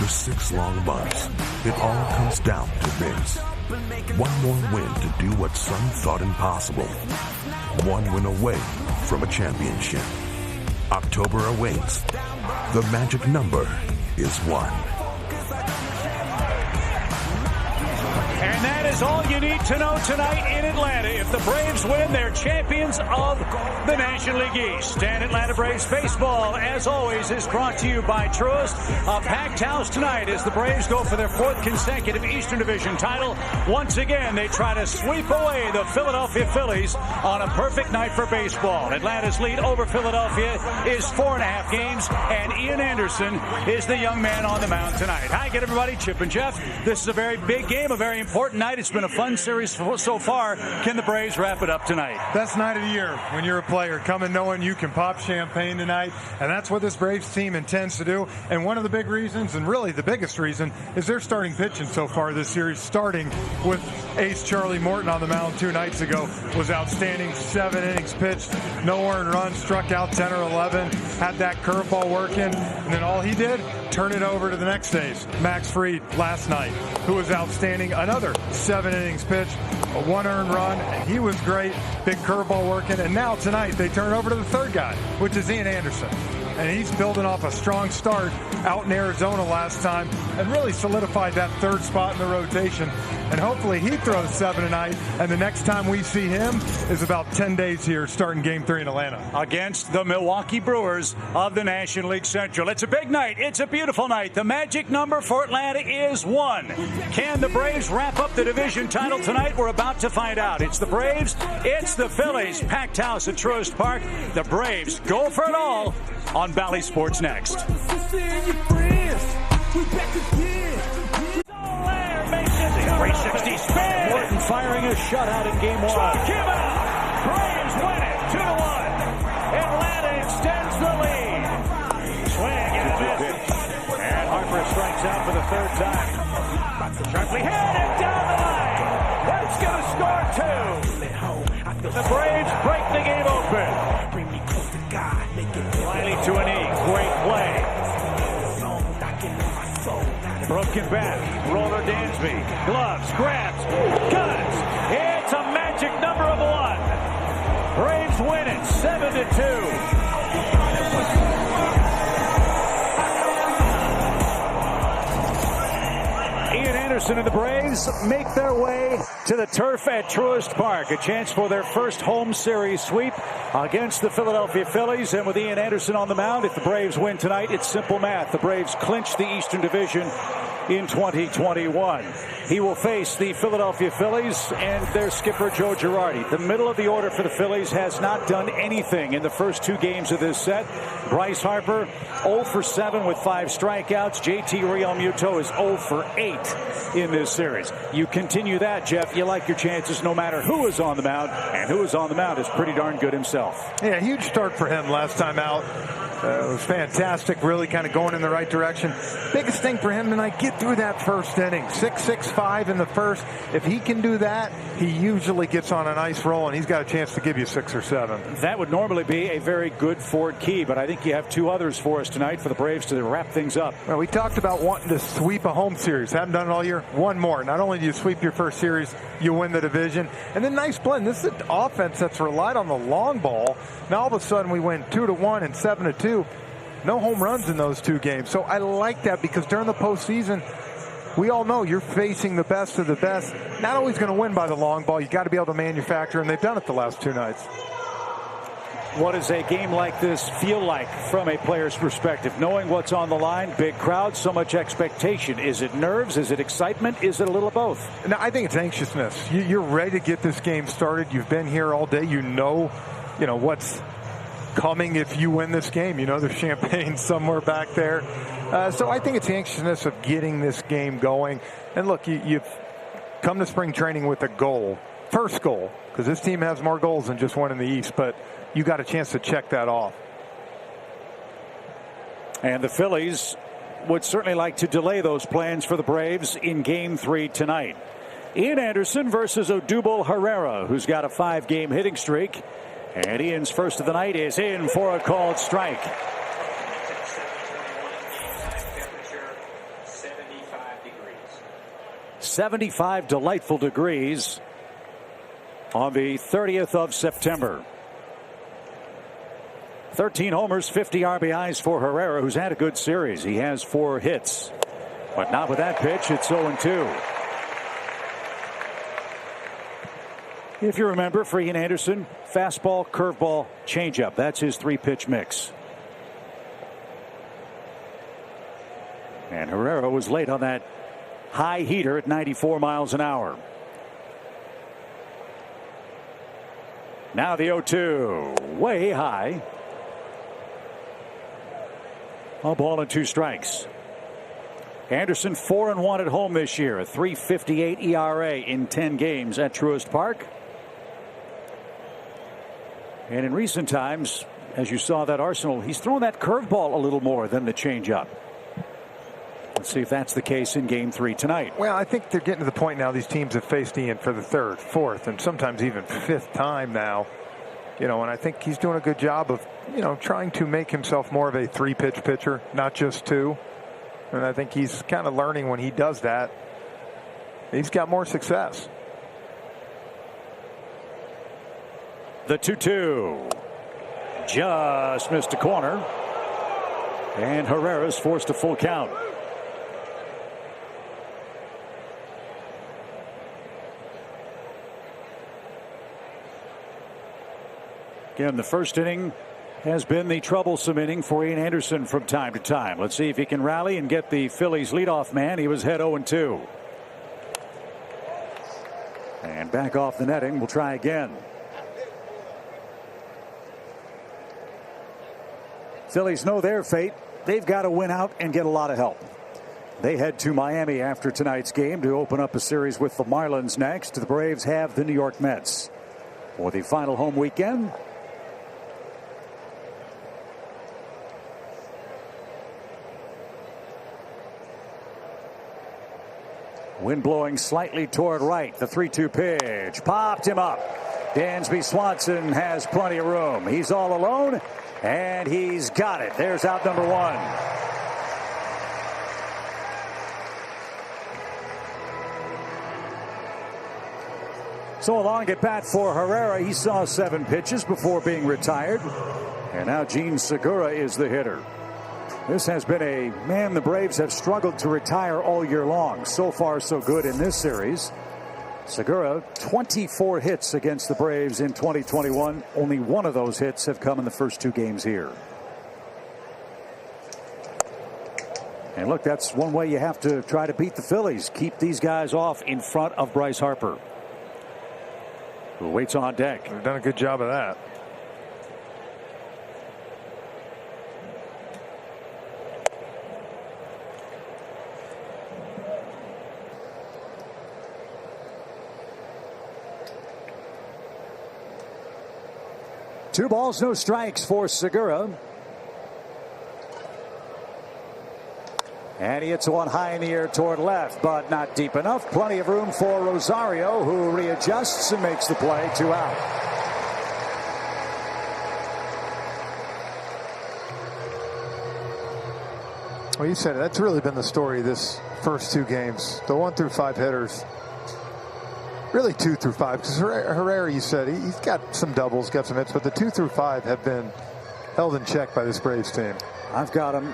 After 6 long months, it all comes down to this. One more win to do what some thought impossible. One win away from a championship. October awaits. The magic number is 1. And that is all you need to know tonight in Atlanta. If the Braves win, they're champions of the National League East. And Atlanta Braves baseball, as always, is brought to you by Truist. A packed house tonight as the Braves go for their 4th consecutive Eastern Division title. Once again, they try to sweep away the Philadelphia Phillies on a perfect night for baseball. Atlanta's lead over Philadelphia is 4.5 games, and Ian Anderson is the young man on the mound tonight. Hi again, everybody. Chip and Jeff. This is a very big game, a very important night. It's been a fun series so far. Can the Braves wrap it up tonight? Best night of the year when you're a player, coming knowing you can pop champagne tonight, and that's what this Braves team intends to do. And one of the big reasons, and really the biggest reason, is their starting pitching so far this series, starting with ace Charlie Morton on the mound 2 nights ago, was outstanding. 7 innings pitched, no earned runs, struck out 10 or 11, had that curveball working, and then all he did, turn it over to the next days. Max Fried last night, who was outstanding. Another 7 innings pitched, a 1 earned run, and he was great. Big curveball working, and now tonight they turn over to the 3rd guy, which is Ian Anderson. And he's building off a strong start out in Arizona last time and really solidified that 3rd spot in the rotation. And hopefully he throws 7 tonight, and the next time we see him is about 10 days here starting Game 3 in Atlanta. Against the Milwaukee Brewers of the National League Central. It's a big night. It's a beautiful night. The magic number for Atlanta is 1. Can the Braves wrap up the division title tonight? We're about to find out. It's the Braves. It's the Phillies. Packed house at Truist Park. The Braves go for it all on Bally Sports next. 360 spin. Morton firing a shutout in game 1. Struck him out. Braves win it 2-1. Atlanta extends the lead. Swing and a miss. And Harper strikes out for the 3rd time. Sharply hit and down the line. That's going to score 2. The Braves break the game open. Riley to an E. Great play. Broken bat, Roller Dansby, gloves, grabs, cuts. It's a magic number of 1. Braves win it 7-2. Ian Anderson and the Braves make their way to the turf at Truist Park. A chance for their first home series sweep against the Philadelphia Phillies. And with Ian Anderson on the mound, if the Braves win tonight, it's simple math. The Braves clinch the Eastern Division in 2021. He will face the Philadelphia Phillies and their skipper Joe Girardi. The middle of the order for the Phillies has not done anything in the first 2 games of this set. Bryce Harper 0 for 7 with 5 strikeouts. JT Realmuto is 0 for 8 in this series. You continue that, Jeff, you like your chances no matter who is on the mound, and who is on the mound is pretty darn good himself. Yeah, huge start for him last time out. It was fantastic, really kind of going in the right direction. Biggest thing for him tonight, get through that first inning. 6-6-5 in the first. If he can do that, he usually gets on a nice roll, and he's got a chance to give you 6 or 7. That would normally be a very good Ford key, but I think you have 2 others for us tonight for the Braves to wrap things up. Well, we talked about wanting to sweep a home series. Haven't done it all year. 1 more. Not only do you sweep your first series, you win the division. And then nice blend. This is an offense that's relied on the long ball. Now all of a sudden we win 2-1 and 7-2. No home runs in those 2 games. So I like that because during the postseason, we all know you're facing the best of the best. Not always going to win by the long ball. You got to be able to manufacture, and they've done it the last 2 nights. What does a game like this feel like from a player's perspective? Knowing what's on the line, big crowd, so much expectation. Is it nerves? Is it excitement? Is it a little of both? No, I think it's anxiousness. You're ready to get this game started. You've been here all day. You know what's coming if you win this game. You know there's champagne somewhere back there. So I think it's the anxiousness of getting this game going. And look, you've come to spring training with a goal. First goal, because this team has more goals than just one in the East, but you got a chance to check that off. And the Phillies would certainly like to delay those plans for the Braves in Game 3 tonight. Ian Anderson versus Odubel Herrera, who's got a 5-game hitting streak. And Ian's first of the night is in for a called strike. 75 delightful degrees on the 30th of September. 13 homers, 50 RBIs for Herrera, who's had a good series. He has 4 hits, but not with that pitch. It's 0-2. If you remember, for Ian Anderson, fastball, curveball, changeup. That's his 3-pitch mix. And Herrera was late on that high heater at 94 miles an hour. Now the 0-2, way high. A ball and 2 strikes. Anderson 4-1 at home this year, a 3.58 ERA in 10 games at Truist Park. And in recent times, as you saw that arsenal, he's thrown that curveball a little more than the changeup. Let's see if that's the case in Game 3 tonight. Well, I think they're getting to the point now these teams have faced Ian for the 3rd, 4th, and sometimes even 5th time now. And I think he's doing a good job of, trying to make himself more of a 3-pitch pitcher, not just 2. And I think he's kind of learning when he does that, he's got more success. The 2-2 just missed a corner, and Herrera's forced a full count. Again, the first inning has been the troublesome inning for Ian Anderson from time to time. Let's see if he can rally and get the Phillies leadoff man. He was head 0-2. And back off the netting. We'll try again. Phillies know their fate. They've got to win out and get a lot of help. They head to Miami after tonight's game to open up a series with the Marlins next. The Braves have the New York Mets for the final home weekend. Wind blowing slightly toward right. The 3-2 pitch popped him up. Dansby Swanson has plenty of room. He's all alone, and he's got it. There's out number 1. So a long at bat for Herrera. He saw 7 pitches before being retired. And now Gene Segura is the hitter. This has been a man the Braves have struggled to retire all year long. So far, so good in this series. Segura, 24 hits against the Braves in 2021. Only one of those hits have come in the first 2 games here. And look, that's one way you have to try to beat the Phillies. Keep these guys off in front of Bryce Harper, who waits on deck. They've done a good job of that. Two balls, no strikes for Segura. And he hits one high in the air toward left, but not deep enough. Plenty of room for Rosario, who readjusts and makes the play. 2 out. Well, you said it. That's really been the story of this first 2 games. The 1 through 5 hitters. Really 2 through 5, because Herrera, you said, he's got some doubles, got some hits, but the 2 through 5 have been held in check by this Braves team. I've got him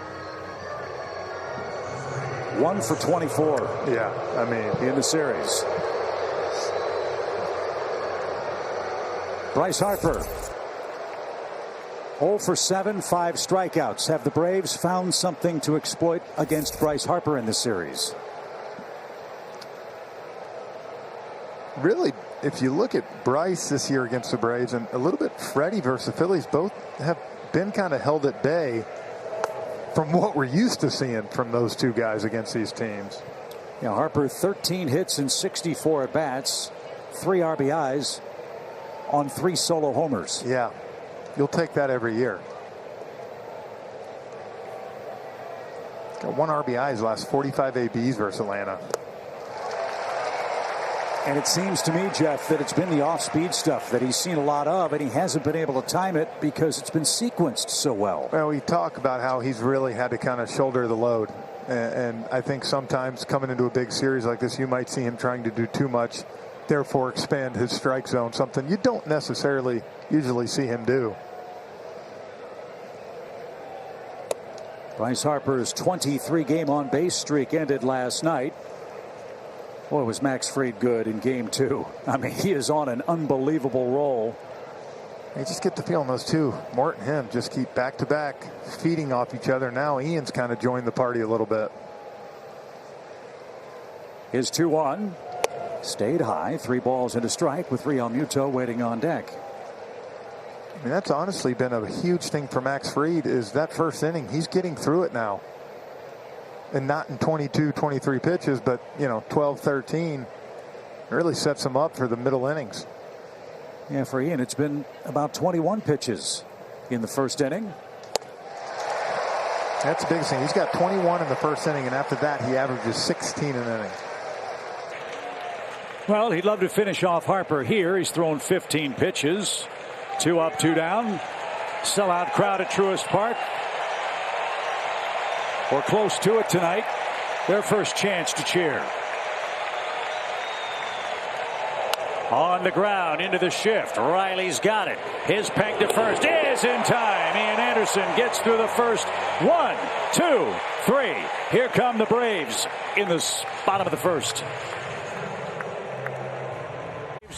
1 for 24. Yeah, I mean, in the series. Bryce Harper 0 for 7, 5 strikeouts. Have the Braves found something to exploit against Bryce Harper in this series? Really, if you look at Bryce this year against the Braves and a little bit Freddie versus the Phillies, both have been kind of held at bay from what we're used to seeing from those 2 guys against these teams. Yeah, Harper 13 hits and 64 at bats, 3 RBIs on 3 solo homers. Yeah, you'll take that every year. Got 1 RBI his last 45 ABs versus Atlanta. And it seems to me, Jeff, that it's been the off-speed stuff that he's seen a lot of, and he hasn't been able to time it because it's been sequenced so well. Well, we talk about how he's really had to kind of shoulder the load. And I think sometimes coming into a big series like this, you might see him trying to do too much, therefore expand his strike zone, something you don't necessarily usually see him do. Bryce Harper's 23-game on-base streak ended last night. Boy, was Max Fried good in Game 2. I mean, he is on an unbelievable roll. You just get the feeling those two, Mort and him, just keep back-to-back feeding off each other. Now Ian's kind of joined the party a little bit. His 2-1 stayed high. 3 balls and a strike with Real Muto waiting on deck. I mean, that's honestly been a huge thing for Max Fried, is that first inning. He's getting through it now. And not in 22, 23 pitches, but, 12, 13. Really sets him up for the middle innings. Yeah, for Ian, it's been about 21 pitches in the first inning. That's the biggest thing. He's got 21 in the first inning, and after that, he averages 16 an inning. Well, he'd love to finish off Harper here. He's thrown 15 pitches. 2 up, 2 down. Sellout crowd at Truist Park. Or close to it tonight. Their first chance to cheer. On the ground, into the shift. Riley's got it. His peg to first is in time. Ian Anderson gets through the first. 1, 2, 3. Here come the Braves in the bottom of the first.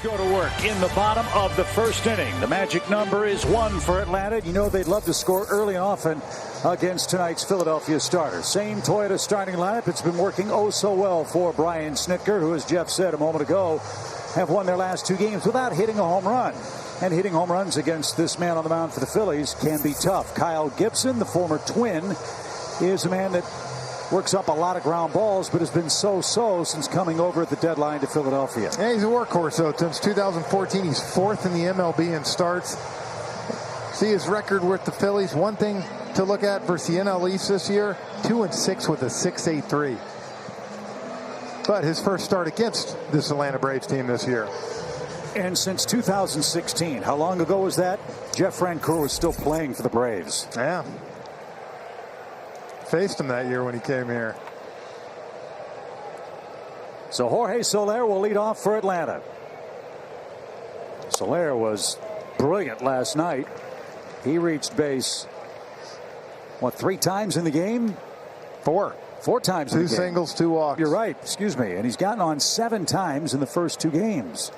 Go to work in the bottom of the first inning. The magic number is 1 for Atlanta. You know they'd love to score early and often against tonight's Philadelphia starters. Same Toyota starting lineup. It's been working oh so well for Brian Snitker, who, as Jeff said a moment ago, have won their last 2 games without hitting a home run. And hitting home runs against this man on the mound for the Phillies can be tough. Kyle Gibson, the former Twin, is a man that works up a lot of ground balls, but has been so-so since coming over at the deadline to Philadelphia. Yeah, he's a workhorse, though. Since 2014, he's 4th in the MLB in starts. See his record with the Phillies. One thing to look at versus the NL East this year, 2-6 with a 6.83. But his first start against this Atlanta Braves team this year. And since 2016, how long ago was that? Jeff Francoeur was still playing for the Braves. Yeah. Faced him that year when he came here. So Jorge Soler will lead off for Atlanta. Soler was brilliant last night. He reached base, 3 times in the game? 4 times in the game. 2 singles, 2 walks. You're right, excuse me. And he's gotten on 7 times in the first 2 games.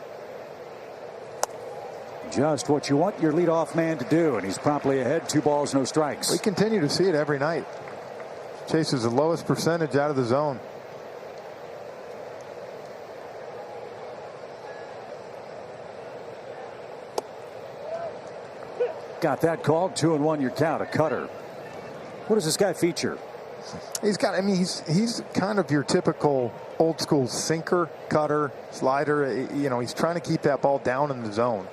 Just what you want your leadoff man to do, and he's promptly ahead, 2 balls, no strikes. We continue to see it every night. Chases the lowest percentage out of the zone. Got that called. 2-1 your count. A cutter. What does this guy feature? He's got, he's kind of your typical old school sinker, cutter, slider. He's trying to keep that ball down in the zone.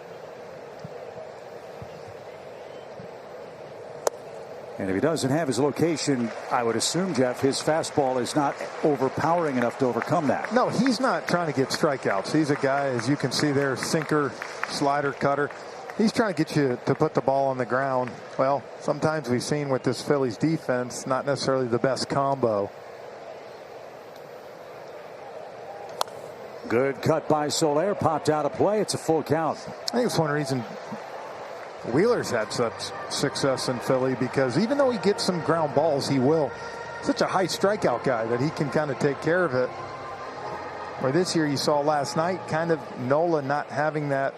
And if he doesn't have his location, I would assume, Jeff, his fastball is not overpowering enough to overcome that. No, he's not trying to get strikeouts. He's a guy, as you can see there, sinker, slider, cutter. He's trying to get you to put the ball on the ground. Well, sometimes we've seen with this Phillies defense, not necessarily the best combo. Good cut by Soler. Popped out of play. It's a full count. I think it's one reason Wheeler's had such success in Philly, because even though he gets some ground balls, he will. Such a high strikeout guy that he can kind of take care of it. Where this year you saw last night, kind of Nola not having that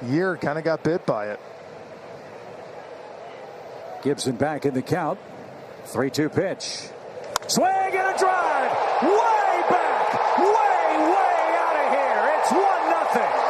year, kind of got bit by it. Gibson back in the count. 3-2 pitch. Swing and a drive. Way back. Way out of here. It's 1-0.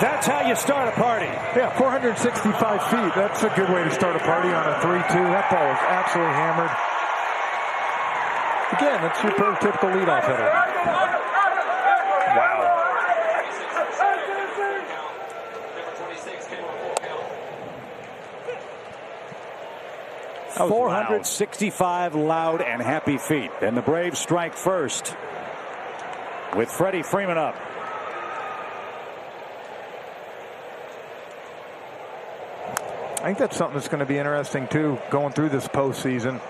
That's how you start a party. Yeah, 465 feet. That's a good way to start a party on a 3-2. That ball is absolutely hammered. Again, that's your prototypical leadoff hitter. Wow. 465 loud and happy feet. And the Braves strike first with Freddie Freeman up. I think that's something that's going to be interesting, too, going through this postseason.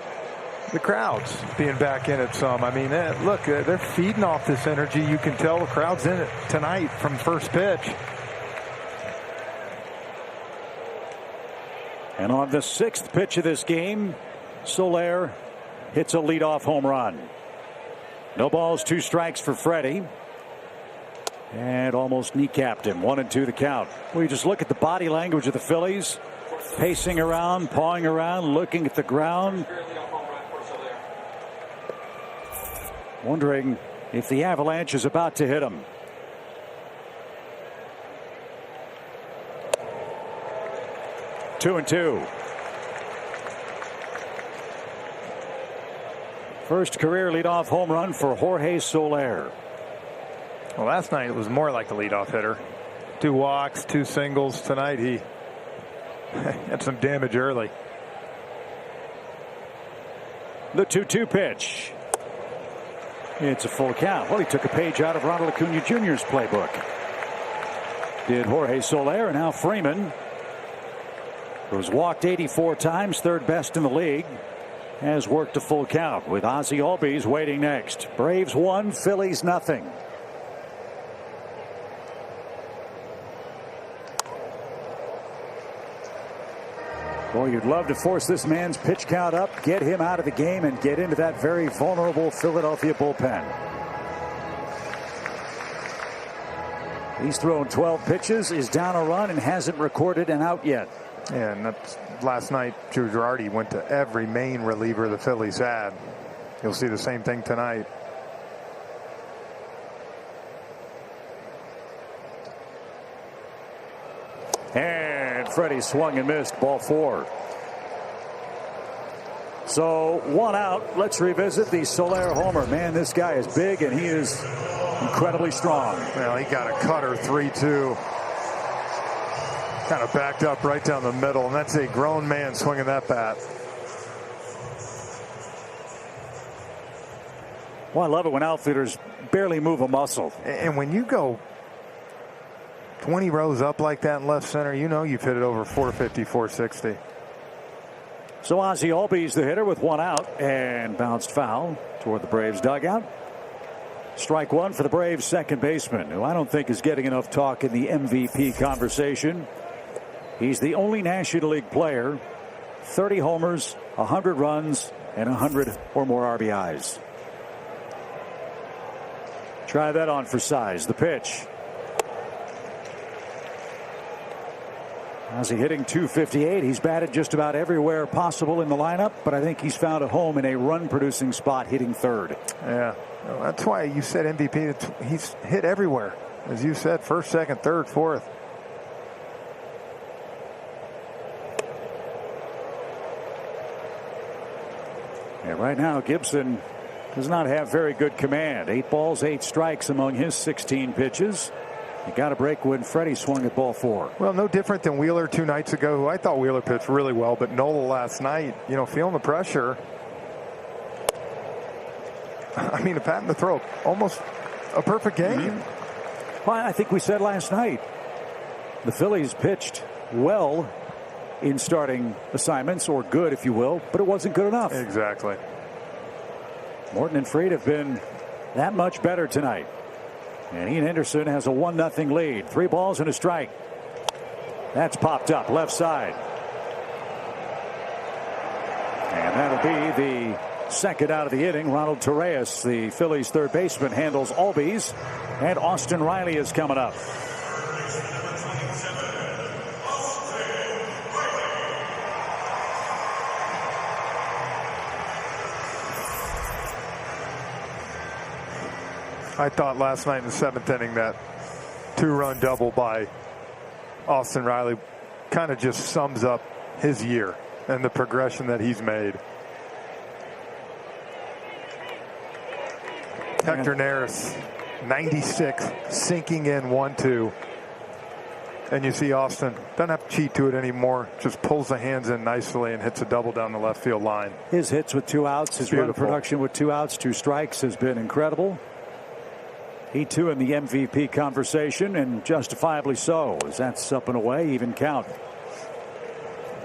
The crowds being back in it some. I mean, look, they're feeding off this energy. You can tell the crowd's in it tonight from first pitch. And on the 6th pitch of this game, Soler hits a leadoff home run. No balls, 2 strikes for Freddie. And almost kneecapped him. 1-2 the count. Well, you just look at the body language of the Phillies. Pacing around, pawing around, looking at the ground. Wondering if the avalanche is about to hit him. Two and two. First career leadoff home run for Jorge Soler. Well, last night it was more like the leadoff hitter. 2 walks, 2 singles. Tonight he had some damage early. The 2-2 pitch. It's a full count. Well, he took a page out of Ronald Acuna Jr.'s playbook. Did Jorge Soler, and now Freeman, who's walked 84 times, 3rd best in the league, has worked a full count with Ozzie Albies waiting next. Braves 1, Phillies nothing. Boy, you'd love to force this man's pitch count up, get him out of the game, and get into that very vulnerable Philadelphia bullpen. He's thrown 12 pitches, is down a run, and hasn't recorded an out yet. Yeah, and that's last night. Joe Girardi went to every main reliever the Phillies had. You'll see the same thing tonight. And Freddie swung and missed, ball 4. So 1 out. Let's revisit the Soler homer. Man, this guy is big and he is incredibly strong. Well, he got a cutter 3-2. Kind of backed up right down the middle, and that's a grown man swinging that bat. Well, I love it when outfielders barely move a muscle. And when you go 20 rows up like that in left center, you know you've hit it over 450, 460. So Ozzie Albies the hitter with 1 out and bounced foul toward the Braves dugout. Strike 1 for the Braves second baseman, who I don't think is getting enough talk in the MVP conversation. He's the only National League player, 30 homers, 100 runs, and 100 or more RBIs. Try that on for size. The pitch. Ozzie hitting .258. He's batted just about everywhere possible in the lineup, but I think he's found a home in a run-producing spot hitting 3rd. Yeah, well, that's why you said MVP. He's hit everywhere. As you said, 1st, 2nd, 3rd, 4th. Yeah, right now Gibson does not have very good command. 8 balls, 8 strikes among his 16 pitches. You got a break when Freddie swung at ball 4. Well, no different than Wheeler 2 nights ago, who I thought Wheeler pitched really well, but Nola last night, you know, feeling the pressure. I mean, a pat in the throat, almost a perfect game. Well, I think we said last night the Phillies pitched well in starting assignments, or good if you will, but it wasn't good enough. Exactly. Morton and Fried have been that much better tonight. And Ian Henderson has a 1-0 lead. 3 balls and a strike. That's popped up left side. And that'll be the second out of the inning. Ronald Torreyes, the Phillies third baseman, handles Albies. And Austin Riley is coming up. I thought last night in the 7th inning that 2-run double by Austin Riley kind of just sums up his year and the progression that he's made. Hector Neris, 96, sinking in 1-2. And you see Austin doesn't have to cheat to it anymore. Just pulls the hands in nicely and hits a double down the left field line. His hits with 2 outs, his run production with 2 outs, 2 strikes has been incredible. He too in the MVP conversation, and justifiably so, as that's up and away, even count.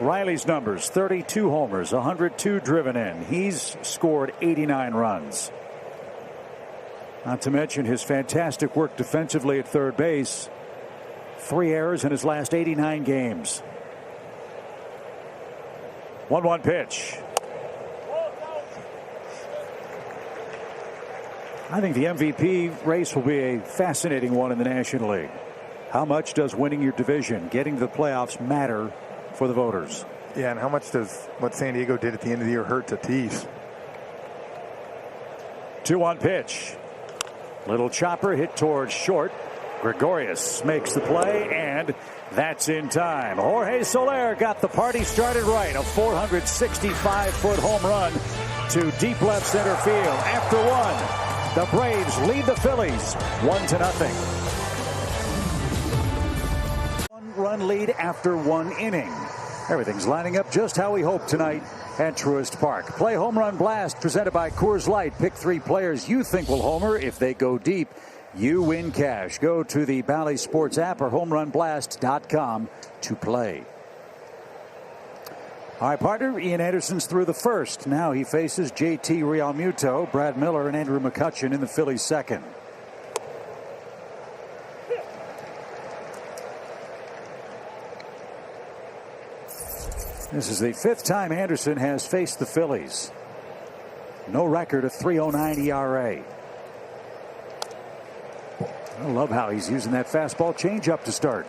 Riley's numbers: 32 homers, 102 driven in. He's scored 89 runs. Not to mention his fantastic work defensively at third base. 3 errors in his last 89 games. 1-1 pitch. I think the MVP race will be a fascinating one in the National League. How much does winning your division, getting to the playoffs, matter for the voters? Yeah, and how much does what San Diego did at the end of the year hurt Tatis? 2-1 pitch. Little chopper hit towards short. Gregorius makes the play, and that's in time. Jorge Soler got the party started right. A 465-foot home run to deep left center field. After 1, the Braves lead the Phillies 1-0. 1-run lead after 1 inning. Everything's lining up just how we hope tonight at Truist Park. Play Home Run Blast presented by Coors Light. Pick 3 players you think will homer. If they go deep, you win cash. Go to the Bally Sports app or homerunblast.com to play. All right, partner, Ian Anderson's through the first. Now he faces JT Realmuto, Brad Miller, and Andrew McCutchen in the Phillies' second. This is the 5th time Anderson has faced the Phillies. No record of .309 ERA. I love how he's using that fastball changeup to start.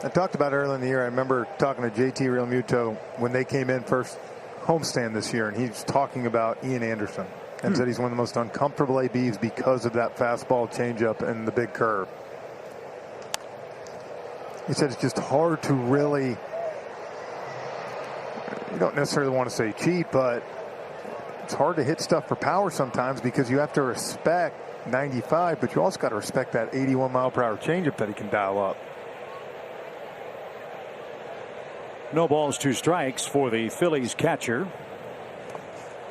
I talked about early in the year. I remember talking to JT Realmuto when they came in first homestand this year, and he's talking about Ian Anderson and said he's one of the most uncomfortable ABs because of that fastball changeup and the big curve. He said it's just hard to really, you don't necessarily want to say cheat, but it's hard to hit stuff for power sometimes because you have to respect 95, but you also got to respect that 81-mile-per-hour changeup that he can dial up. No balls, 2 strikes for the Phillies catcher.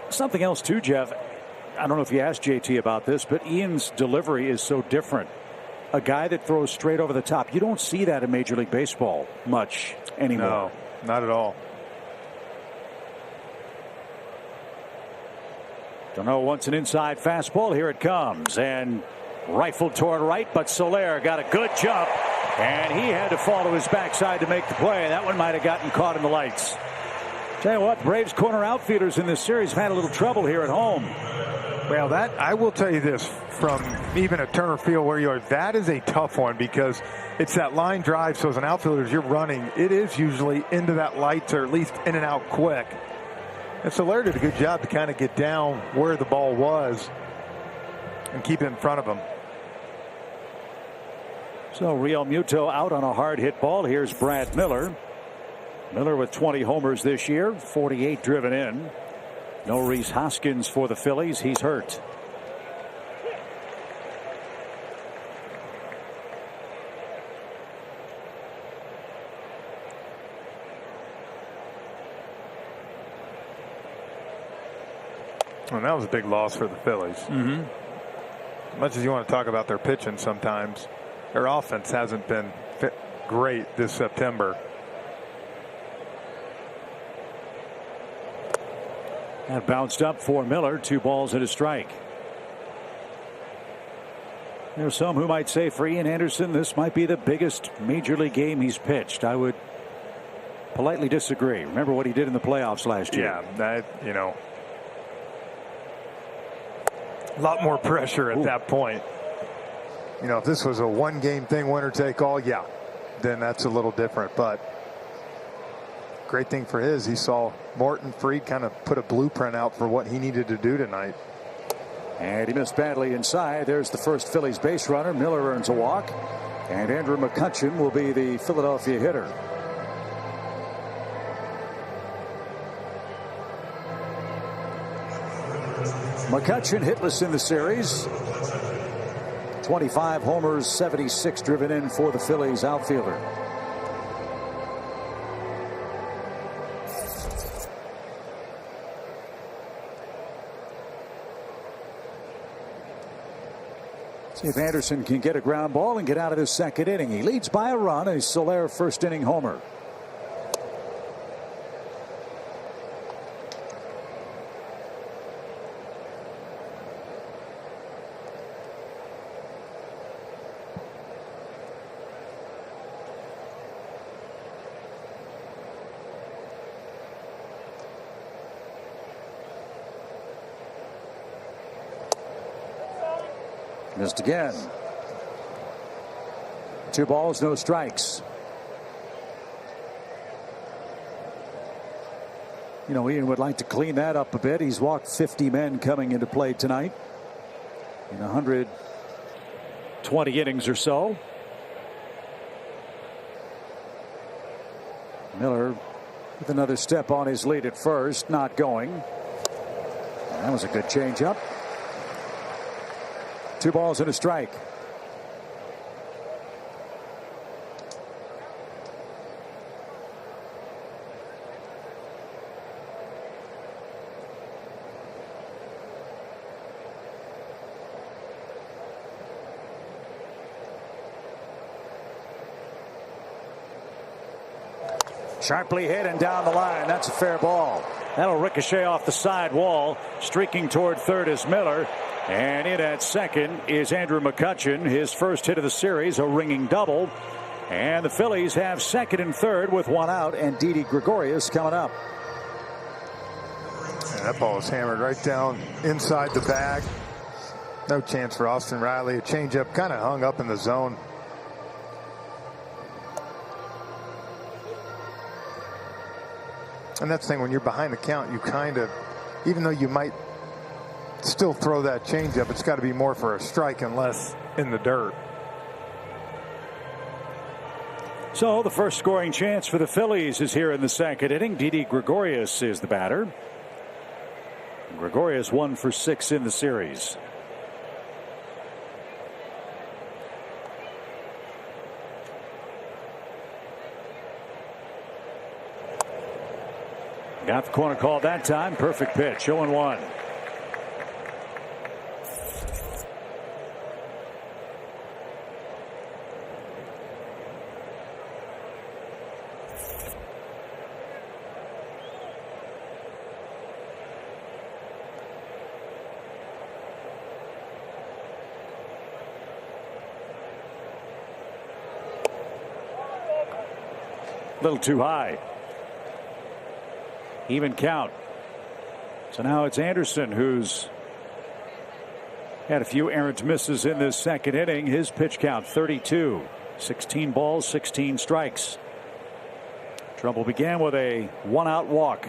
Something else too, Jeff. I don't know if you asked JT about this, but Ian's delivery is so different. A guy that throws straight over the top. You don't see that in Major League Baseball much anymore. No, not at all. Don't know, once an inside fastball. Here it comes, and rifled toward right, but Soler got a good jump, and he had to fall to his backside to make the play. That one might have gotten caught in the lights. Tell you what, Braves corner outfielders in this series have had a little trouble here at home. Well, that, I will tell you this, from even at Turner Field where you are, that is a tough one because it's that line drive. So as an outfielder, as you're running, it is usually into that lights or at least in and out quick. And Soler did a good job to kind of get down where the ball was and keep it in front of him. So Realmuto out on a hard hit ball. Here's Brad Miller. Miller with 20 homers this year, 48 driven in. No Rhys Hoskins for the Phillies. He's hurt. Well, that was a big loss for the Phillies. As much as you want to talk about their pitching sometimes, their offense hasn't been great this September. That bounced up for Miller. 2 balls and a strike. There's some who might say for Ian Anderson, this might be the biggest major league game he's pitched. I would politely disagree. Remember what he did in the playoffs last year. Yeah, that, you know, a lot more pressure at that point. You know, if this was a 1-game thing, winner take all, yeah, then that's a little different. But great thing for he saw Morton Fried kind of put a blueprint out for what he needed to do tonight. And he missed badly inside. There's the first Phillies base runner. Miller earns a walk. And Andrew McCutchen will be the Philadelphia hitter. McCutchen hitless in the series. 25 homers, 76 driven in for the Phillies outfielder. See if Anderson can get a ground ball and get out of this second inning. He leads by a run, a Soler first inning homer. Missed again. 2 balls, no strikes. You know, Ian would like to clean that up a bit. He's walked 50 men coming into play tonight in 120 innings or so. Miller with another step on his lead at first, not going. And that was a good changeup. 2 balls and a strike. Sharply hit and down the line. That's a fair ball. That'll ricochet off the side wall. Streaking toward third is Miller. And in at second is Andrew McCutchen, his first hit of the series, a ringing double. And the Phillies have second and third with 1 out, and Didi Gregorius coming up. And that ball is hammered right down inside the bag. No chance for Austin Riley. A changeup kind of hung up in the zone. And that's the thing, when you're behind the count, you kind of, even though you might still throw that changeup, it's got to be more for a strike and less in the dirt. So the first scoring chance for the Phillies is here in the second inning. Didi Gregorius is the batter. Gregorius 1 for 6 in the series. Got the corner call that time. Perfect pitch. 0-1. A little too high. Even count. So now it's Anderson who's had a few errant misses in this second inning. His pitch count 32. 16 balls, 16 strikes. Trouble began with a 1-out walk.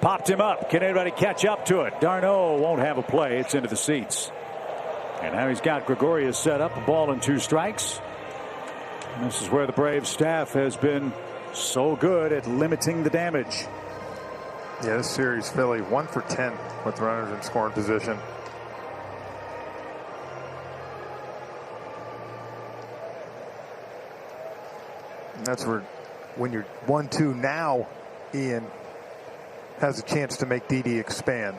Popped him up. Can anybody catch up to it? Darno won't have a play. It's into the seats. And now he's got Gregorius set up. A ball and 2 strikes. And this is where the Braves staff has been so good at limiting the damage. Yeah, this series, Philly 1 for 10 with runners in scoring position. And that's where, when you're 1-2 now, Ian has a chance to make Didi expand.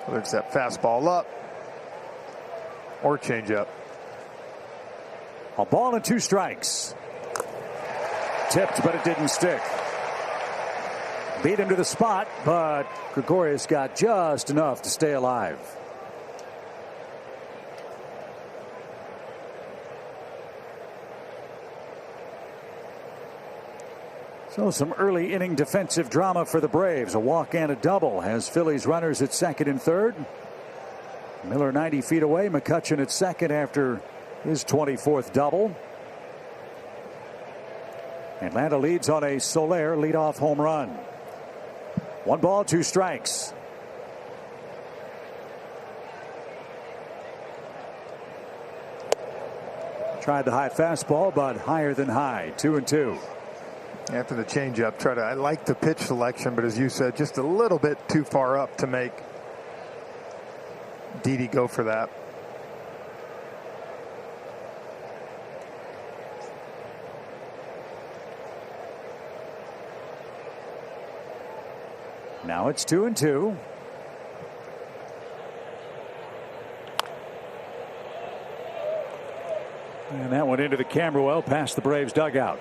Whether it's that fastball up or change up. A ball and 2 strikes. Tipped, but it didn't stick. Beat him to the spot, but Gregorius got just enough to stay alive. So some early inning defensive drama for the Braves. A walk and a double has Phillies runners at second and third. Miller 90 feet away. McCutchen at second after his 24th double. Atlanta leads on a Soler leadoff home run. 1 ball, 2 strikes. Tried the high fastball, but higher than high. 2-2. After the changeup, I like the pitch selection, but as you said, just a little bit too far up to make Didi go for that. Now it's 2-2. And that went into the camera well past the Braves dugout.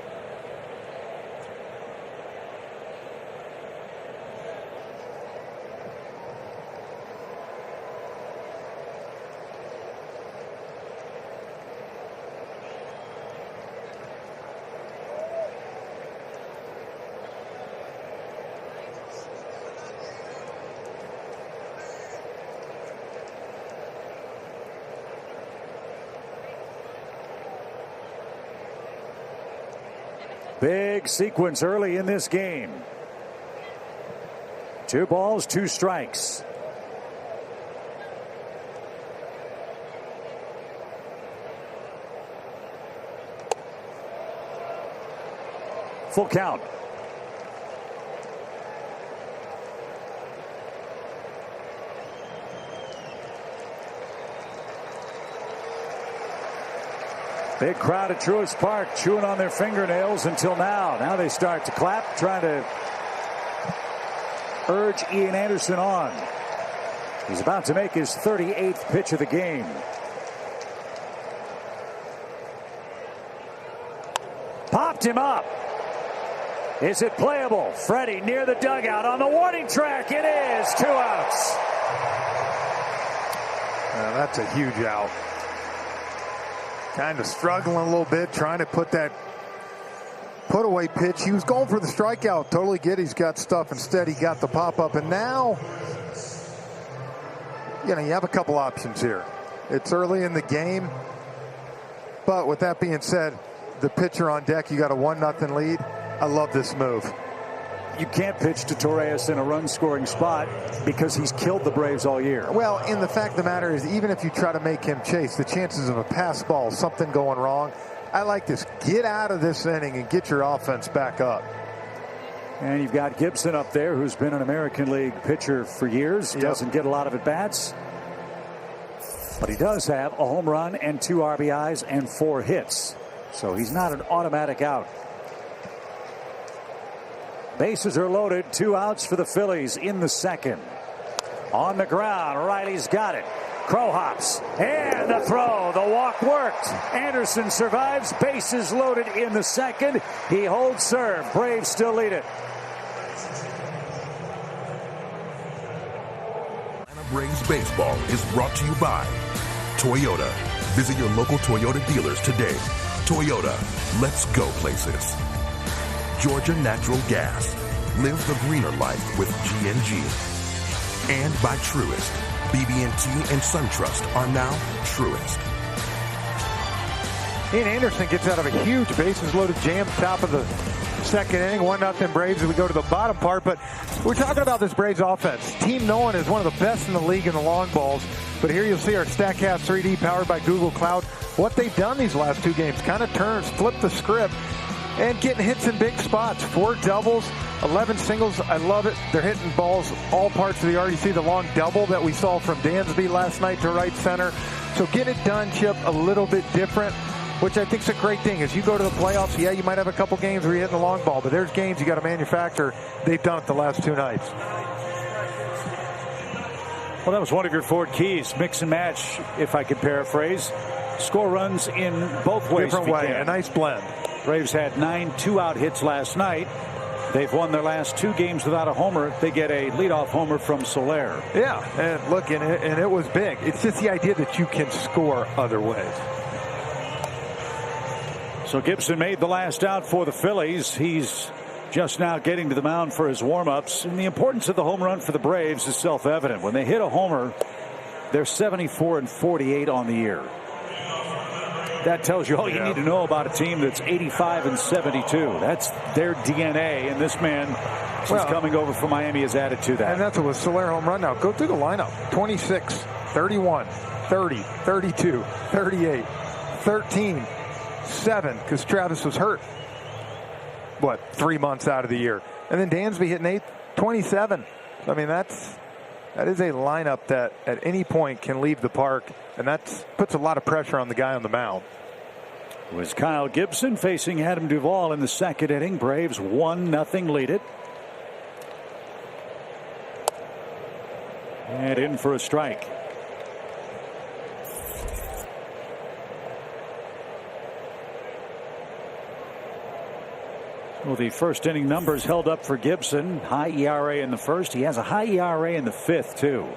Big sequence early in this game. 2 balls, 2 strikes. Full count. Big crowd at Truist Park chewing on their fingernails until now. Now they start to clap, trying to urge Ian Anderson on. He's about to make his 38th pitch of the game. Popped him up. Is it playable? Freddie near the dugout on the warning track. It is. 2 outs. That's a huge out. Kind of struggling a little bit, trying to put that put away pitch. He was going for the strikeout. Totally get he's got stuff. Instead, he got the pop up. And now, you have a couple options here. It's early in the game. But with that being said, the pitcher on deck, you got a 1-0 lead. I love this move. You can't pitch to Torres in a run-scoring spot because he's killed the Braves all year. Well, and the fact of the matter is, even if you try to make him chase, the chances of a pass ball, something going wrong, I like this. Get out of this inning and get your offense back up. And you've got Gibson up there, who's been an American League pitcher for years. Yep. Doesn't get a lot of at-bats. But he does have a home run and 2 RBIs and 4 hits. So he's not an automatic out. Bases are loaded. 2 outs for the Phillies in the second. On the ground, Riley's got it. Crow hops. And the throw. The walk worked. Anderson survives. Bases loaded in the second. He holds serve. Braves still lead it. Atlanta Braves baseball is brought to you by Toyota. Visit your local Toyota dealers today. Toyota. Let's go places. Georgia Natural Gas. Live the greener life with G&G. And by Truist. BB&T and SunTrust are now Truist. Ian Anderson gets out of a huge bases loaded jam top of the second inning. 1-0 Braves as we go to the bottom part. But we're talking about this Braves offense. Team known as one of the best in the league in the long balls. But here you'll see our StatCast 3D powered by Google Cloud. What they've done these last 2 games. Kind of turns, flip the script. And getting hits in big spots. 4 doubles, 11 singles. I love it. They're hitting balls all parts of the yard. You see the long double that we saw from Dansby last night to right center. So get it done, Chip, a little bit different, which I think is a great thing. As you go to the playoffs, yeah, you might have a couple games where you're hitting the long ball, but there's games you got to manufacture. They've done it the last 2 nights. Well, that was one of your 4 keys. Mix and match, if I could paraphrase. Score runs in both ways. Different way, a nice blend. Braves had 9 2-out hits last night. They've won their last 2 games without a homer. They get a leadoff homer from Soler. Yeah, and look, and it was big. It's just the idea that you can score other ways. So Gibson made the last out for the Phillies. He's just now getting to the mound for his warm-ups. And the importance of the home run for the Braves is self-evident. When they hit a homer, they're 74-48 on the year. That tells you all you need to know about a team that's 85-72. That's their DNA, and this man He's coming over from Miami has added to that. And that's a Soler home run now. Go through the lineup. 26, 31, 30, 32, 38, 13, 7, because Travis was hurt. 3 months out of the year. And then Dansby hitting 8, 27. I mean, that is a lineup that at any point can leave the park, and that puts a lot of pressure on the guy on the mound. It was Kyle Gibson facing Adam Duvall in the second inning. Braves 1-0 lead it. And in for a strike. Well, the first inning numbers held up for Gibson. High ERA in the first. He has a high ERA in the fifth, too.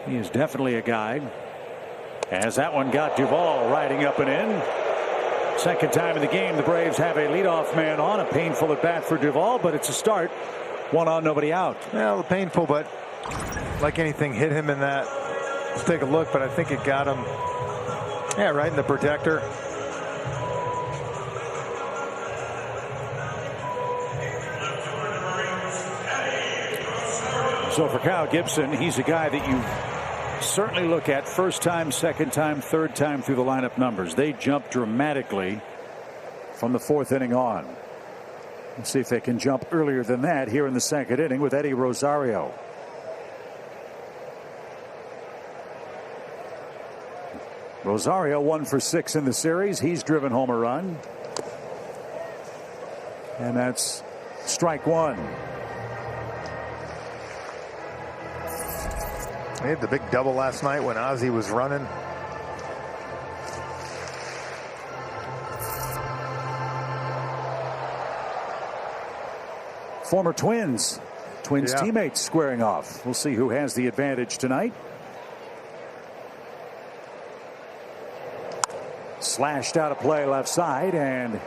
He is definitely a guy. As that one got Duvall riding up and in. Second time in the game, the Braves have a leadoff man on. A painful at bat for Duvall, but it's a start. 1 on, nobody out. Well, painful, but like anything, hit him in that. Let's take a look, but I think it got him. Yeah, right in the protector. So for Kyle Gibson, he's a guy that you certainly look at first time, second time, third time through the lineup numbers. They jump dramatically from the fourth inning on. Let's see if they can jump earlier than that here in the second inning with Eddie Rosario. Rosario 1 for 6 in the series. He's driven home a run. And that's strike one. They had the big double last night when Ozzie was running. Former Twins teammates squaring off. We'll see who has the advantage tonight. Slashed out of play left side and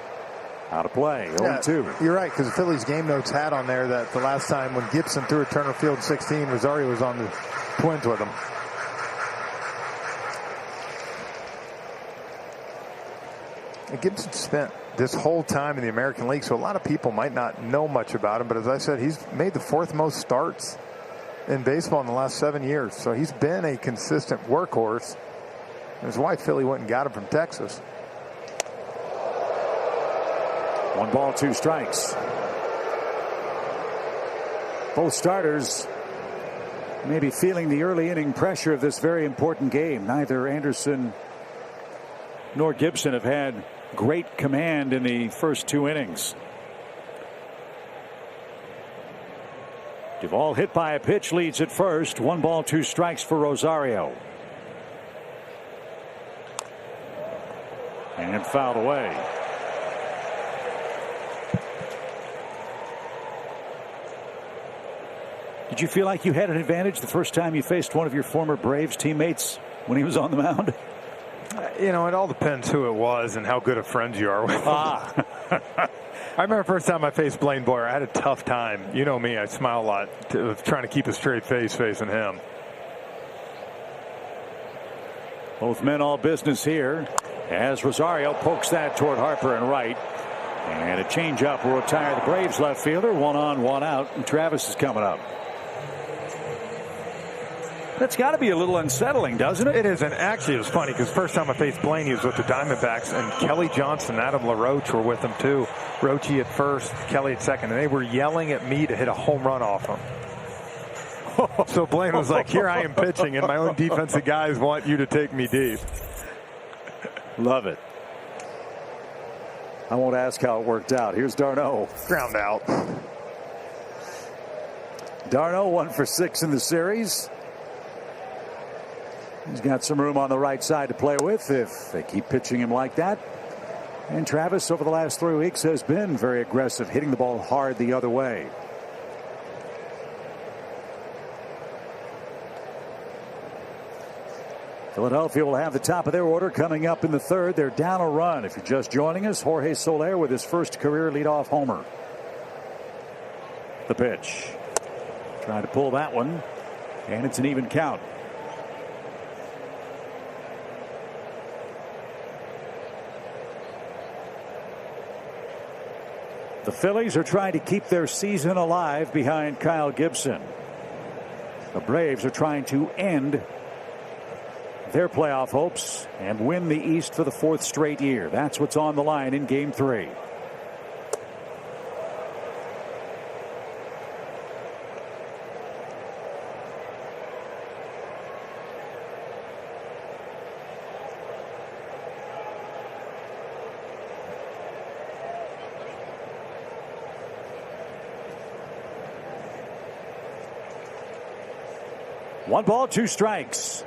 out of play. 0-2. You're right, because the Phillies game notes had on there that the last time when Gibson threw at Turner Field 16, Rosario was on the Twins with him. And Gibson spent this whole time in the American League, so a lot of people might not know much about him, but as I said, he's made the 4th most starts in baseball in the last 7 years, so he's been a consistent workhorse. That's why Philly went and got him from Texas. 1 ball, 2 strikes. Both starters maybe feeling the early inning pressure of this very important game. Neither Anderson nor Gibson have had great command in the first 2 innings. Duvall hit by a pitch, leads at first. 1 ball, 2 strikes for Rosario. And fouled away. Did you feel like you had an advantage the first time you faced one of your former Braves teammates when he was on the mound? You know, it all depends who it was and how good of friends you are with. I remember the first time I faced Blaine Boyer, I had a tough time. You know me, I smile a lot, trying to keep a straight face facing him. Both men all business here as Rosario pokes that toward Harper and right. And a changeup will retire the Braves left fielder. 1 on, 1 out. And Travis is coming up. That's got to be a little unsettling, doesn't it? It is, and actually it was funny because first time I faced Blaine, he was with the Diamondbacks, and Kelly Johnson and Adam LaRoche were with him too. Roche at first, Kelly at second, and they were yelling at me to hit a home run off him. So Blaine was like, here I am pitching, and my own defensive guys want you to take me deep. Love it. I won't ask how it worked out. Here's d'Arnaud. Ground out. d'Arnaud 1 for 6 in the series. He's got some room on the right side to play with if they keep pitching him like that. And Travis over the last 3 weeks has been very aggressive, hitting the ball hard the other way. Philadelphia will have the top of their order coming up in the third. They're down a run. If you're just joining us, Jorge Soler with his first career leadoff homer. The pitch. Trying to pull that one. And it's an even count. The Phillies are trying to keep their season alive behind Kyle Gibson. The Braves are trying to end their playoff hopes and win the East for the 4th straight year. That's what's on the line in Game 3. One ball, 2 strikes.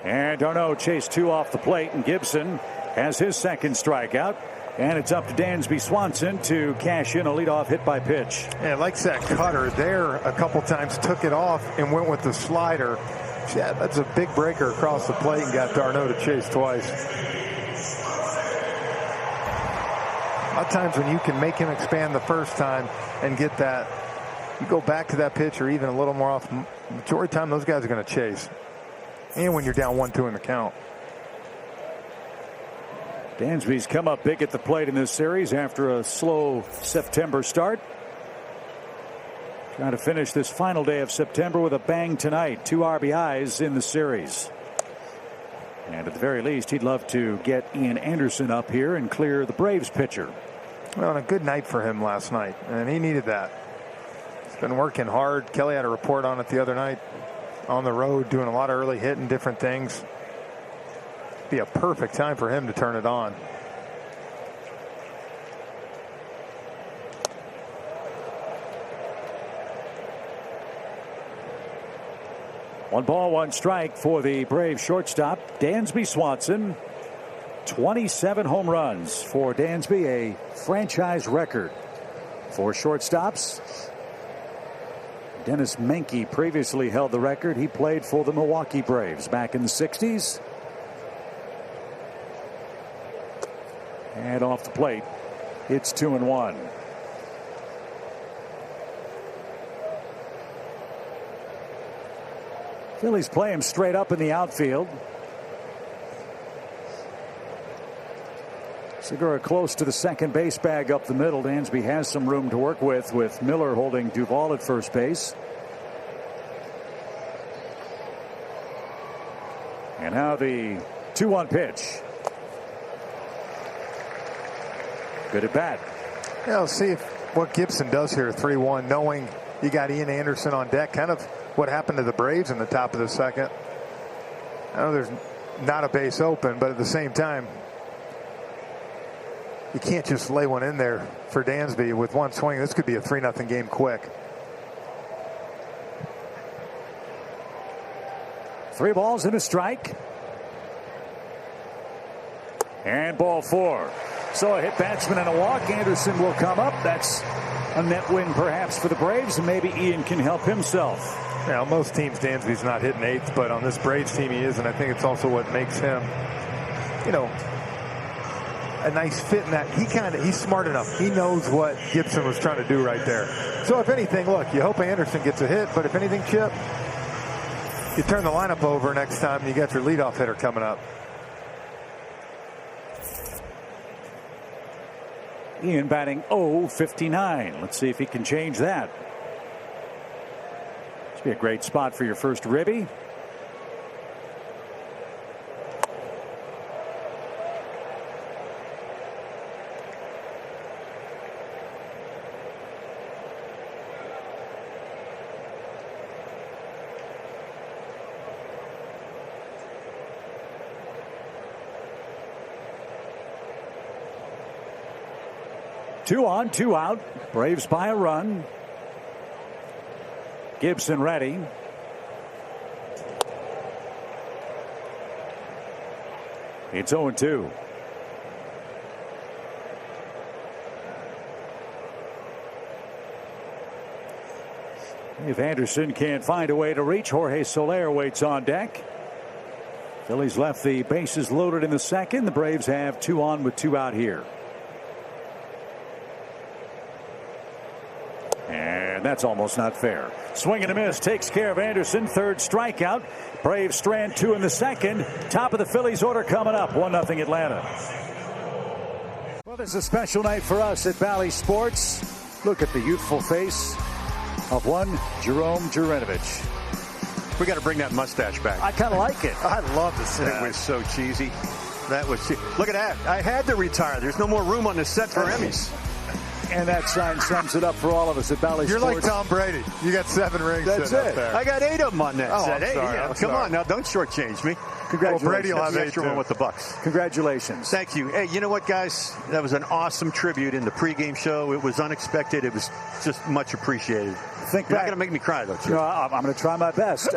And Darno chased 2 off the plate, and Gibson has his 2nd strikeout. And it's up to Dansby Swanson to cash in a leadoff hit by pitch. Yeah, likes that cutter there a couple times, took it off and went with the slider. Yeah, that's a big breaker across the plate and got Darno to chase twice. A lot of times when you can make him expand the first time and get that, you go back to that pitch or even a little more off, majority of the time those guys are going to chase. And when you're down 1-2 in the count. Dansby's come up big at the plate in this series after a slow September start. Trying to finish this final day of September with a bang tonight. 2 RBIs in the series. And at the very least, he'd love to get Ian Anderson up here and clear the Braves pitcher. Well, and a good night for him last night, and he needed that. He's been working hard. Kelly had a report on it the other night. On the road, doing a lot of early hitting, different things. Be a perfect time for him to turn it on. One ball, 1 strike for the Brave shortstop, Dansby Swanson. 27 home runs for Dansby, a franchise record for shortstops. Dennis Menke previously held the record. He played for the Milwaukee Braves back in the 60s. And off the plate, it's 2-1. Phillies play him straight up in the outfield. Segura close to the second base bag up the middle. Dansby has some room to work with Miller holding Duvall at first base. And now the 2-1 pitch. Good at bat. Yeah, let's see what Gibson does here. 3-1, knowing you got Ian Anderson on deck. Kind of what happened to the Braves in the top of the second. I know there's not a base open, but at the same time, you can't just lay one in there for Dansby with 1 swing. This could be a 3-0 game quick. 3 balls and a strike. And ball 4. So a hit batsman and a walk. Anderson will come up. That's a net win perhaps for the Braves, and maybe Ian can help himself. Yeah, on most teams Dansby's not hitting 8th, but on this Braves team he is, and I think it's also what makes him, you know, a nice fit in that he's smart enough. He knows what Gibson was trying to do right there. So if anything, look, you hope Anderson gets a hit, but if anything, Chip, you turn the lineup over next time and you got your leadoff hitter coming up. Ian batting .059. Let's see if he can change that. This would be a great spot for your first ribby. Two on, 2 out. Braves by a run. Gibson ready. It's 0-2. If Anderson can't find a way to reach, Jorge Soler waits on deck. Phillies left the bases loaded in the second. The Braves have 2 on with 2 out here. And that's almost not fair. Swing and a miss takes care of Anderson. 3rd strikeout. Braves strand 2 in the second. Top of the Phillies order coming up. 1-0 Atlanta. Well, this is a special night for us at Valley Sports. Look at the youthful face of one Jerome Jurinovich. We got to bring that mustache back. I kind of like it. I love the set. It was so cheesy. That was look at that. I had to retire. There's no more room on the set for Emmys. And that sign sums it up for all of us at Valley You're Sports. like Tom Brady. You got 7 rings. That's sitting it. Up there. I got 8 of them on that set. I'm sorry, I'm come sorry. on now, don't shortchange me. Congratulations. Well, Brady will have That's the 8 extra too. one with the Bucks. Congratulations. Thank you. Hey, you know what, guys? That was an awesome tribute in the pregame show. It was unexpected. It was just much appreciated. Think You're back. not going to make me cry, though, Chip. No, I'm going to try my best.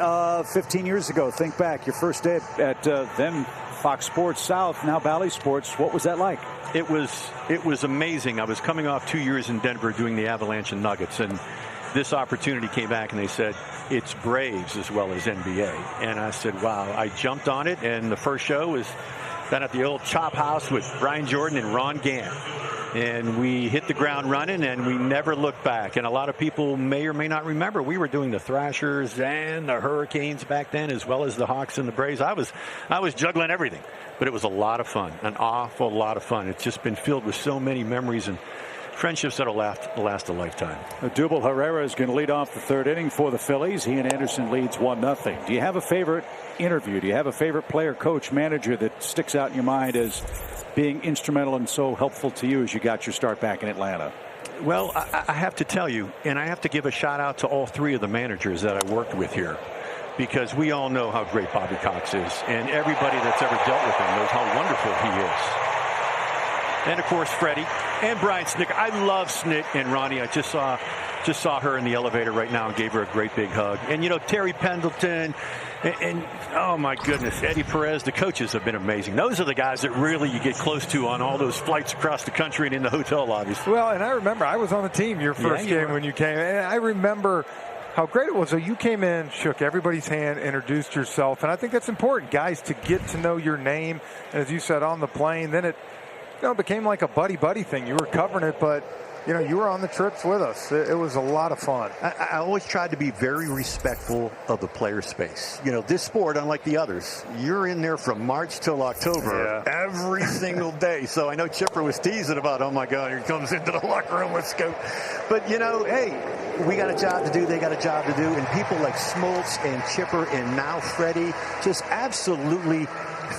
15 years ago, think back. Your first day at then Fox Sports South, now Valley Sports. What was that like? It was amazing. I was coming off 2 years in Denver doing the Avalanche and Nuggets, and this opportunity came back and they said it's Braves as well as NBA, and I said, wow. I jumped on it, and the first show was down at the old Chop House with Brian Jordan and Ron Gant, and we hit the ground running and we never looked back. And a lot of people may or may not remember we were doing the Thrashers and the Hurricanes back then, as well as the Hawks and the Braves. I was juggling everything, but it was a lot of fun, an awful lot of fun. It's just been filled with so many memories and friendships that'll last a lifetime. Dubal Herrera is going to lead off the third inning for the Phillies. He and Anderson leads 1-0. Do you have a favorite interview? Do you have a favorite player, coach, manager that sticks out in your mind as being instrumental and so helpful to you as you got your start back in Atlanta? Well, I have to tell you, and I have to give a shout out to all 3 of the managers that I worked with here, because we all know how great Bobby Cox is, and everybody that's ever dealt with him knows how wonderful he is. And of course, Freddie and Brian Snicker. I love Snit and Ronnie. I just saw her in the elevator right now and gave her a great big hug. And you know, Terry Pendleton and oh my goodness, Eddie Perez. The coaches have been amazing. Those are the guys that really you get close to on all those flights across the country and in the hotel lobbies. Well, and I remember I was on the team your first game when you came, and I remember how great it was. So you came in, shook everybody's hand, introduced yourself, and I think that's important, guys, to get to know your name. And as you said, on the plane, then it became like a buddy thing. You were covering it, but you were on the trips with us. It was a lot of fun. I always tried to be very respectful of the player space. You know, this sport, unlike the others, you're in there from March till October every single day. So I know Chipper was teasing about, oh my God, here he comes into the locker room with Scoop. But hey, we got a job to do. They got a job to do. And people like Smoltz and Chipper and now Freddie, just absolutely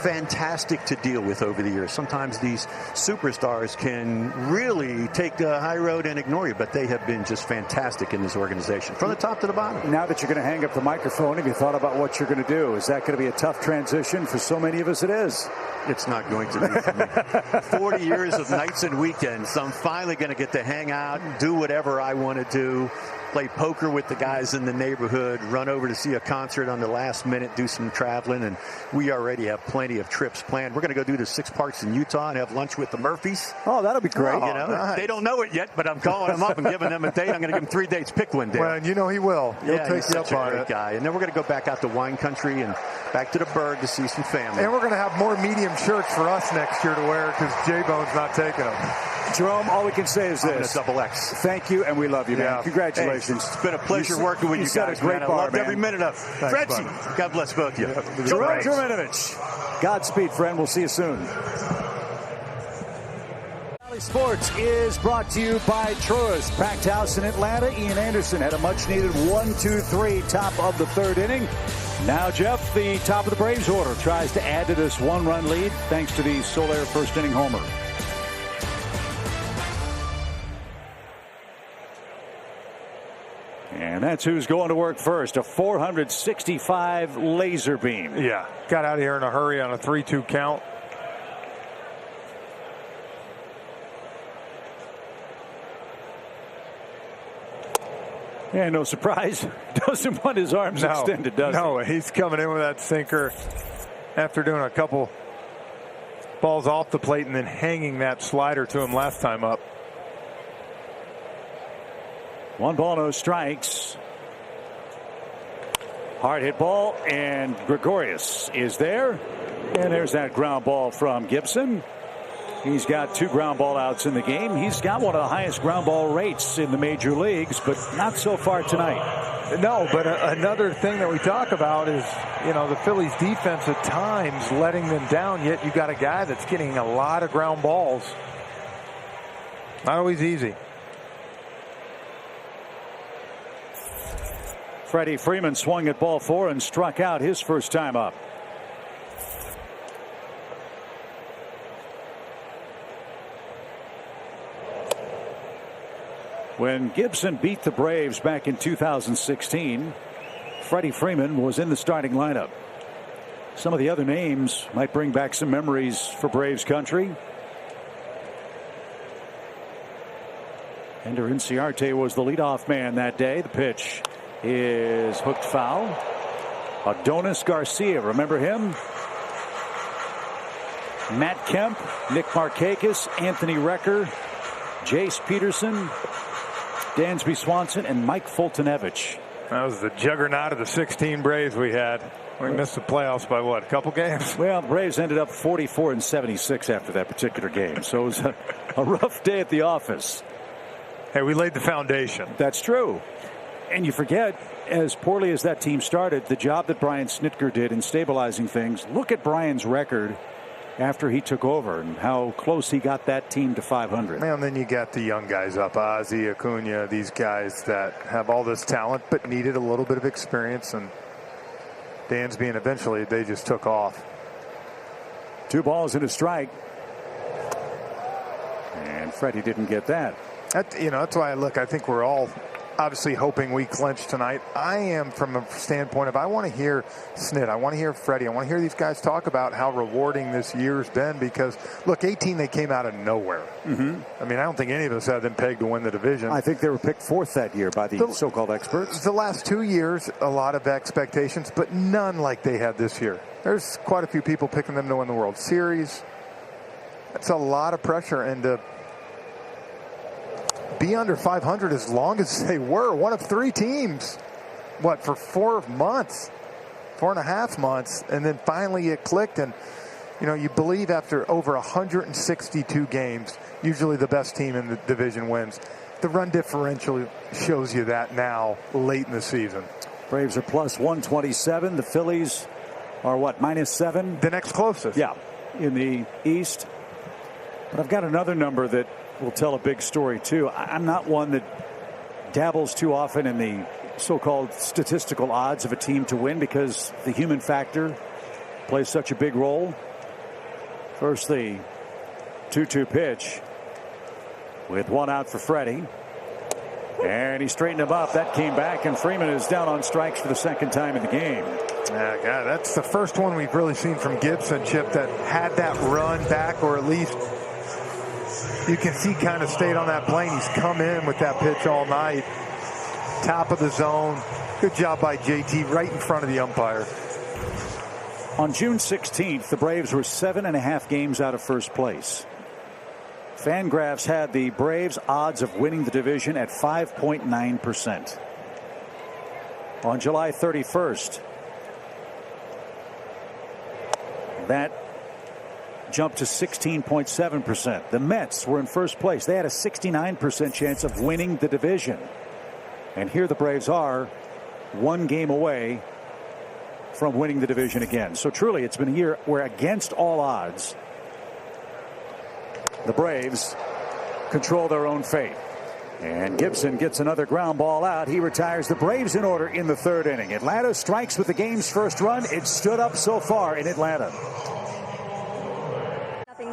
fantastic to deal with over the years. Sometimes these superstars can really take the high road and ignore you, but they have been just fantastic in this organization from the top to the bottom. Now that you're going to hang up the microphone, have you thought about what you're going to do? Is that going to be a tough transition? For so many of us, it is. It's not going to be for me. 40 years of nights and weekends. So I'm finally going to get to hang out, do whatever I want to do, play poker with the guys in the neighborhood, run over to see a concert on the last minute, do some traveling, and we already have plenty of trips planned. We're going to go do the 6 parks in Utah and have lunch with the Murphys. Oh, that'll be great. Nice. They don't know it yet, but I'm calling them up and giving them a date. I'm going to give them 3 dates. Pick one day. Well, and he will. He'll take he's you such up a on great it. guy. And then we're going to go back out to wine country and back to the Berg to see some family. And we're going to have more medium shirts for us next year to wear because J-Bone's not taking them. Jerome, all we can say is this. Double X. Thank you, and we love you, man. Congratulations. Hey, it's been a pleasure working with you set guys. a great man. bar, I loved man. every minute of it. Fredzy, God bless both of you. Jerome Jurinovich. Godspeed, friend. We'll see you soon. Valley Sports is brought to you by Truist. Packed house in Atlanta. Ian Anderson had a much-needed 1-2-3 top of the third inning. Now, Jeff, the top of the Braves order, tries to add to this 1-run lead thanks to the Soler first-inning homer. And that's who's going to work first. A 465 laser beam. Yeah, got out of here in a hurry on a 3-2 count. Yeah, no surprise. Doesn't want his arms extended, does he? No, he's coming in with that sinker after doing a couple balls off the plate and then hanging that slider to him last time up. 1 ball, no strikes. Hard hit ball, and Gregorius is there. And there's that ground ball from Gibson. He's got 2 ground ball outs in the game. He's got one of the highest ground ball rates in the major leagues, but not so far tonight. No, but another thing that we talk about is, the Phillies defense at times letting them down, yet you got a guy that's getting a lot of ground balls. Not always easy. Freddie Freeman swung at ball 4 and struck out his first time up. When Gibson beat the Braves back in 2016, Freddie Freeman was in the starting lineup. Some of the other names might bring back some memories for Braves country. Ender Inciarte was the leadoff man that day. The pitch is hooked foul. Adonis Garcia, remember him? Matt Kemp, Nick Markakis, Anthony Recker, Jace Peterson, Dansby Swanson, and Mike Fultonevich. That was the juggernaut of the 16 Braves we had. We missed the playoffs by what, a couple games? Well, the Braves ended up 44-76 after that particular game. So it was a rough day at the office. Hey, we laid the foundation. That's true. And you forget, as poorly as that team started, the job that Brian Snitker did in stabilizing things. Look at Brian's record after he took over and how close he got that team to 500. And then you got the young guys up, Ozzie, Acuna, these guys that have all this talent but needed a little bit of experience. And Dansby, and eventually they just took off. 2 balls and a strike. And Freddie didn't get that. That's why I think we're all obviously hoping we clinch tonight. I am from a standpoint of I want to hear Snit. I want to hear Freddie. I want to hear these guys talk about how rewarding this year's been because, look, 18, they came out of nowhere. I mean, I don't think any of us had them pegged to win the division. I think they were picked 4th that year by the so-called experts. The last 2 years, a lot of expectations, but none like they had this year. There's quite a few people picking them to win the World Series. That's a lot of pressure, and to be under 500 as long as they were, one of 3 teams, for 4 months, 4.5 months, and then finally it clicked. And you believe after over 162 games, usually the best team in the division wins. The run differential shows you that now late in the season. Braves are plus 127. The Phillies are -7. The next closest. Yeah, in the East. But I've got another number that will tell a big story too. I'm not one that dabbles too often in the so-called statistical odds of a team to win because the human factor plays such a big role. First, the 2-2 pitch with 1 out for Freddie. And he straightened him up. That came back, and Freeman is down on strikes for the 2nd time in the game. Yeah, God, that's the first one we've really seen from Gibson, Chip, that had that run back, or at least you can see kind of stayed on that plane. He's come in with that pitch all night. Top of the zone. Good job by JT right in front of the umpire. On June 16th, the Braves were 7.5 games out of first place. Fangraphs had the Braves' odds of winning the division at 5.9%. On July 31st, that jumped to 16.7%. The Mets were in first place. They had a 69% chance of winning the division. And here the Braves are 1 game away from winning the division again. So truly, it's been a year where, against all odds, the Braves control their own fate. And Gibson gets another ground ball out. He retires the Braves in order in the 3rd inning. Atlanta strikes with the game's first run. It stood up so far in Atlanta.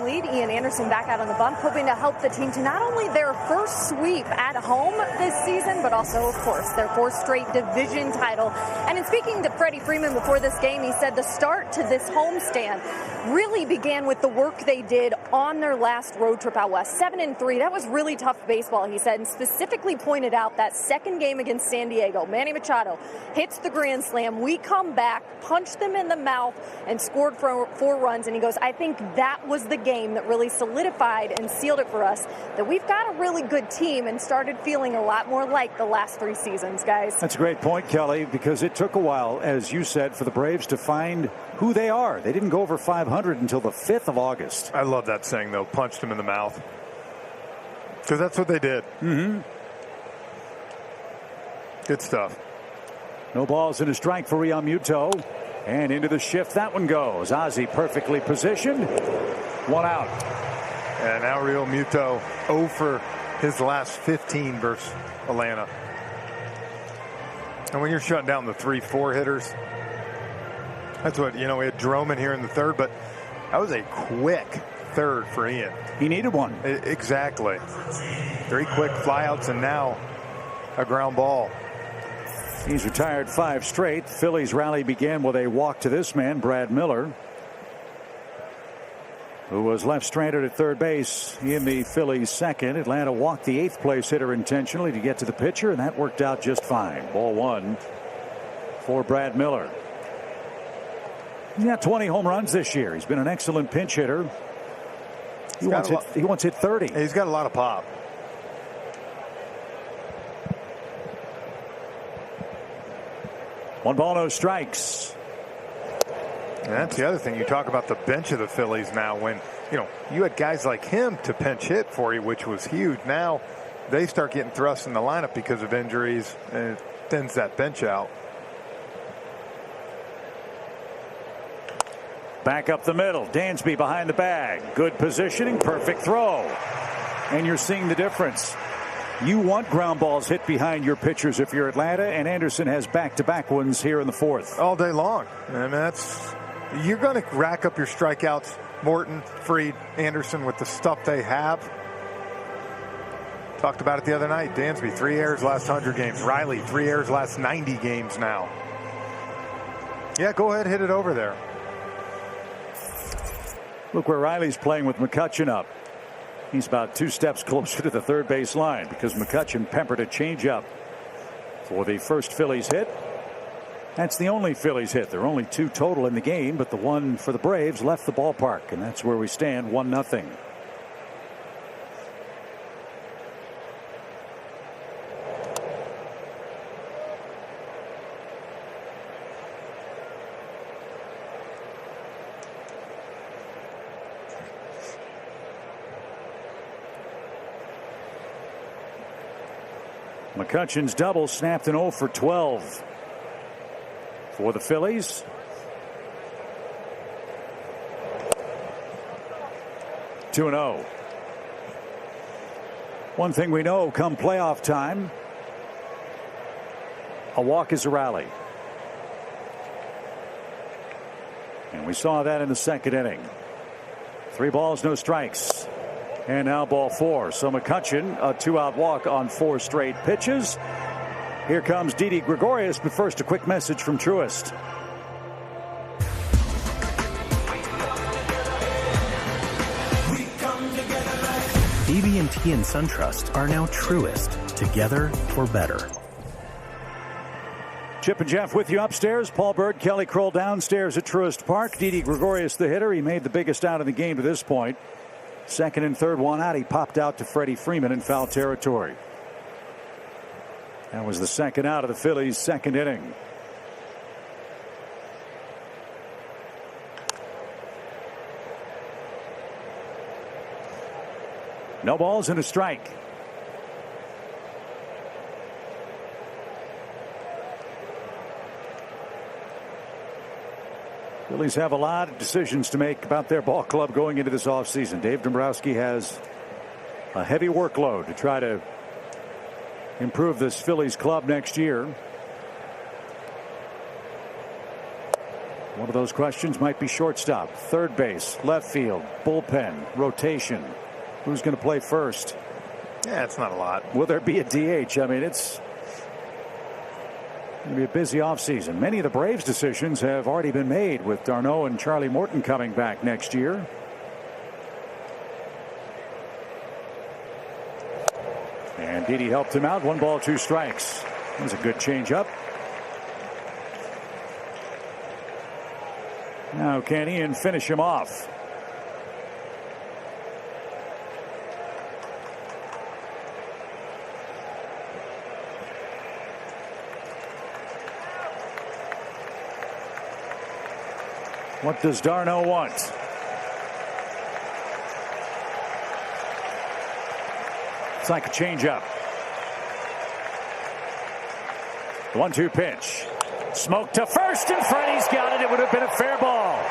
Lead. Ian Anderson back out on the bump, hoping to help the team to not only their first sweep at home this season, but also, of course, their 4th straight division title. And in speaking to Freddie Freeman before this game, he said the start to this homestand really began with the work they did on their last road trip out west. 7-3. That was really tough baseball, he said, and specifically pointed out that 2nd game against San Diego. Manny Machado hits the grand slam. We come back, punched them in the mouth, and scored 4 runs. And he goes, I think that was the game that really solidified and sealed it for us, that we've got a really good team and started feeling a lot more like the last 3 seasons, guys. That's a great point, Kelly, because it took a while, as you said, for the Braves to find who they are. They didn't go over 500 until the 5th of August. I love that saying, though, punched him in the mouth. Because that's what they did. Good stuff. No balls and a strike for Realmuto. And into the shift that one goes. Ozzie perfectly positioned. 1 out. And now Real Muto 0 for his last 15 versus Atlanta. And when you're shutting down the 3-4 hitters, that's what, you know, we had Droman here in the third, but that was a quick third for Ian. He needed one. Exactly. 3 quick flyouts and now a ground ball. He's retired 5 straight. Phillies rally began with a walk to this man, Brad Miller, who was left stranded at third base in the Phillies' second. Atlanta walked the 8th place hitter intentionally to get to the pitcher, and that worked out just fine. Ball 1 for Brad Miller. He's got 20 home runs this year. He's been an excellent pinch hitter. He once hit 30. He's got a lot of pop. One ball, no strikes. And that's the other thing. You talk about the bench of the Phillies now, when, you know, you had guys like him to pinch hit for you, which was huge. Now they start getting thrust in the lineup because of injuries, and it thins that bench out. Back up the middle. Dansby behind the bag. Good positioning. Perfect throw. And you're seeing the difference. You want ground balls hit behind your pitchers if you're Atlanta, and Anderson has back-to-back ones here in the 4th. All day long. I mean, you're going to rack up your strikeouts. Morton, Fried, Anderson, with the stuff they have. Talked about it the other night. Dansby, 3 errors last 100 games. Riley, 3 errors last 90 games now. Yeah, go ahead, hit it over there. Look where Riley's playing with McCutchen up. He's about 2 steps closer to the third base line because McCutchen peppered a changeup for the first Phillies hit. That's the only Phillies hit. There are only 2 total in the game, but the one for the Braves left the ballpark, and that's where we stand, 1-0. McCutchen's double snapped an 0 for 12 for the Phillies. Two and 0. One thing we know come playoff time, a walk is a rally. And we saw that in the second inning. 3 balls, no strikes. And now ball 4. So McCutchen, a 2-out walk on 4 straight pitches. Here comes Didi Gregorius, but first a quick message from Truist. BB&T and SunTrust are now Truist, together for better. Chip and Jeff with you upstairs. Paul Bird, Kelly Kroll downstairs at Truist Park. Didi Gregorius, the hitter. He made the biggest out of the game to this point. Second and third, 1 out. He popped out to Freddie Freeman in foul territory. That was the second out of the Phillies' second inning. No balls and a strike. Phillies have a lot of decisions to make about their ball club going into this offseason. Dave Dombrowski has a heavy workload to try to improve this Phillies club next year. One of those questions might be shortstop, third base, left field, bullpen, rotation. Who's going to play first? Yeah, it's not a lot. Will there be a DH? I mean, it's going to be a busy offseason. Many of the Braves' decisions have already been made, with d'Arnaud and Charlie Morton coming back next year. And Didi helped him out. 1 ball, 2 strikes. That was a good changeup. Now can Ian finish him off? What does d'Arnaud want? It's like a changeup. 1-2 pitch. Smoke to first, and Freddie's got it. It would have been a fair ball.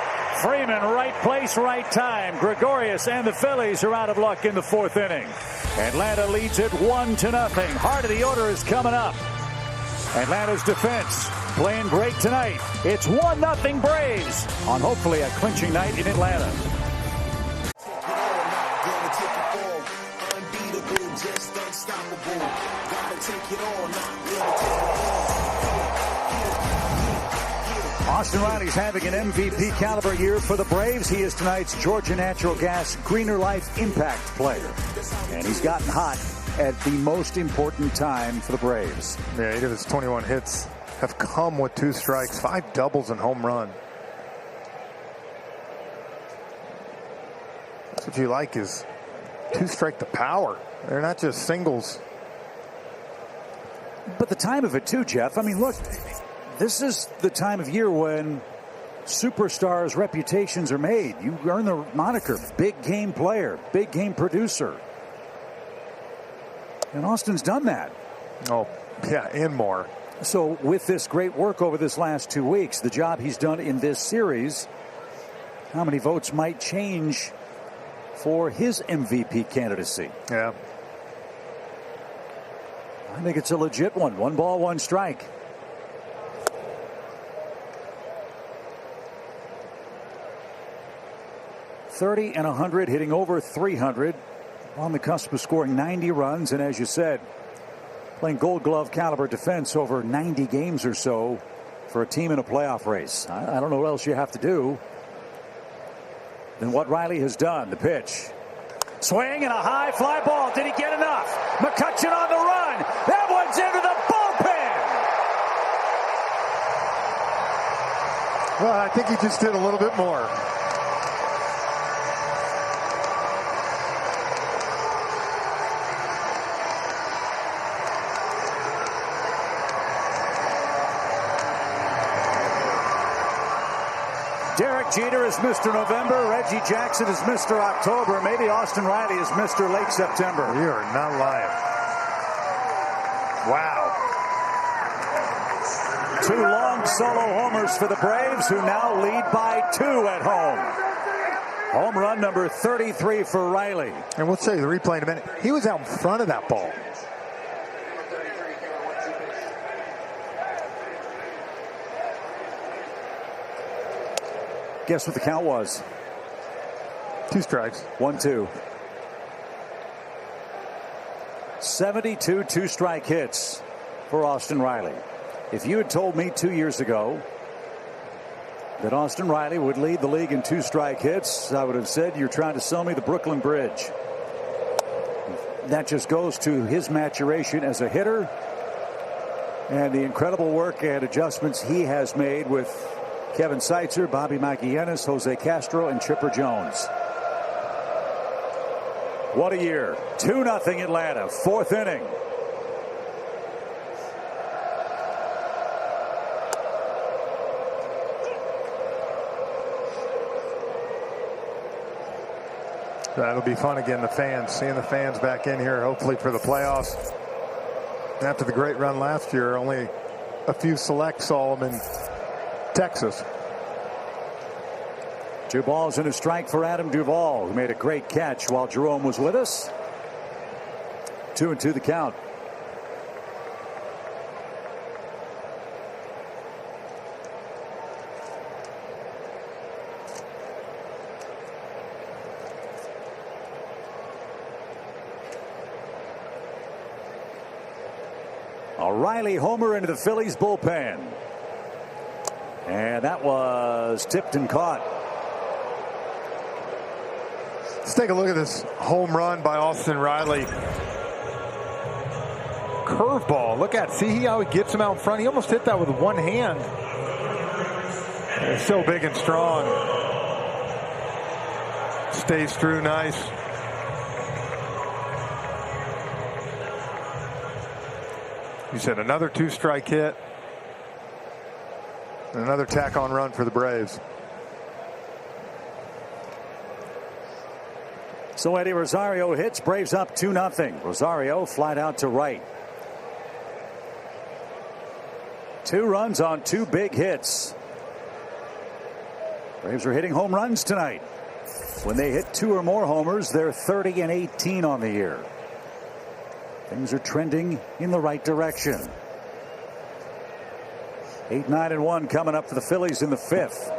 Freeman, right place, right time. Gregorius and the Phillies are out of luck in the fourth inning. Atlanta leads it 1-0. Heart of the order is coming up. Atlanta's defense playing great tonight. It's 1-0 Braves on hopefully a clinching night in Atlanta. Austin Riley's having an MVP caliber year for the Braves. He is tonight's Georgia Natural Gas Greener Life Impact Player. And he's gotten hot at the most important time for the Braves. Yeah, 8 of his 21 hits have come with 2 strikes, 5 doubles and home run. That's what you like, is 2 strike the power. They're not just singles. But the time of it too, Jeff. I mean, look, this is the time of year when superstars' reputations are made. You earn the moniker big game player, big game producer. And Austin's done that. Oh, yeah, and more. So with this great work over this last 2 weeks, the job he's done in this series, how many votes might change for his MVP candidacy? Yeah. I think it's a legit one. 1 ball, 1 strike. .30 and 100, hitting over 300. On the cusp of scoring 90 runs, and as you said, playing Gold Glove caliber defense over 90 games or so for a team in a playoff race. I don't know what else you have to do than what Riley has done. The pitch. Swing and a high fly ball. Did he get enough? McCutchen on the run. That one's into the bullpen. Well, I think he just did a little bit more. Derek Jeter is Mr. November. Reggie Jackson is Mr. October. Maybe Austin Riley is Mr. Late September. You are not lying. Wow. 2 long solo homers for the Braves, who now lead by 2 at home. Home run number 33 for Riley. And we'll show you the replay in a minute. He was out in front of that ball. Guess what the count was? 2 strikes. 1-2. 72 2-strike hits for Austin Riley. If you had told me 2 years ago that Austin Riley would lead the league in 2-strike hits, I would have said you're trying to sell me the Brooklyn Bridge. That just goes to his maturation as a hitter and the incredible work and adjustments he has made with Kevin Seitzer, Bobby Maguianis, Jose Castro, and Chipper Jones. What a year. 2-0 Atlanta, 4th inning. That'll be fun again, the fans. Seeing the fans back in here, hopefully for the playoffs. After the great run last year, only a few select saw them in Texas. 2 balls and a strike for Adam Duvall, who made a great catch while Jerome was with us. 2-2 the count. A Riley homer into the Phillies bullpen. And that was tipped and caught. Let's take a look at this home run by Austin Riley. Curveball. Look at, see how he gets him out in front. He almost hit that with one hand. It's so big and strong. Stays through nice. You said another 2-strike hit. And another tack-on run for the Braves. So Eddie Rosario hits. Braves up 2-0. Rosario flied out to right. 2 runs on 2 big hits. Braves are hitting home runs tonight. When they hit 2 or more homers, they're 30-18 on the year. Things are trending in the right direction. 8-9-1 coming up for the Phillies in the 5th.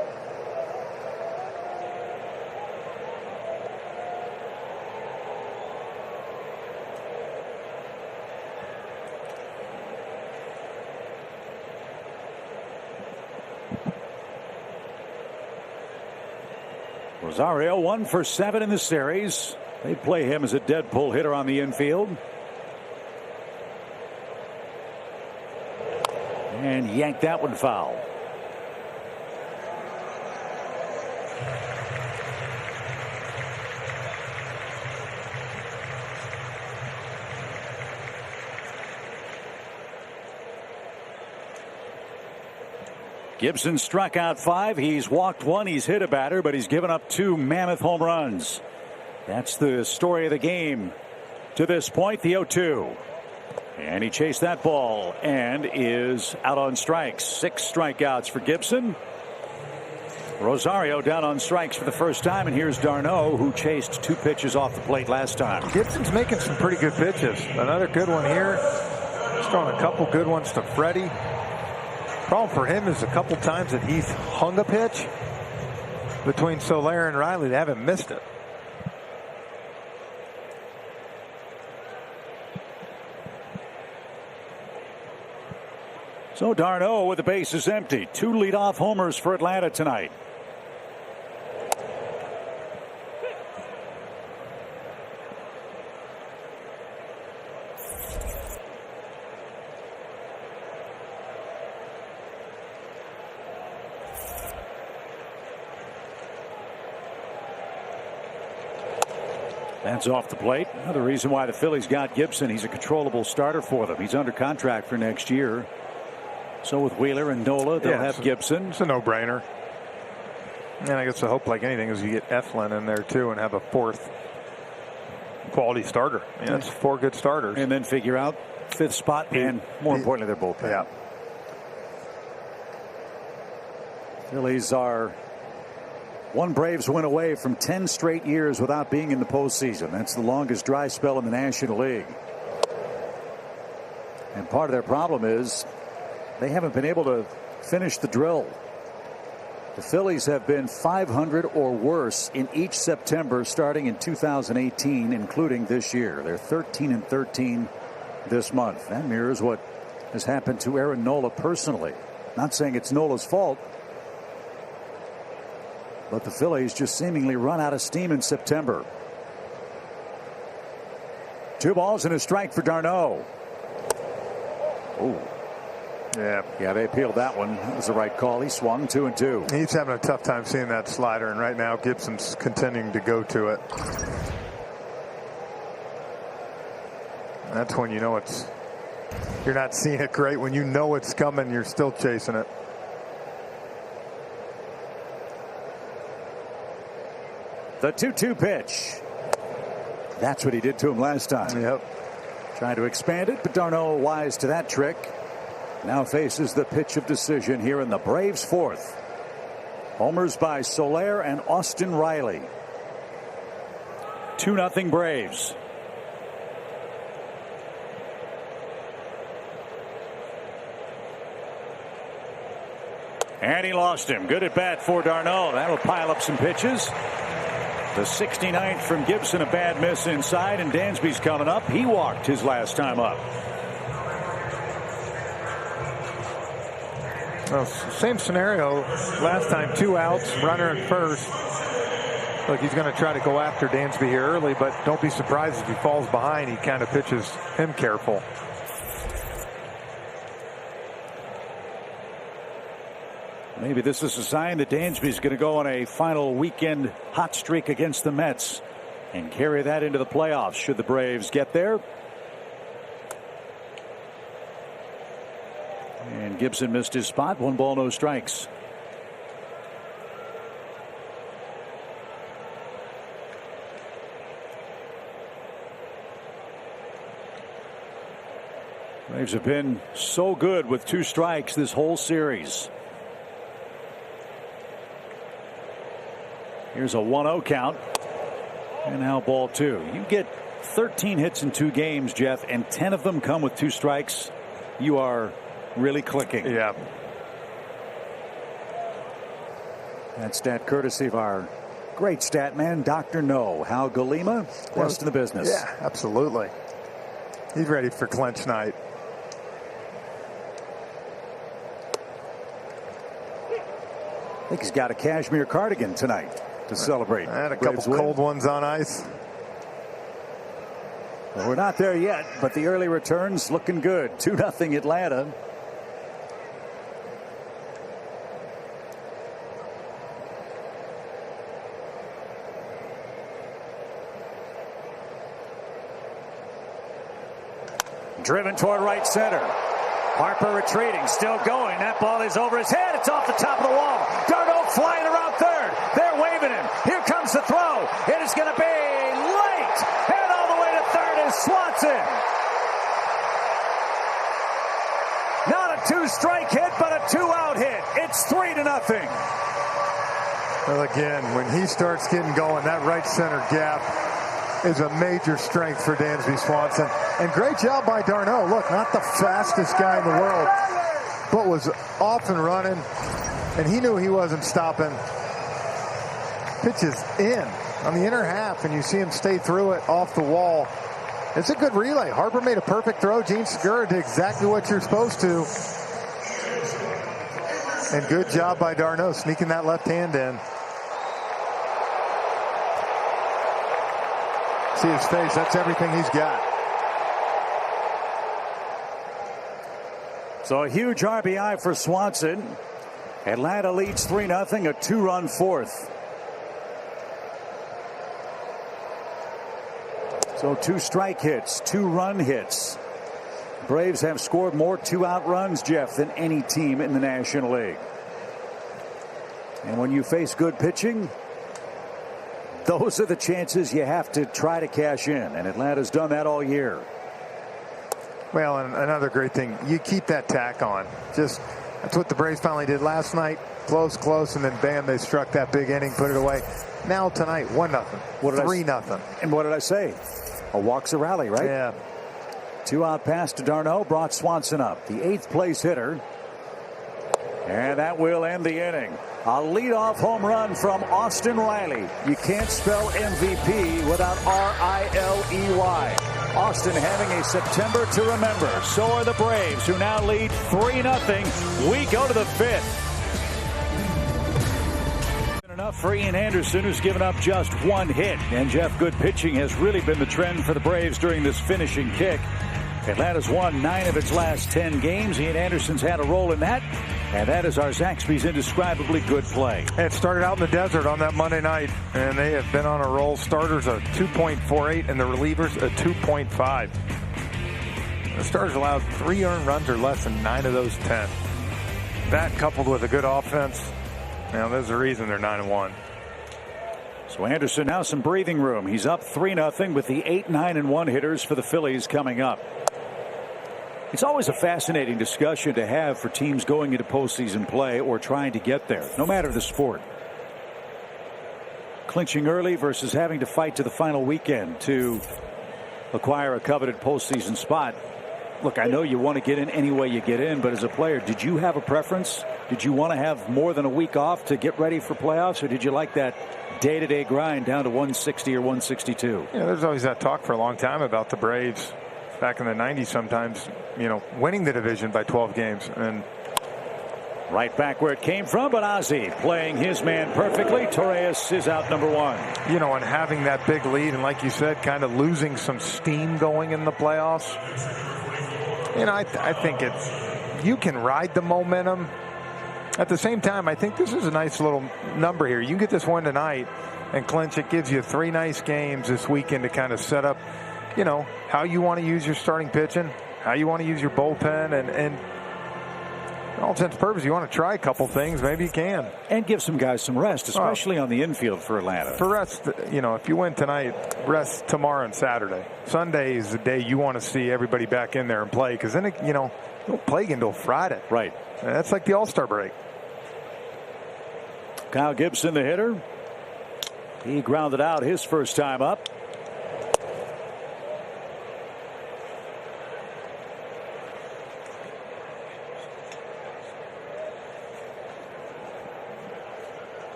Rosario 1 for 7 in the series. They play him as a dead pull hitter on the infield. And yanked that one foul. Gibson struck out 5. He's walked 1. He's hit a batter, but he's given up 2 mammoth home runs. That's the story of the game to this point. The 0-2. And he chased that ball and is out on strikes. 6 strikeouts for Gibson. Rosario down on strikes for the first time, and here's d'Arnaud, who chased 2 pitches off the plate last time. Gibson's making some pretty good pitches. Another good one here. He's throwing a couple good ones to Freddie. Problem for him is a couple times that he's hung a pitch between Soler and Riley. They haven't missed it. So d'Arnaud with the bases empty. 2 leadoff homers for Atlanta tonight. That's off the plate. Another reason why the Phillies got Gibson. He's a controllable starter for them. He's under contract for next year. So with Wheeler and Nola, they'll have Gibson. It's a no-brainer. And I guess the hope, like anything, is you get Eflin in there too and have a 4th quality starter. Yeah, that's 4 good starters. And then figure out 5th spot and, more importantly, their bullpen. Yeah. Phillies are 1 Braves win away from 10 straight years without being in the postseason. That's the longest dry spell in the National League. And part of their problem is they haven't been able to finish the drill. The Phillies have been .500 or worse in each September starting in 2018, including this year. They're 13-13 this month. That mirrors what has happened to Aaron Nola personally. Not saying it's Nola's fault, but the Phillies just seemingly run out of steam in September. 2 balls and a strike for d'Arnaud. Oh. Yeah, they appealed that one. That was the right call. He swung 2-2. He's having a tough time seeing that slider, and right now Gibson's continuing to go to it. That's when you know you're not seeing it great. When you know it's coming, you're still chasing it. The 2-2 pitch. That's what he did to him last time. Yep. Trying to expand it, but d'Arnaud wise to that trick. Now faces the pitch of decision here in the Braves' 4th. Homers by Soler and Austin Riley. 2-0 Braves. And he lost him. Good at bat for d'Arnaud. That'll pile up some pitches. The 69th from Gibson, a bad miss inside, and Dansby's coming up. He walked his last time up. Well, same scenario last time, 2 outs, runner at first. Look, he's going to try to go after Dansby here early, but don't be surprised if he falls behind. He kind of pitches him careful. Maybe this is a sign that Dansby's going to go on a final weekend hot streak against the Mets and carry that into the playoffs should the Braves get there. And Gibson missed his spot. 1 ball, no strikes. Braves have been so good with 2 strikes this whole series. Here's a 1-0 count. And now ball 2. You get 13 hits in 2 games, Jeff, and 10 of them come with 2 strikes. You are really clicking. Yeah. That stat courtesy of our great stat man, Dr. No. Hal Galima, best in the business. Yeah, absolutely. He's ready for clinch night. I think he's got a cashmere cardigan tonight to celebrate. And a couple cold ones on ice. Well, we're not there yet, but the early returns looking good. 2-0 Atlanta. Driven toward right center. Harper retreating, still going. That ball is over his head. It's off the top of the wall. Darno flying around third. They're waving him. Here comes the throw. It is going to be late. And all the way to third is Swanson. Not a 2-strike hit, but a 2-out hit. It's 3-0. Well, again, when he starts getting going, that right center gap is a major strength for Dansby Swanson. And great job by Darno. Look, not the fastest guy in the world, but was off and running, and he knew he wasn't stopping. Pitches in on the inner half, and you see him stay through it off the wall. It's a good relay. Harper made a perfect throw. Gene Segura did exactly what you're supposed to. And good job by Darno sneaking that left hand in. See his face. That's everything he's got. So a huge RBI for Swanson. Atlanta leads 3-0, a 2-run fourth. So 2 strike hits, 2 run hits. Braves have scored more 2-out runs, Jeff, than any team in the National League. And when you face good pitching, those are the chances you have to try to cash in. And Atlanta's done that all year. Well, and another great thing, you keep that tack on. Just that's what the Braves finally did last night. Close, and then bam, they struck that big inning, put it away. Now tonight, 1-0, 3-0. And what did I say? A walk's a rally, right? Yeah. 2-out pass to Darno brought Swanson up, the 8th place hitter. And that will end the inning. A leadoff home run from Austin Riley. You can't spell MVP without R-I-L-E-Y. Austin having a September to remember. So are the Braves, who now lead 3-0. We go to the 5th. Enough for Ian Anderson, who's given up just 1 hit. And Jeff, good pitching has really been the trend for the Braves during this finishing kick. Atlanta's won 9 of its last 10 games. Ian Anderson's had a role in that. And that is our Zaxby's indescribably good play. It started out in the desert on that Monday night, and they have been on a roll. Starters a 2.48 and the relievers a 2.5. The starters allowed 3 earned runs or less in 9 of those 10. That coupled with a good offense, now there's a reason they're 9-1. So Anderson now some breathing room. He's up 3-0 with the 8, 9, and 1 hitters for the Phillies coming up. It's always a fascinating discussion to have for teams going into postseason play or trying to get there, no matter the sport. Clinching early versus having to fight to the final weekend to acquire a coveted postseason spot. Look, I know you want to get in any way you get in, but as a player, did you have a preference? Did you want to have more than a week off to get ready for playoffs, or did you like that day-to-day grind down to 160 or 162? Yeah, there's always that talk for a long time about the Braves back in the 90s sometimes, winning the division by 12 games. And right back where it came from, but Ozzie playing his man perfectly. Torres is out number 1. And having that big lead, and like you said, kind of losing some steam going in the playoffs. I think you can ride the momentum. At the same time, I think this is a nice little number here. You can get this one tonight and clinch. It gives you 3 nice games this weekend to kind of set up, how you want to use your starting pitching, how you want to use your bullpen, and all intents and purposes, you want to try a couple things, maybe you can. And give some guys some rest, especially on the infield for Atlanta. For rest, if you win tonight, rest tomorrow and Saturday. Sunday is the day you want to see everybody back in there and play, because then, you don't play until Friday. Right. That's like the All-Star break. Kyle Gibson, the hitter. He grounded out his first time up.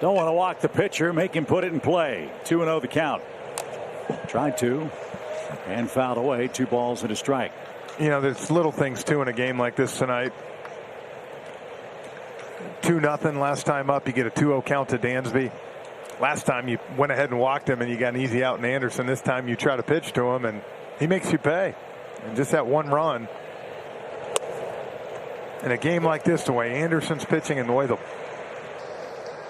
Don't want to walk the pitcher, make him put it in play. 2-0 the count. Tried to, and fouled away. 2 balls and a strike. There's little things too in a game like this tonight. 2-0 last time up. You get a 2-0 count to Dansby. Last time you went ahead and walked him and you got an easy out in Anderson. This time you try to pitch to him and he makes you pay. And just that one run. In a game like this, the way Anderson's pitching and the way the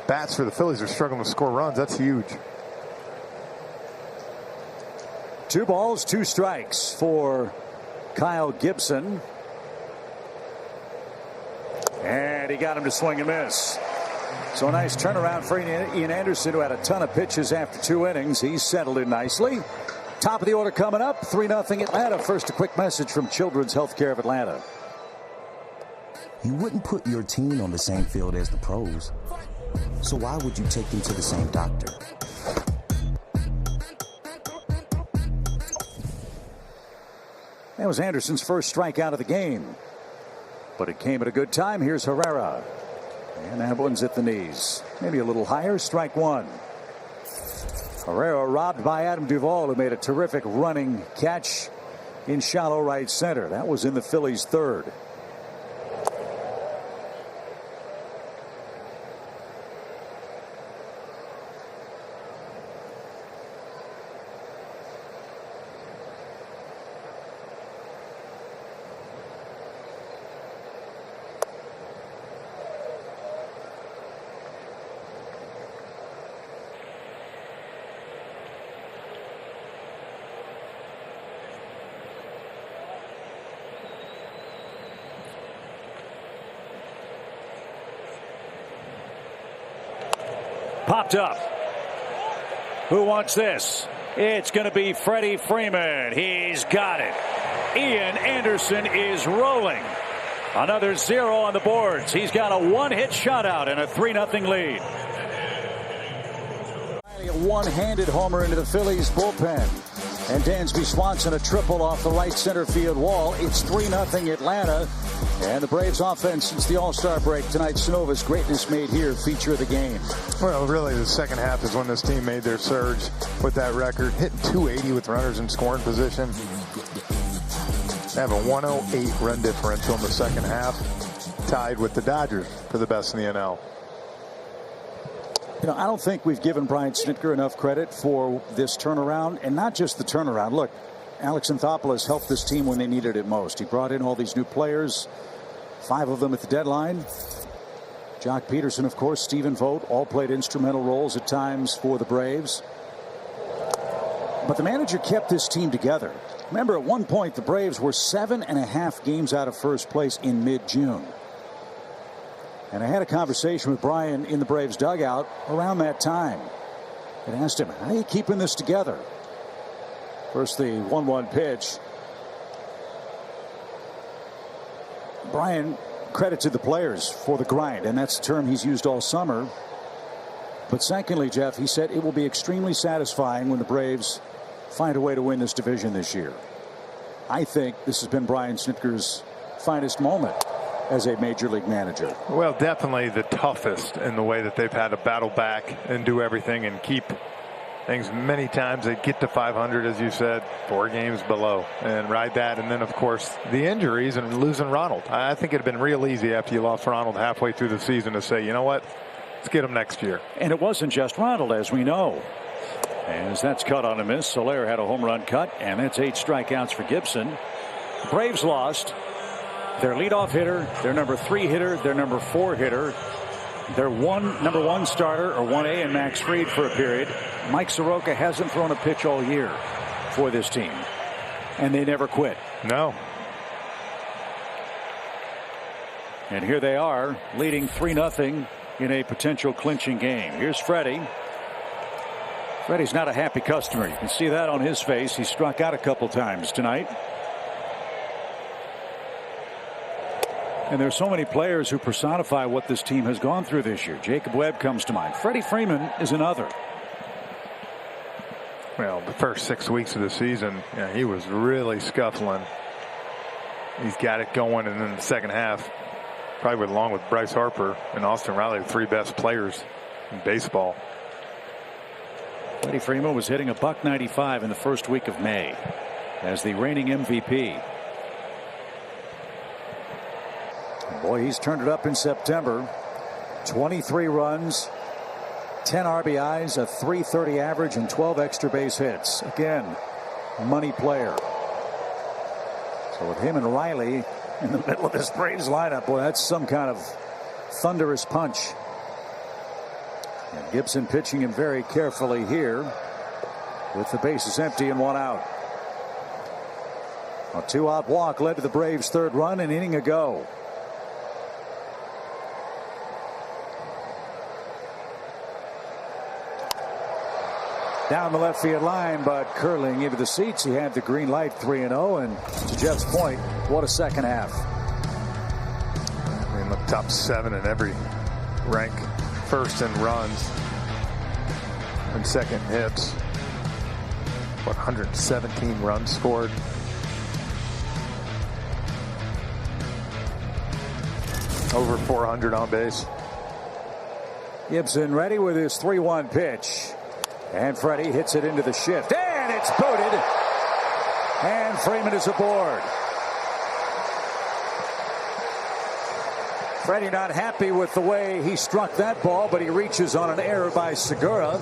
bats for the Phillies are struggling to score runs, that's huge. 2 balls, 2 strikes for Kyle Gibson. And he got him to swing and miss. So a nice turnaround for Ian Anderson, who had a ton of pitches after 2 innings. He's settled in nicely. Top of the order coming up, 3-0 Atlanta. First, a quick message from Children's Healthcare of Atlanta. You wouldn't put your team on the same field as the pros. So why would you take them to the same doctor? That was Anderson's first strikeout of the game. But it came at a good time. Here's Herrera. And that one's at the knees. Maybe a little higher. Strike 1. Herrera robbed by Adam Duvall, who made a terrific running catch in shallow right center. That was in the Phillies' 3rd. Popped up. Who wants this? It's going to be Freddie Freeman. He's got it. Ian Anderson is rolling. Another 0 on the boards. He's got a 1-hit shutout and a 3-0 lead. A one-handed homer into the Phillies bullpen. And Dansby Swanson a triple off the right center field wall. It's 3-0 Atlanta. And the Braves offense since the All-Star break tonight. Sanova's greatness made here feature of the game. Well, really, the second half is when this team made their surge with that record. Hitting 280 with runners in scoring position. They have a 108 run differential in the second half. Tied with the Dodgers for the best in the NL. I don't think we've given Brian Snitker enough credit for this turnaround. And not just the turnaround. Look, Alex Anthopoulos helped this team when they needed it most. He brought in all these new players. 5 of them at the deadline. Jock Peterson, of course, Stephen Vogt, all played instrumental roles at times for the Braves. But the manager kept this team together. Remember, at one point, the Braves were 7.5 games out of first place in mid-June. And I had a conversation with Brian in the Braves dugout around that time. And asked him, how are you keeping this together? First, the 1-1 pitch. Brian credited the players for the grind, and that's a term he's used all summer. But secondly, Jeff, he said it will be extremely satisfying when the Braves find a way to win this division this year. I think this has been Brian Snitker's finest moment as a major league manager. Well, definitely the toughest in the way that they've had to battle back and do everything and keep things. Many times they get to 500, as you said, 4 games below, and ride that. And then, of course, the injuries and losing Ronald. I think it would have been real easy after you lost Ronald halfway through the season to say, you know what, let's get him next year. And it wasn't just Ronald, as we know. As that's cut on a miss. Soler had a home run cut, and that's 8 strikeouts for Gibson. The Braves lost their leadoff hitter, their number 3 hitter, their number 4 hitter, their number 1 starter, or 1A, and Max Fried for a period. Mike Soroka hasn't thrown a pitch all year for this team, and they never quit. No. And here they are leading 3-0 in a potential clinching game. Here's Freddie. Freddie's not a happy customer. You can see that on his face. He struck out a couple times tonight. And there's so many players who personify what this team has gone through this year. Jacob Webb comes to mind. Freddie Freeman is another. Well, the first 6 weeks of the season, he was really scuffling. He's got it going, and then the second half, probably along with Bryce Harper and Austin Riley, the 3 best players in baseball. Freddie Freeman was hitting $195 in the first week of May as the reigning MVP. Boy, he's turned it up in September. 23 runs, 10 RBIs, a .330 average, and 12 extra base hits. Again, money player. So with him and Riley in the middle of this Braves lineup, boy, that's some kind of thunderous punch. And Gibson pitching him very carefully here with the bases empty and 1 out. A 2-out walk led to the Braves' third run an inning ago. Down the left field line, but curling into the seats. He had the green light, 3-0, and to Jeff's point, what a second half. I mean, look, top 7 in every rank. First in runs and second in hits. 117 runs scored. Over 400 on base. Gibson ready with his 3-1 pitch. And Freddie hits it into the shift. And it's booted. And Freeman is aboard. Freddie not happy with the way he struck that ball, but he reaches on an error by Segura.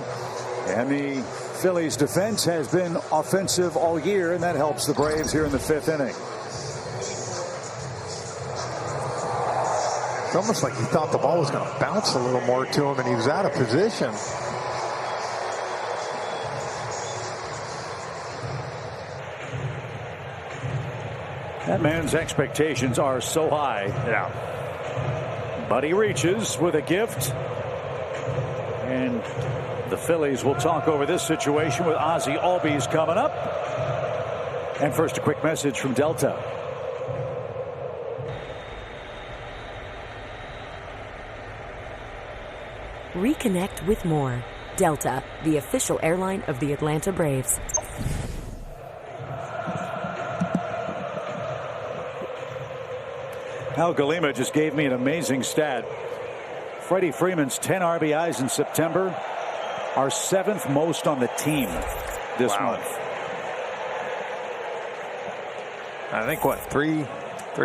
And the Phillies defense has been offensive all year, and that helps the Braves here in the 5th inning. It's almost like he thought the ball was going to bounce a little more to him, and he was out of position. That man's expectations are so high. Yeah. But he reaches with a gift. And the Phillies will talk over this situation with Ozzie Albies coming up. And first, a quick message from Delta. Reconnect with more. Delta, the official airline of the Atlanta Braves. Al Galima just gave me an amazing stat. Freddie Freeman's 10 RBIs in September are 7th most on the team this month. I think, three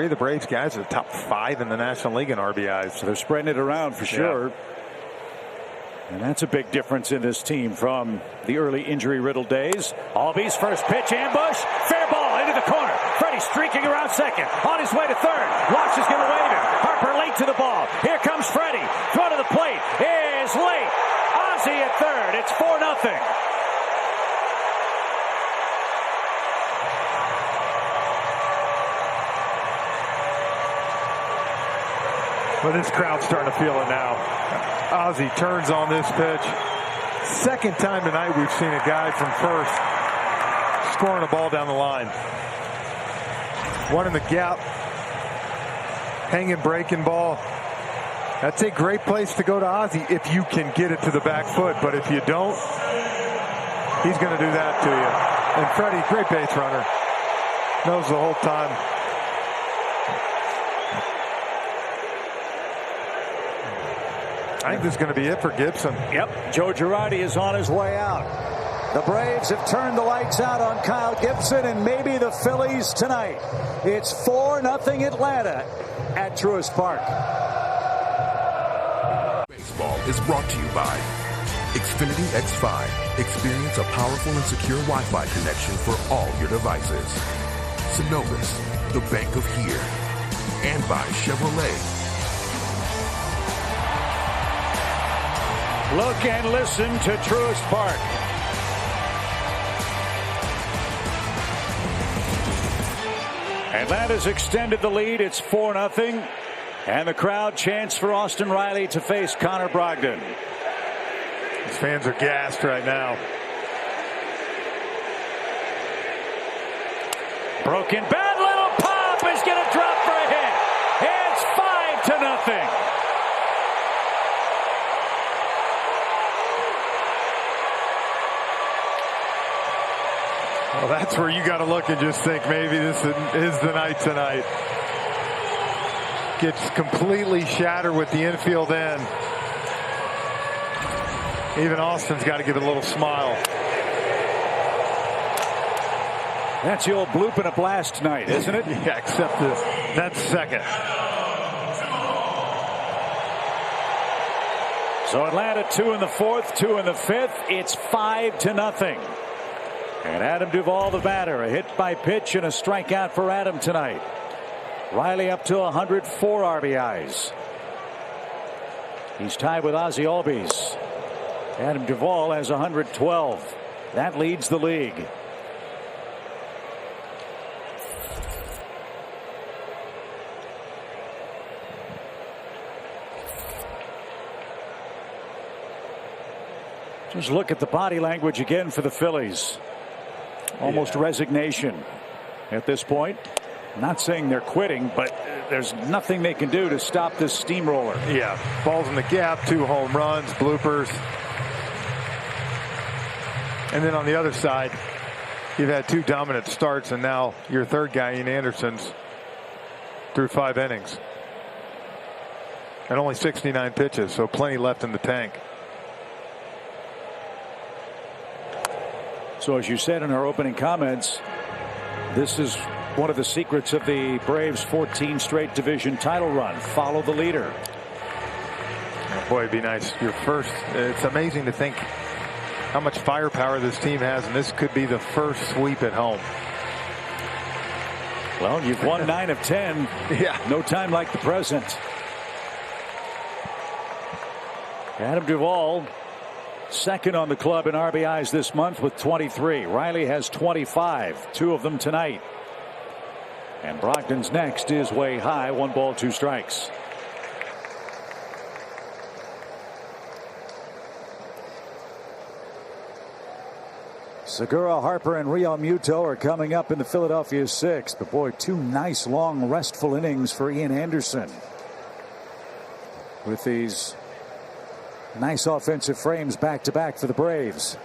of the Braves guys are the top 5 in the National League in RBIs. So they're spreading it around for sure. Yeah. And that's a big difference in this team from the early injury-riddled days. Albies first pitch, ambush, fair ball into the corner. Freddie streaking around second, on his way to third. Watch is going to wave him. Harper late to the ball. Here comes Freddie. Throw to the plate is late. Ozzie at third. It's 4-0. Well, this crowd's starting to feel it now. Ozzie turns on this pitch. Second time tonight we've seen a guy from first scoring a ball down the line. One in the gap. Hanging breaking ball. That's a great place to go to Ozzie if you can get it to the back foot. But if you don't, he's going to do that to you. And Freddie, great base runner. Knows the whole time. I think this is going to be it for Gibson. Yep. Joe Girardi is on his way out. The Braves have turned the lights out on Kyle Gibson and maybe the Phillies tonight. It's 4-0 Atlanta at Truist Park. Baseball is brought to you by Xfinity X5. Experience a powerful and secure Wi-Fi connection for all your devices. Synovus, the bank of here. And by Chevrolet. Look and listen to Truist Park. Atlanta's extended the lead. It's 4-0. And the crowd chants for Austin Riley to face Connor Brogdon. His fans are gassed right now. Broken bat, little pop is going to drop for a hit. It's 5-0. Well, that's where you got to look and just think maybe this is the night tonight. Gets completely shattered with the infield end. Even Austin's got to give it a little smile. That's the old bloop and a blast tonight, isn't it? Yeah, except that's second. So Atlanta 2 in the fourth, 2 in the fifth. It's 5-0. And Adam Duvall, the batter, a hit by pitch and a strikeout for Adam tonight. Riley up to 104 RBIs. He's tied with Ozzie Albies. Adam Duvall has 112. That leads the league. Just look at the body language again for the Phillies. Almost resignation at this point. Not saying they're quitting, but there's nothing they can do to stop this steamroller. Yeah, balls in the gap, 2 home runs, bloopers. And then on the other side, you've had 2 dominant starts, and now your third guy, Ian Anderson's, through 5 innings. And only 69 pitches, so plenty left in the tank. So as you said in our opening comments, this is one of the secrets of the Braves' 14 straight division title run. Follow the leader. Oh boy, it'd be nice. Your first. It's amazing to think how much firepower this team has, and this could be the first sweep at home. Well, you've won 9 of 10. Yeah. No time like the present. Adam Duvall, second on the club in RBIs this month with 23. Riley has 25, 2 of them tonight. And Brogdon's next is way high, 1 ball, 2 strikes. Segura, Harper, and Real Muto are coming up in the Philadelphia 6th. But boy, 2 nice, long, restful innings for Ian Anderson. With these nice offensive frames back-to-back for the Braves.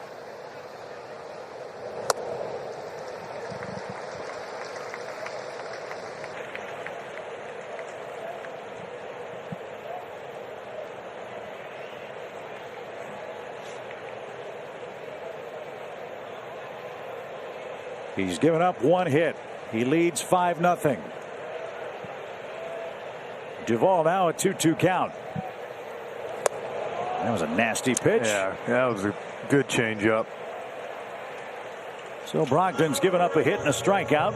He's given up 1 hit. He leads 5-0. Duvall now a 2-2 count. That was a nasty pitch. Yeah, that was a good changeup. So Brogdon's given up a hit and a strikeout.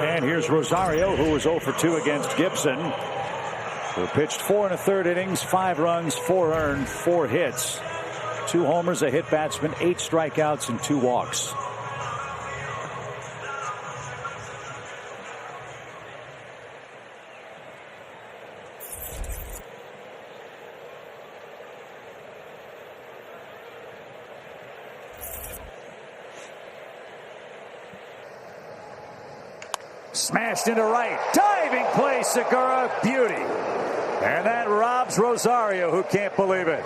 And here's Rosario, who was 0 for 2 against Gibson, who pitched 4 1/3 innings, 5 runs, 4 earned, 4 hits, 2 homers, a hit batsman, 8 strikeouts, and 2 walks. Smashed into right. Diving play, Segura. Beauty. And that robs Rosario, who can't believe it.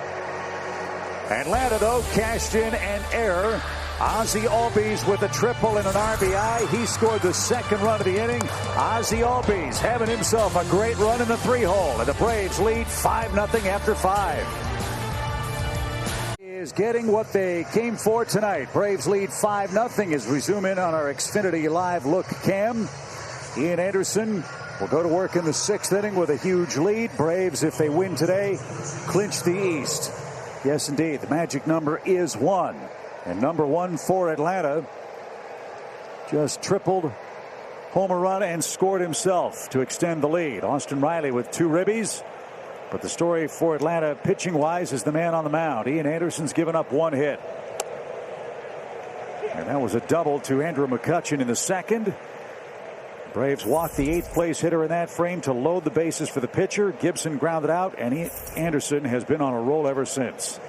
Atlanta, though, cashed in an error. Ozzie Albies with a triple and an RBI. He scored the 2nd run of the inning. Ozzie Albies having himself a great run in the 3-hole. And the Braves lead 5-0 after 5. Is getting what they came for tonight. Braves lead 5-0 as we zoom in on our Xfinity Live look cam. Ian Anderson will go to work in the 6th inning with a huge lead. Braves, if they win today, clinch the East. Yes, indeed. The magic number is 1. And number 1 for Atlanta just tripled, homer run, and scored himself to extend the lead. Austin Riley with 2 ribbies. But the story for Atlanta pitching-wise is the man on the mound. Ian Anderson's given up 1 hit. And that was a double to Andrew McCutchen in the 2nd. Braves walked the 8th place hitter in that frame to load the bases for the pitcher. Gibson grounded out, and Anderson has been on a roll ever since.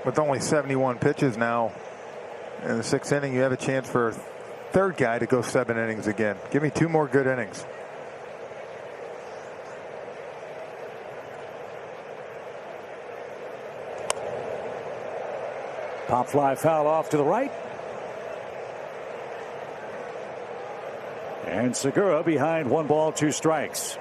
With only 71 pitches now in the 6th inning, you have a chance for a third guy to go 7 innings again. Give me 2 more good innings. Pop fly foul off to the right. And Segura behind 1 ball, 2 strikes.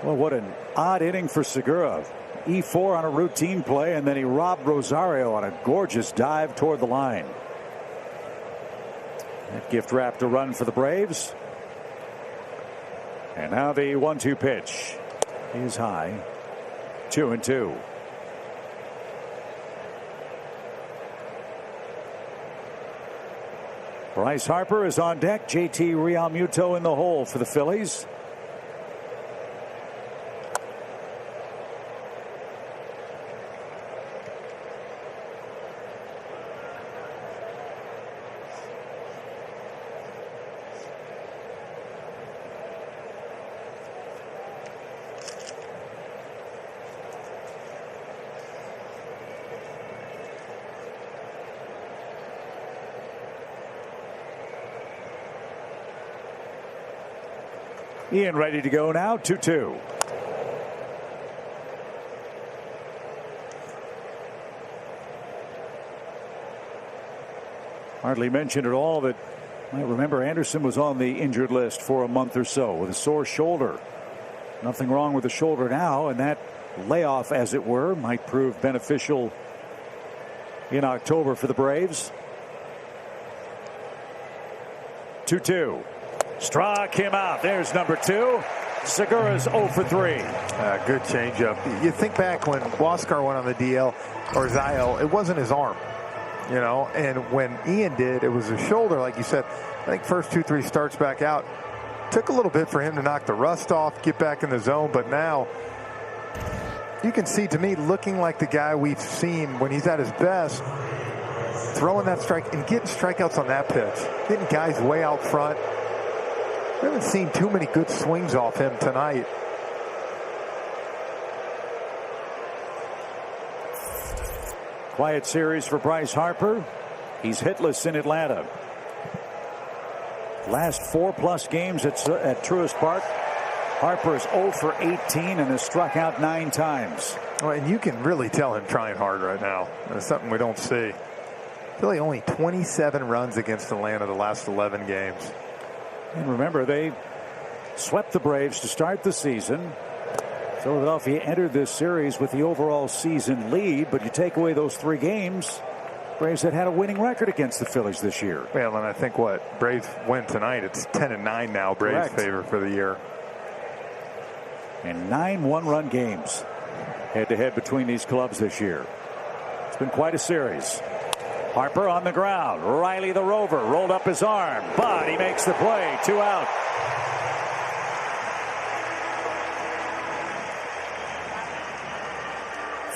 Well, what an odd inning for Segura. E4 on a routine play, and then he robbed Rosario on a gorgeous dive toward the line. That gift wrapped a run for the Braves. And now the 1-2 pitch is high. 2-2. Bryce Harper is on deck. JT Realmuto in the hole for the Phillies. Ian ready to go now. 2-2. Hardly mentioned at all that I remember Anderson was on the injured list for a month or so with a sore shoulder. Nothing wrong with the shoulder now, and that layoff, as it were, might prove beneficial in October for the Braves. 2-2. Struck him out. There's number 2. Segura's 0 for 3. Good changeup. You think back when Huascar went on the DL, or Zio, it wasn't his arm, you know, and when Ian did, it was his shoulder, like you said. I think first 2-3 starts back out. Took a little bit for him to knock the rust off, get back in the zone, but now you can see, to me, looking like the guy we've seen when he's at his best, throwing that strike and getting strikeouts on that pitch, getting guys way out front. We haven't seen too many good swings off him tonight. Quiet series for Bryce Harper. He's hitless in Atlanta. Last 4+ games at Truist Park. Harper is 0 for 18 and has struck out 9 times. Well, and you can really tell him trying hard right now. That's something we don't see. Philly only 27 runs against Atlanta the last 11 games. And remember, they swept the Braves to start the season. Philadelphia entered this series with the overall season lead, but you take away those 3 games, Braves had a winning record against the Phillies this year. Well, and I think what Braves win tonight, it's 10-9 now. Braves favor for the year. And 9 one-run games head-to-head between these clubs this year. It's been quite a series. Harper on the ground. Riley the Rover rolled up his arm, but he makes the play. 2 out.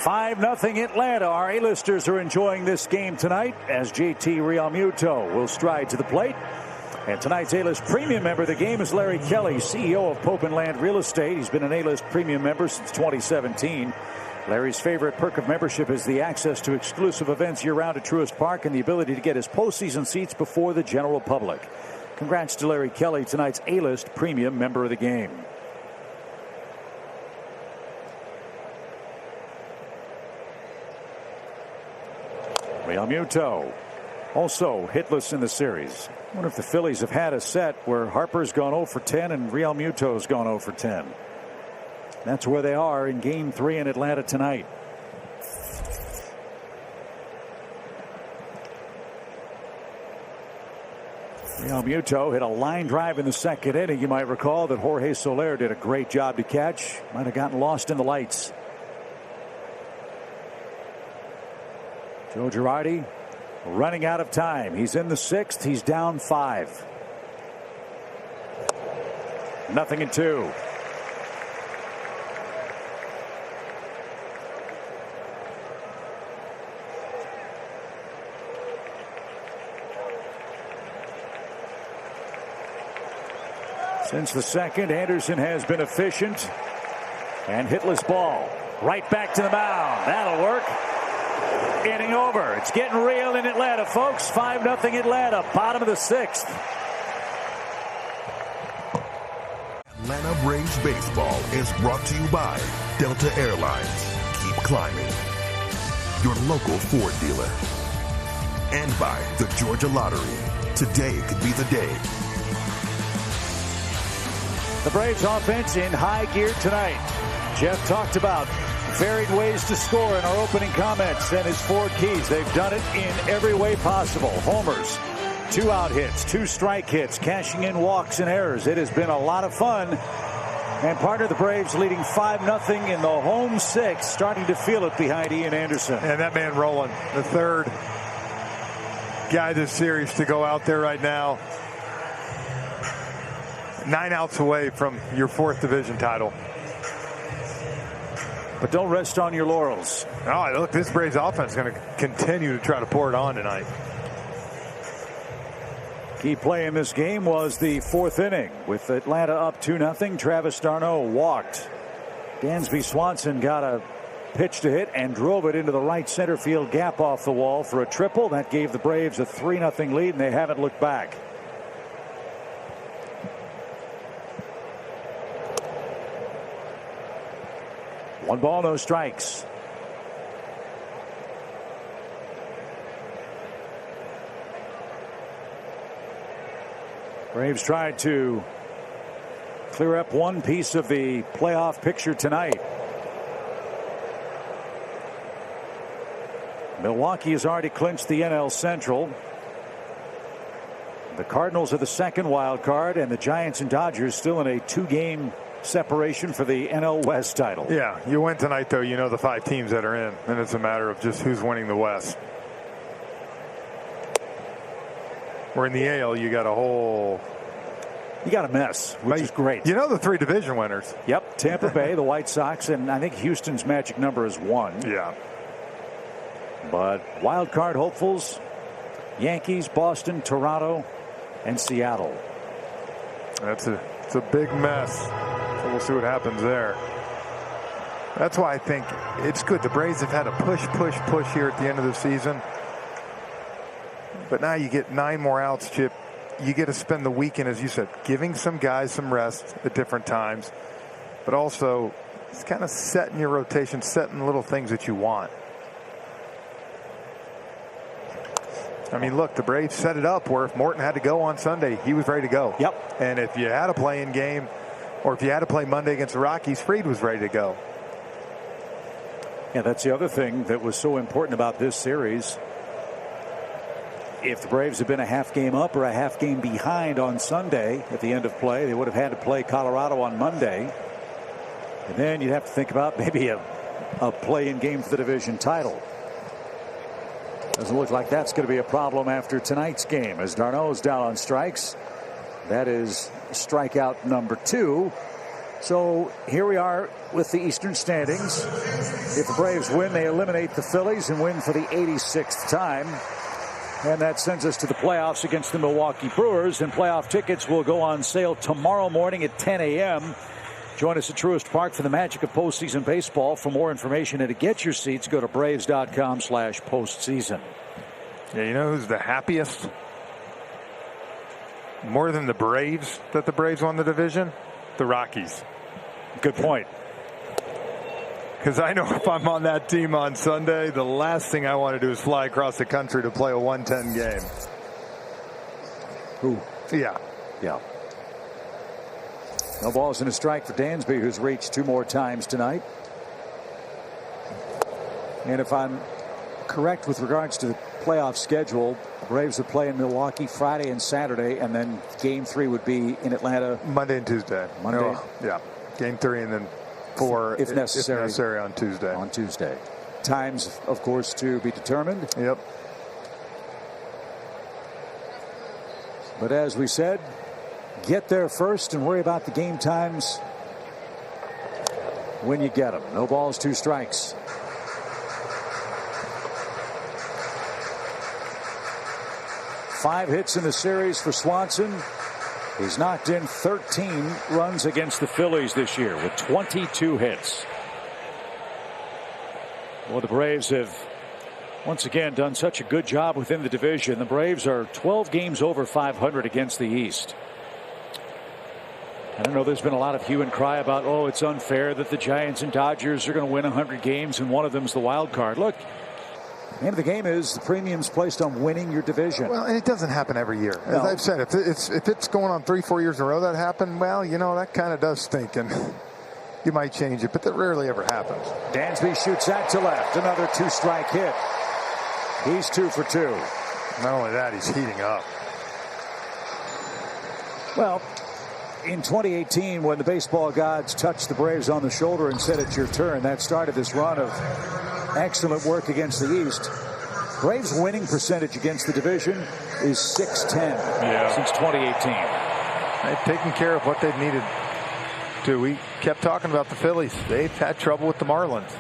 (5-0) Atlanta. Our A-listers are enjoying this game tonight as JT Realmuto will stride to the plate. And tonight's A-list premium member of the game is Larry Kelly, CEO of Pope & Land Real Estate. He's been an A-list premium member since 2017. Larry's favorite perk of membership is the access to exclusive events year-round at Truist Park and the ability to get his postseason seats before the general public. Congrats to Larry Kelly, tonight's A-list premium member of the game. Realmuto also hitless in the series. I wonder if the Phillies have had a set where Harper's gone 0 for 10 and Realmuto's gone 0 for 10. That's where they are in Game 3 in Atlanta tonight. Realmuto hit a line drive in the 2nd inning. You might recall that Jorge Soler did a great job to catch. Might have gotten lost in the lights. Joe Girardi running out of time. He's in the 6th. He's down 5. 0-2. Since the second, Anderson has been efficient. And hitless ball. Right back to the mound. That'll work. Inning over. It's getting real in Atlanta, folks. 5-0 Atlanta. Bottom of the 6th. Atlanta Braves baseball is brought to you by Delta Airlines. Keep climbing. Your local Ford dealer. And by the Georgia Lottery. Today could be the day. The Braves offense in high gear tonight. Jeff talked about varied ways to score in our opening comments and his 4 keys. They've done it in every way possible. Homers, 2 out hits, 2 strike hits, cashing in walks and errors. It has been a lot of fun. And partner, the Braves leading 5-0 in the home 6, starting to feel it behind Ian Anderson. And that man rolling, the third guy this series to go out there right now. 9 outs away from your 4th division title. But don't rest on your laurels. Oh, look, this Braves offense is going to continue to try to pour it on tonight. Key play in this game was the 4th inning. With Atlanta up 2-0, Travis d'Arnaud walked. Dansby Swanson got a pitch to hit and drove it into the right center field gap off the wall for a triple. That gave the Braves a 3-0 lead, and they haven't looked back. One ball, no strikes. Braves tried to clear up one piece of the playoff picture tonight. Milwaukee has already clinched the NL Central. The Cardinals are the 2nd wild card, and the Giants and Dodgers still in a 2-game separation for the NL West title. Yeah, you win tonight, though. You know the 5 teams that are in, and it's a matter of just who's winning the West. Where in the AL, you got a mess, which is great. You know the 3 division winners. Yep, Tampa Bay, the White Sox, and I think Houston's magic number is 1. Yeah. But wild card hopefuls, Yankees, Boston, Toronto, and Seattle. It's a big mess. So we'll see what happens there. That's why I think it's good. The Braves have had a push here at the end of the season. But now you get 9 more outs, Chip. You get to spend the weekend, as you said, giving some guys some rest at different times. But also, it's kind of setting your rotation, setting little things that you want. I mean, look, the Braves set it up where if Morton had to go on Sunday, he was ready to go. Yep. And if you had a play-in game, or if you had to play Monday against the Rockies, Fried was ready to go. Yeah, that's the other thing that was so important about this series. If the Braves had been a half game up or a half game behind on Sunday at the end of play, they would have had to play Colorado on Monday. And then you'd have to think about maybe a play-in game for the division title. Doesn't look like that's going to be a problem after tonight's game, as d'Arnaud's down on strikes. That is strikeout number 2. So here we are with the Eastern standings. If the Braves win, they eliminate the Phillies and win for the 86th time. And that sends us to the playoffs against the Milwaukee Brewers. And playoff tickets will go on sale tomorrow morning at 10 a.m. Join us at Truist Park for the magic of postseason baseball. For more information and to get your seats, go to Braves.com/postseason. Yeah, you know who's the happiest? More than the Braves that the Braves won the division? The Rockies. Good point. Because I know if I'm on that team on Sunday, the last thing I want to do is fly across the country to play a 110 game. Ooh. Yeah. Yeah. No balls and a strike for Dansby, who's reached 2 more times tonight. And if I'm correct with regards to the playoff schedule, the Braves would play in Milwaukee Friday and Saturday, and then game 3 would be in Atlanta Monday and Tuesday. Monday. Oh, yeah. Game 3 and then 4 if necessary on Tuesday. On Tuesday. Times, of course, to be determined. Yep. But as we said, get there first and worry about the game times when you get them. No balls, 2 strikes. Five hits in the series for Swanson. He's knocked in 13 runs against the Phillies this year with 22 hits. Well, the Braves have once again done such a good job within the division. The Braves are 12 games over 500 against the East. I don't know, there's been a lot of hue and cry about, oh, it's unfair that the Giants and Dodgers are going to win 100 games and one of them's the wild card. Look, the name of the game is the premiums placed on winning your division. Well, and it doesn't happen every year. No. As I've said, if it's going on 3-4 years in a row that happened, well, you know, that kind of does stink, and you might change it, but that rarely ever happens. Dansby shoots that to left. Another 2-strike hit. He's 2 for 2. Not only that, he's heating up. Well, in 2018, when the baseball gods touched the Braves on the shoulder and said it's your turn, that started this run of excellent work against the East. Braves winning percentage against the division is .610 since 2018. They've taken care of what they've needed to. We kept talking about the Phillies. They've had trouble with the Marlins.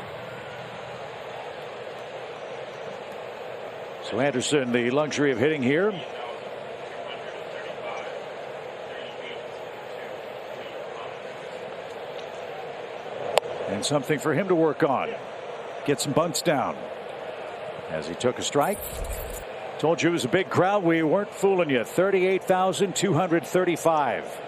So Anderson, the luxury of hitting here. And something for him to work on. Get some bunts down. As he took a strike. Told you it was a big crowd. We weren't fooling you. 38,235.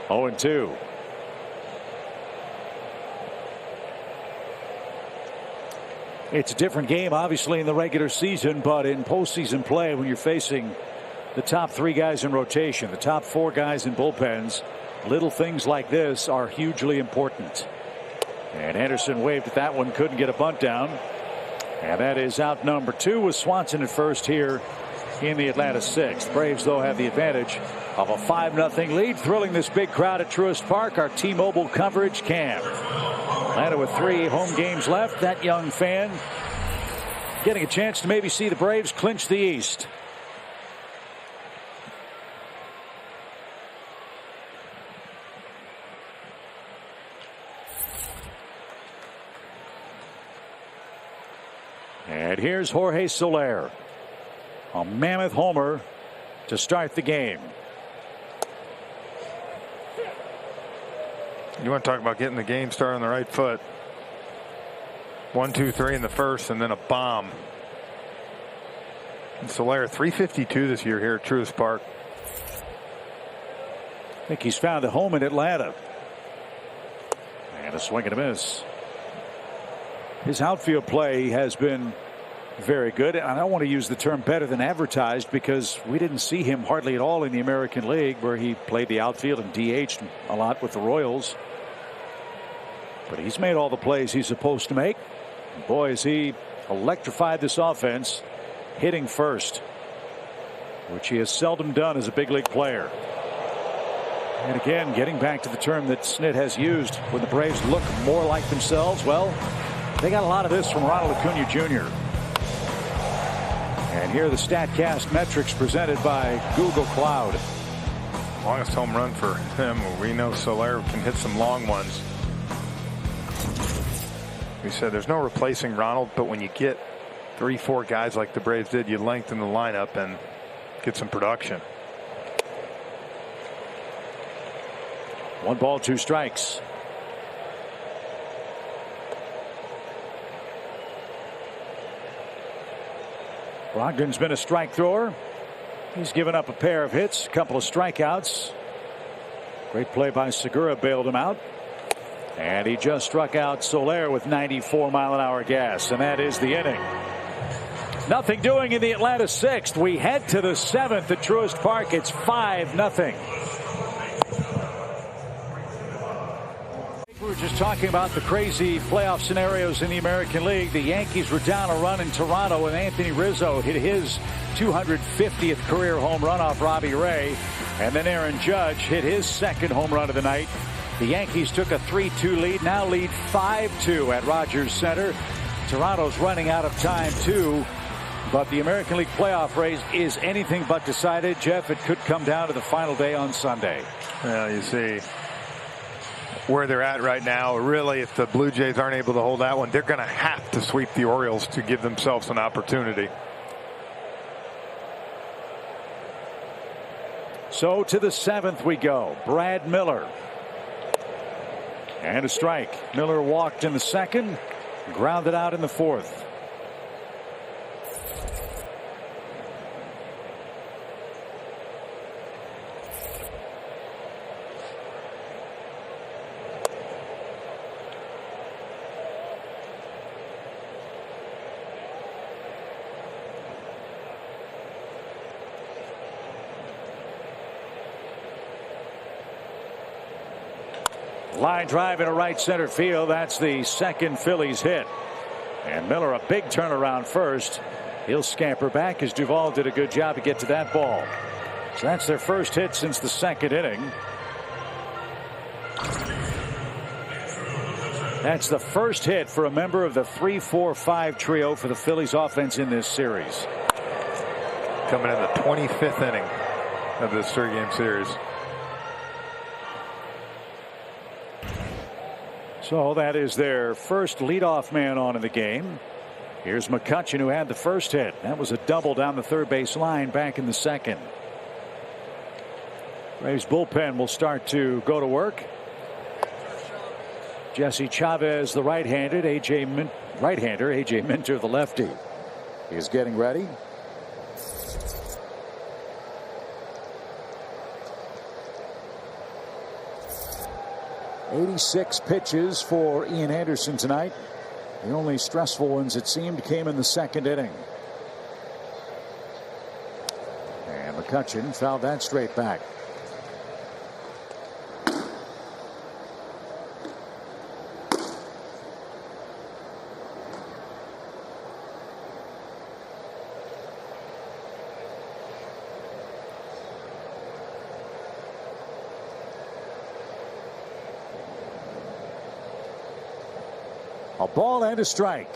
Oh, and 2. It's a different game, obviously, in the regular season, but in postseason play, when you're facing the top 3 guys in rotation, the top 4 guys in bullpens, little things like this are hugely important. And Anderson waved at that one, couldn't get a bunt down. And that is out number 2 with Swanson at first here in the Atlanta 6th. Braves, though, have the advantage of a 5-0 lead, thrilling this big crowd at Truist Park. Our T-Mobile coverage cam. Atlanta with 3 home games left. That young fan getting a chance to maybe see the Braves clinch the East. And here's Jorge Soler. A mammoth homer to start the game. You want to talk about getting the game started on the right foot. 1, 2, 3 in the first, and then a bomb. And Soler, 352 this year here at Truist Park. I think he's found a home in Atlanta. And a swing and a miss. His outfield play has been very good. And I don't want to use the term better than advertised, because we didn't see him hardly at all in the American League, where he played the outfield and DH'd a lot with the Royals. But he's made all the plays he's supposed to make. And boy, has he electrified this offense, hitting first, which he has seldom done as a big league player. And again, getting back to the term that Snit has used, when the Braves look more like themselves, well, they got a lot of this from Ronald Acuna Jr. And here are the StatCast metrics presented by Google Cloud. Longest home run for him. We know Soler can hit some long ones. We said there's no replacing Ronald, but when you get 3-4 guys like the Braves did, you lengthen the lineup and get some production. 1 ball, 2 strikes. Brogdon's been a strike thrower. He's given up a pair of hits, a couple of strikeouts. Great play by Segura, bailed him out. And he just struck out Soler with 94-mile-an-hour gas, and that is the inning. Nothing doing in the Atlanta 6th. We head to the 7th at Truist Park. It's 5-0. We were just talking about the crazy playoff scenarios in the American League. The Yankees were down a run in Toronto, and Anthony Rizzo hit his 250th career home run off Robbie Ray. And then Aaron Judge hit his 2nd home run of the night. The Yankees took a 3-2 lead, now lead 5-2 at Rogers Center. Toronto's running out of time, too. But the American League playoff race is anything but decided. Jeff, it could come down to the final day on Sunday. Well, you see, where they're at right now. Really, if the Blue Jays aren't able to hold that one, they're going to have to sweep the Orioles to give themselves an opportunity. So to the 7th we go. Brad Miller. And a strike. Miller walked in the 2nd, grounded out in the 4th. Line drive into right center field. That's the 2nd Phillies hit. And Miller, a big turnaround first. He'll scamper back as Duvall did a good job to get to that ball. So that's their first hit since the 2nd inning. That's the first hit for a member of the 3-4-5 trio for the Phillies offense in this series. Coming in the 25th inning of this 3-game series. So that is their first leadoff man on in the game. Here's McCutchen, who had the first hit. That was a double down the third base line back in the 2nd. Braves bullpen will start to go to work. Jesse Chavez, the right-hander, AJ Minter, the lefty, is getting ready. "86 pitches for Ian Anderson tonight. The only stressful ones, it seemed, came in the 2nd inning. And McCutchen fouled that straight back. A ball and a strike.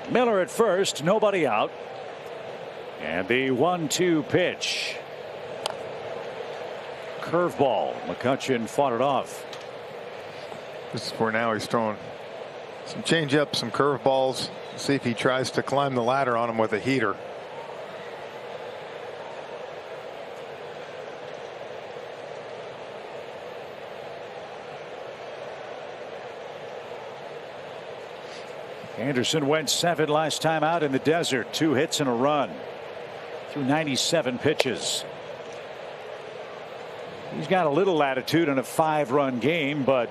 Miller at first, nobody out. And the 1-2 pitch. Curveball. McCutchen fought it off. This is where now he's throwing some changeups, some curveballs. See if he tries to climb the ladder on him with a heater. Anderson went 7 last time out in the desert. 2 hits and a run through 97 pitches. He's got a little latitude in a 5-run game, but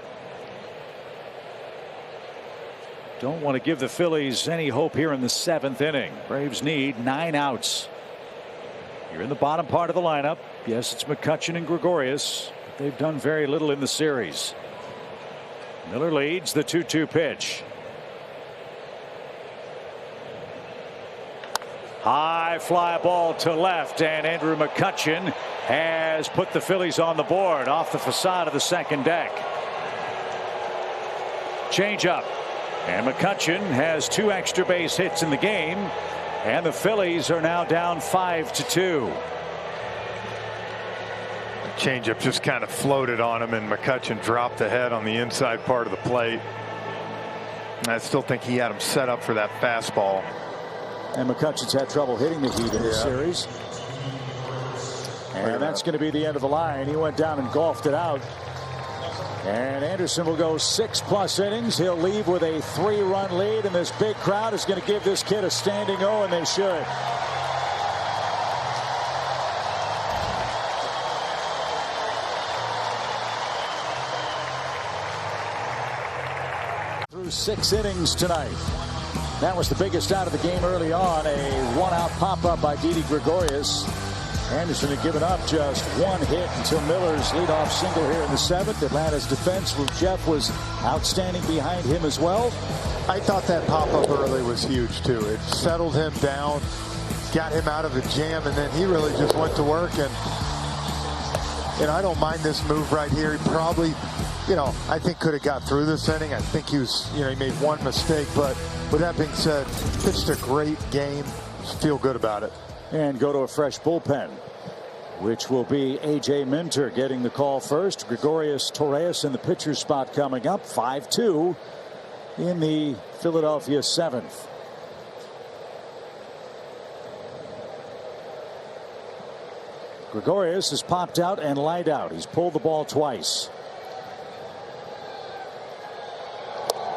don't want to give the Phillies any hope here in the 7th inning. Braves need 9 outs. You're in the bottom part of the lineup. Yes, it's McCutchen and Gregorius, but they've done very little in the series. Miller leads the 2-2 pitch. High fly ball to left, and Andrew McCutchen has put the Phillies on the board off the facade of the 2nd deck. Change up, and McCutchen has 2 extra base hits in the game, and the Phillies are now down 5-2. Changeup just kind of floated on him, and McCutchen dropped the head on the inside part of the plate. And I still think he had him set up for that fastball. And McCutchen's had trouble hitting the heat in this series. And that's going to be the end of the line. He went down and golfed it out. And Anderson will go 6+ innings. He'll leave with a 3-run lead, and this big crowd is going to give this kid a standing O, and they should. Through 6 innings tonight. That was the biggest out of the game early on. A 1-out pop-up by Didi Gregorius. Anderson had given up just one hit until Miller's leadoff single here in the 7th. Atlanta's defense with Jeff was outstanding behind him as well. I thought that pop-up early was huge, too. It settled him down, got him out of the jam, and then he really just went to work. And, I don't mind this move right here. He probably, I think could have got through this inning. I think he was, he made one mistake. But with that being said, pitched a great game. Feel good about it. And go to a fresh bullpen, which will be A.J. Minter getting the call first. Gregorius Torres in the pitcher's spot coming up. 5-2 in the Philadelphia 7th. Gregorius has popped out and lied out. He's pulled the ball twice.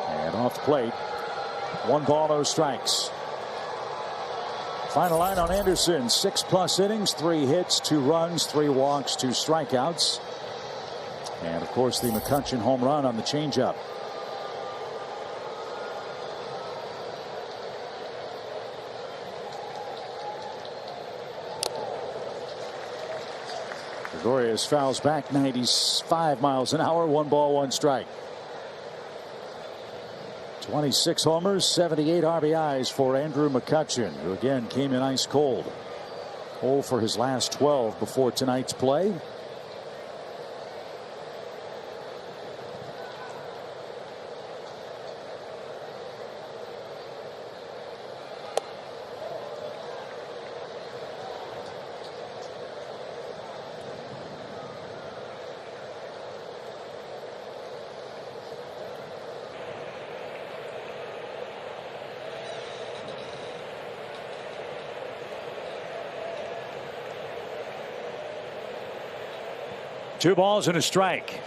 And off the plate. 1 ball, no strikes. Final line on Anderson, 6+ innings, 3 hits, 2 runs, 3 walks, 2 strikeouts. And of course the McCutchen home run on the changeup. Gregorius fouls back 95 miles an hour, 1 ball, 1 strike. 26 homers, 78 RBIs for Andrew McCutchen, who again came in ice cold. 0 for his last 12 before tonight's play. Two balls and a strike.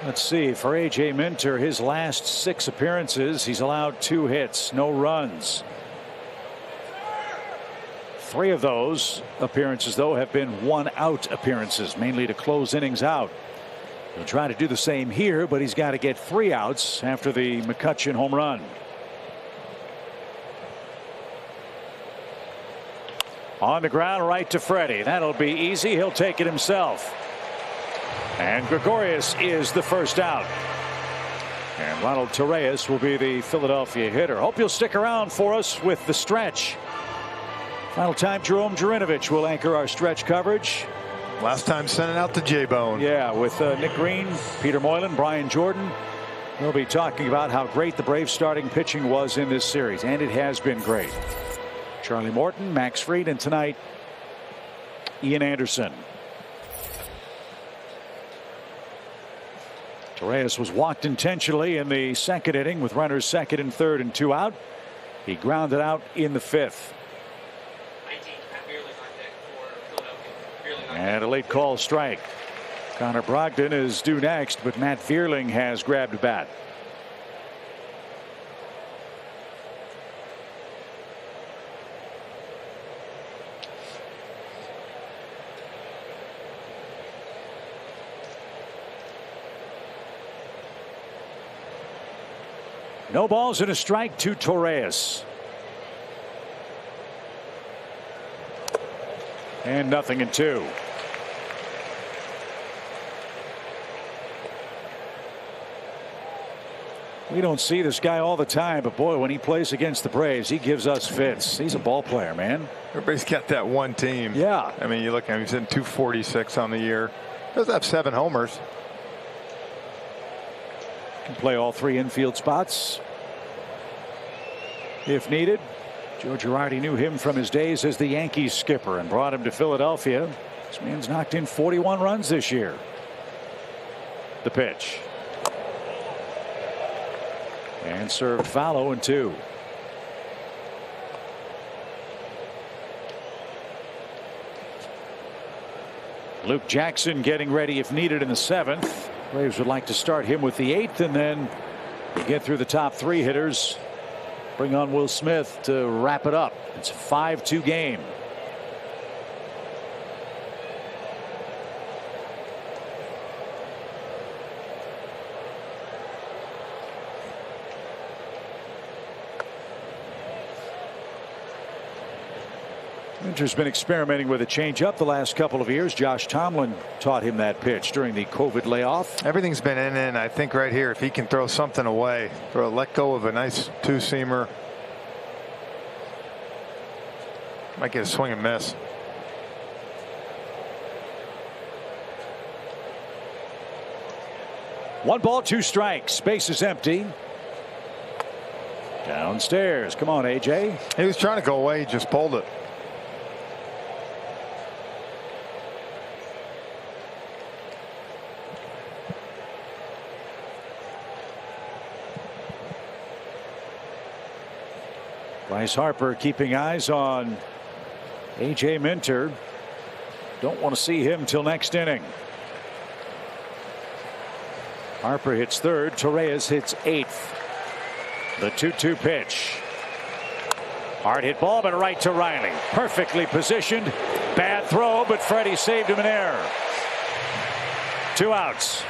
Let's see, for A.J. Minter, his last 6 appearances, he's allowed 2 hits, no runs. 3 of those appearances, though, have been 1-out appearances, mainly to close innings out. He'll try to do the same here, but he's got to get 3 outs after the McCutchen home run. On the ground, right to Freddie. That'll be easy. He'll take it himself. And Gregorius is the first out. And Ronald Torres will be the Philadelphia hitter. Hope you'll stick around for us with the stretch. Final time, Jerome Jurinovich will anchor our stretch coverage. Last time sending out the J-Bone. Yeah, with Nick Green, Peter Moylan, Brian Jordan. We'll be talking about how great the Braves starting pitching was in this series, and it has been great. Charlie Morton, Max Fried, and tonight Ian Anderson. Torres was walked intentionally in the 2nd inning with runners 2nd and 3rd and 2 out. He grounded out in the 5th. And a late call strike. Connor Brogdon is due next, but Matt Vierling has grabbed a bat. No balls and a strike to Torres. And 0-2. We don't see this guy all the time, but boy, when he plays against the Braves, he gives us fits. He's a ball player, man. Everybody's got that one team. Yeah. I mean, you look at him, he's in 246 on the year. Does have 7 homers. Can play all 3 infield spots if needed. Joe Girardi knew him from his days as the Yankees skipper and brought him to Philadelphia. This man's knocked in 41 runs this year. The pitch. And served foul, 0-2. Luke Jackson getting ready if needed in the 7th. Braves would like to start him with the 8th, and then get through the top 3 hitters. Bring on Will Smith to wrap it up. It's a 5-2 game. Minter's been experimenting with a changeup the last couple of years. Josh Tomlin taught him that pitch during the COVID layoff. Everything's been in. I think right here, if he can throw something away, let go of a nice two-seamer, might get a swing and miss. One ball, two strikes. Base is empty. Downstairs. Come on, AJ. He was trying to go away. He just pulled it. Bryce Harper keeping eyes on AJ Minter. Don't want to see him till next inning. Harper hits third. Torres hits eighth. The 2-2 pitch. Hard hit ball, but right to Riley. Perfectly positioned. Bad throw, but Freddie saved him an error. 2 outs.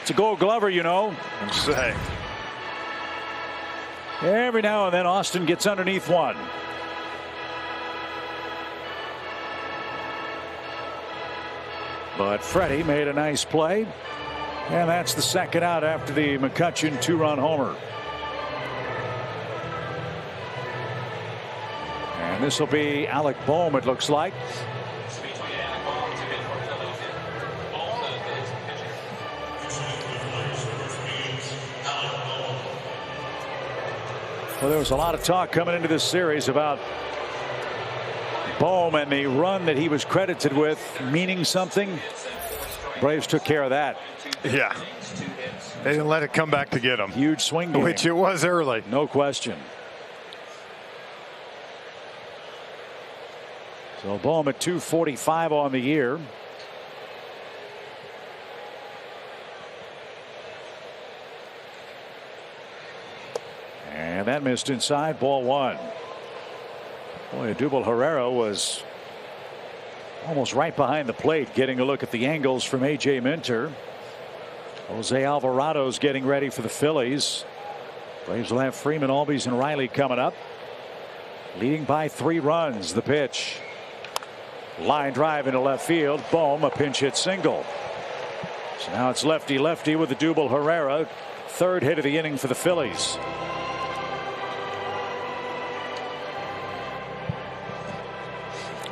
It's a Gold Glover, you know. Say. Every now and then Austin gets underneath one. But Freddie made a nice play. And that's the second out after the McCutchen 2-run homer. And this will be Alec Bohm, it looks like. Well, there was a lot of talk coming into this series about Bohm and the run that he was credited with meaning something. Braves took care of that. Yeah. They didn't let it come back to get him. Huge swing game. Which it was early. No question. So Bohm at 245 on the year. And that missed inside. Ball 1. Boy, Odubel Herrera was almost right behind the plate, getting a look at the angles from AJ Minter. Jose Alvarado's getting ready for the Phillies. Braves will have Freeman, Albies, and Riley coming up. Leading by 3 runs. The pitch. Line drive into left field. Bohm, a pinch hit single. So now it's lefty-lefty with Odubel Herrera. 3rd hit of the inning for the Phillies.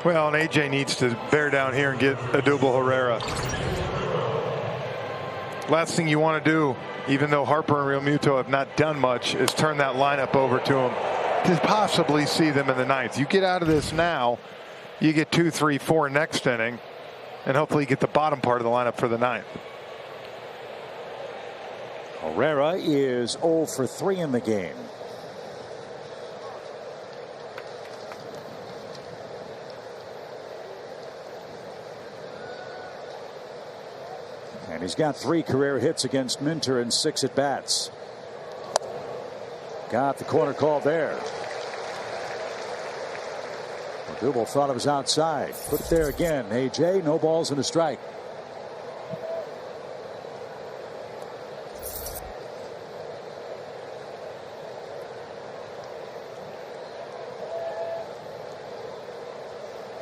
Well, and AJ needs to bear down here and get Odubel Herrera. Last thing you want to do, even though Harper and Real Muto have not done much, is turn that lineup over to him to possibly see them in the 9th. You get out of this now, you get 2, 3, 4 next inning, and hopefully you get the bottom part of the lineup for the 9th. Herrera is 0 for 3 in the game. And he's got 3 career hits against Minter and 6 at bats. Got the corner call there. Odubel thought it was outside. Put it there again. AJ, no balls and a strike.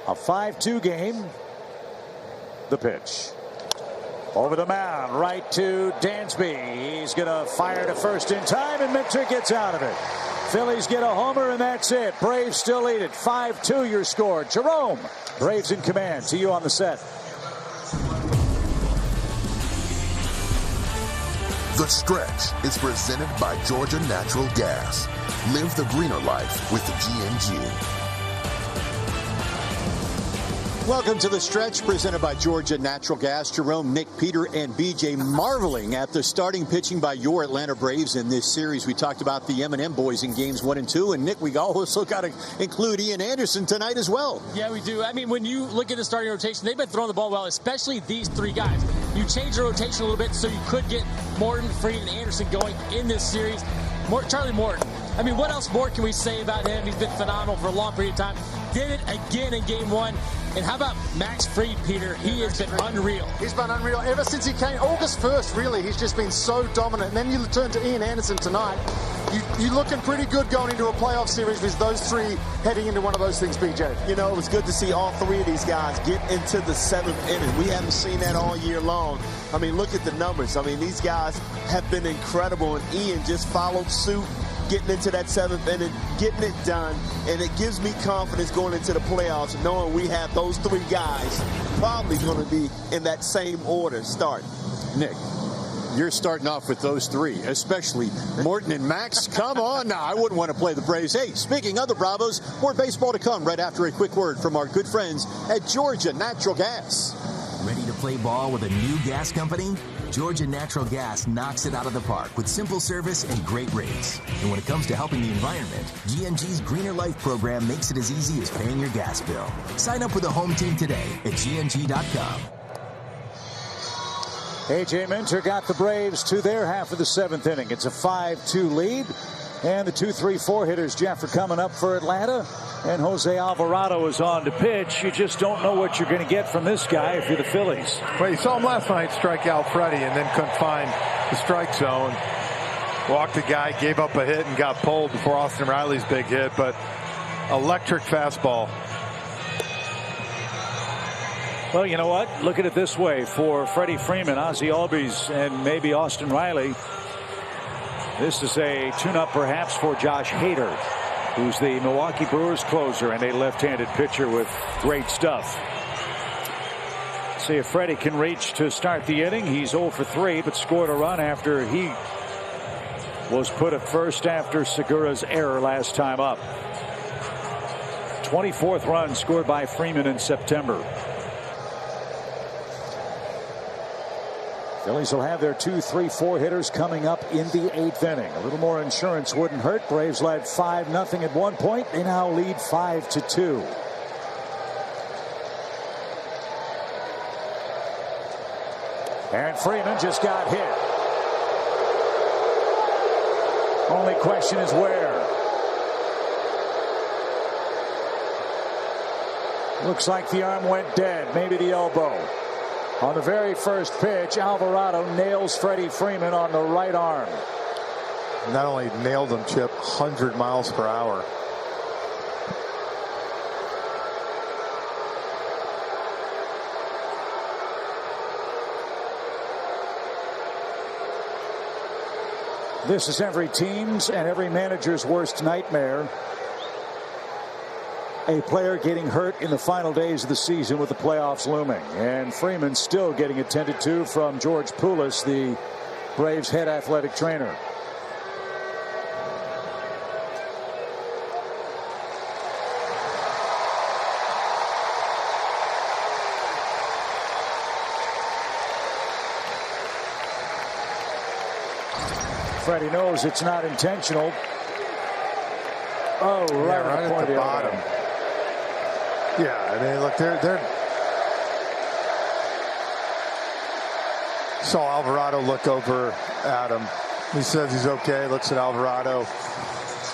A 5-2 game. The pitch. Over the mound, right to Dansby. He's going to fire to first in time, and Minter gets out of it. Phillies get a homer, and that's it. Braves still lead it. 5-2 your score. Jerome, Braves in command. To you on the set. The Stretch is presented by Georgia Natural Gas. Live the greener life with the GNG. Welcome to The Stretch, presented by Georgia Natural Gas. Jerome, Nick, Peter, and BJ marveling at the starting pitching by your Atlanta Braves in this series. We talked about the M&M boys in games 1 and 2, and Nick, we also got to include Ian Anderson tonight as well. Yeah, we do. I mean, when you look at the starting rotation, they've been throwing the ball well, especially these 3 guys. You changed the rotation a little bit so you could get Morton, Freed, and Anderson going in this series. Charlie Morton. I mean, what else more can we say about him? He's been phenomenal for a long period of time. Did it again in game 1. And how about Max Fried, Peter? He has been unreal. He's been unreal ever since he came. August 1st, really, he's just been so dominant. And then you turn to Ian Anderson tonight. You're looking pretty good going into a playoff series with those three heading into one of those things, BJ. You know, it was good to see all three of these guys get into the 7th inning. We haven't seen that all year long. I mean, look at the numbers. I mean, these guys have been incredible, and Ian just followed suit, getting into that 7th inning, getting it done, and it gives me confidence going into the playoffs, knowing we have those three guys probably going to be in that same order start. Nick, you're starting off with those three, especially Morton and Max. Come on now, I wouldn't want to play the Braves. Hey, speaking of the Bravos, more baseball to come right after a quick word from our good friends at Georgia Natural Gas. Ready to play ball with a new gas company? Georgia Natural Gas knocks it out of the park with simple service and great rates. And when it comes to helping the environment, GNG's Greener Life program makes it as easy as paying your gas bill. Sign up with a home team today at GNG.com. A.J. Minter got the Braves to their half of the 7th inning. It's a 5-2 lead. And the 2-3-4 hitters, Jeff, are coming up for Atlanta. And Jose Alvarado is on to pitch. You just don't know what you're going to get from this guy if you're the Phillies. Well, you saw him last night strike out Freddie and then couldn't find the strike zone. Walked the guy, gave up a hit, and got pulled before Austin Riley's big hit. But electric fastball. Well, you know what? Look at it this way. For Freddie Freeman, Ozzie Albies, and maybe Austin Riley, this is a tune-up perhaps for Josh Hader, who's the Milwaukee Brewers closer and a left-handed pitcher with great stuff. See if Freddie can reach to start the inning. He's 0 for 3, but scored a run after he was put at first after Segura's error last time up. 24th run scored by Freeman in September. Phillies will have their 2-3-4 hitters coming up in the 8th inning. A little more insurance wouldn't hurt. Braves led 5-0 at one point. They now lead 5-2. And Freeman just got hit. Only question is where. Looks like the arm went dead. Maybe the elbow. On the very first pitch, Alvarado nails Freddie Freeman on the right arm. Not only nailed him, Chip, 100 miles per hour. This is every team's and every manager's worst nightmare. A player getting hurt in the final days of the season with the playoffs looming. And Freeman still getting attended to from George Poulos, the Braves head athletic trainer. Freddie knows it's not intentional. Oh, right at the bottom. Yeah, I mean, look, they're saw Alvarado look over at him. He says he's okay, looks at Alvarado.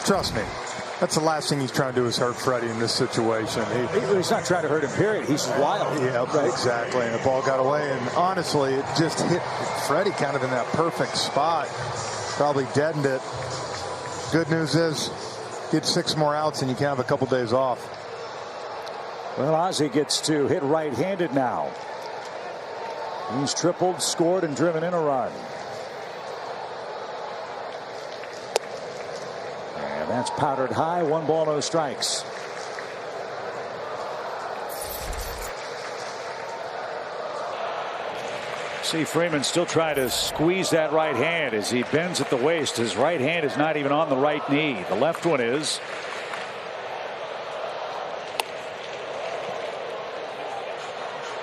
Trust me, that's the last thing he's trying to do is hurt Freddie in this situation. He's not trying to hurt him, period. He's wild. Yeah, right. Exactly. And the ball got away. And honestly, it just hit Freddie kind of in that perfect spot. Probably deadened it. Good news is, get 6 more outs and you can have a couple days off. Well, Ozzie gets to hit right-handed now. He's tripled, scored, and driven in a run. And that's powdered high. 1 ball, no strikes. See Freeman still trying to squeeze that right hand as he bends at the waist. His right hand is not even on the right knee. The left one is.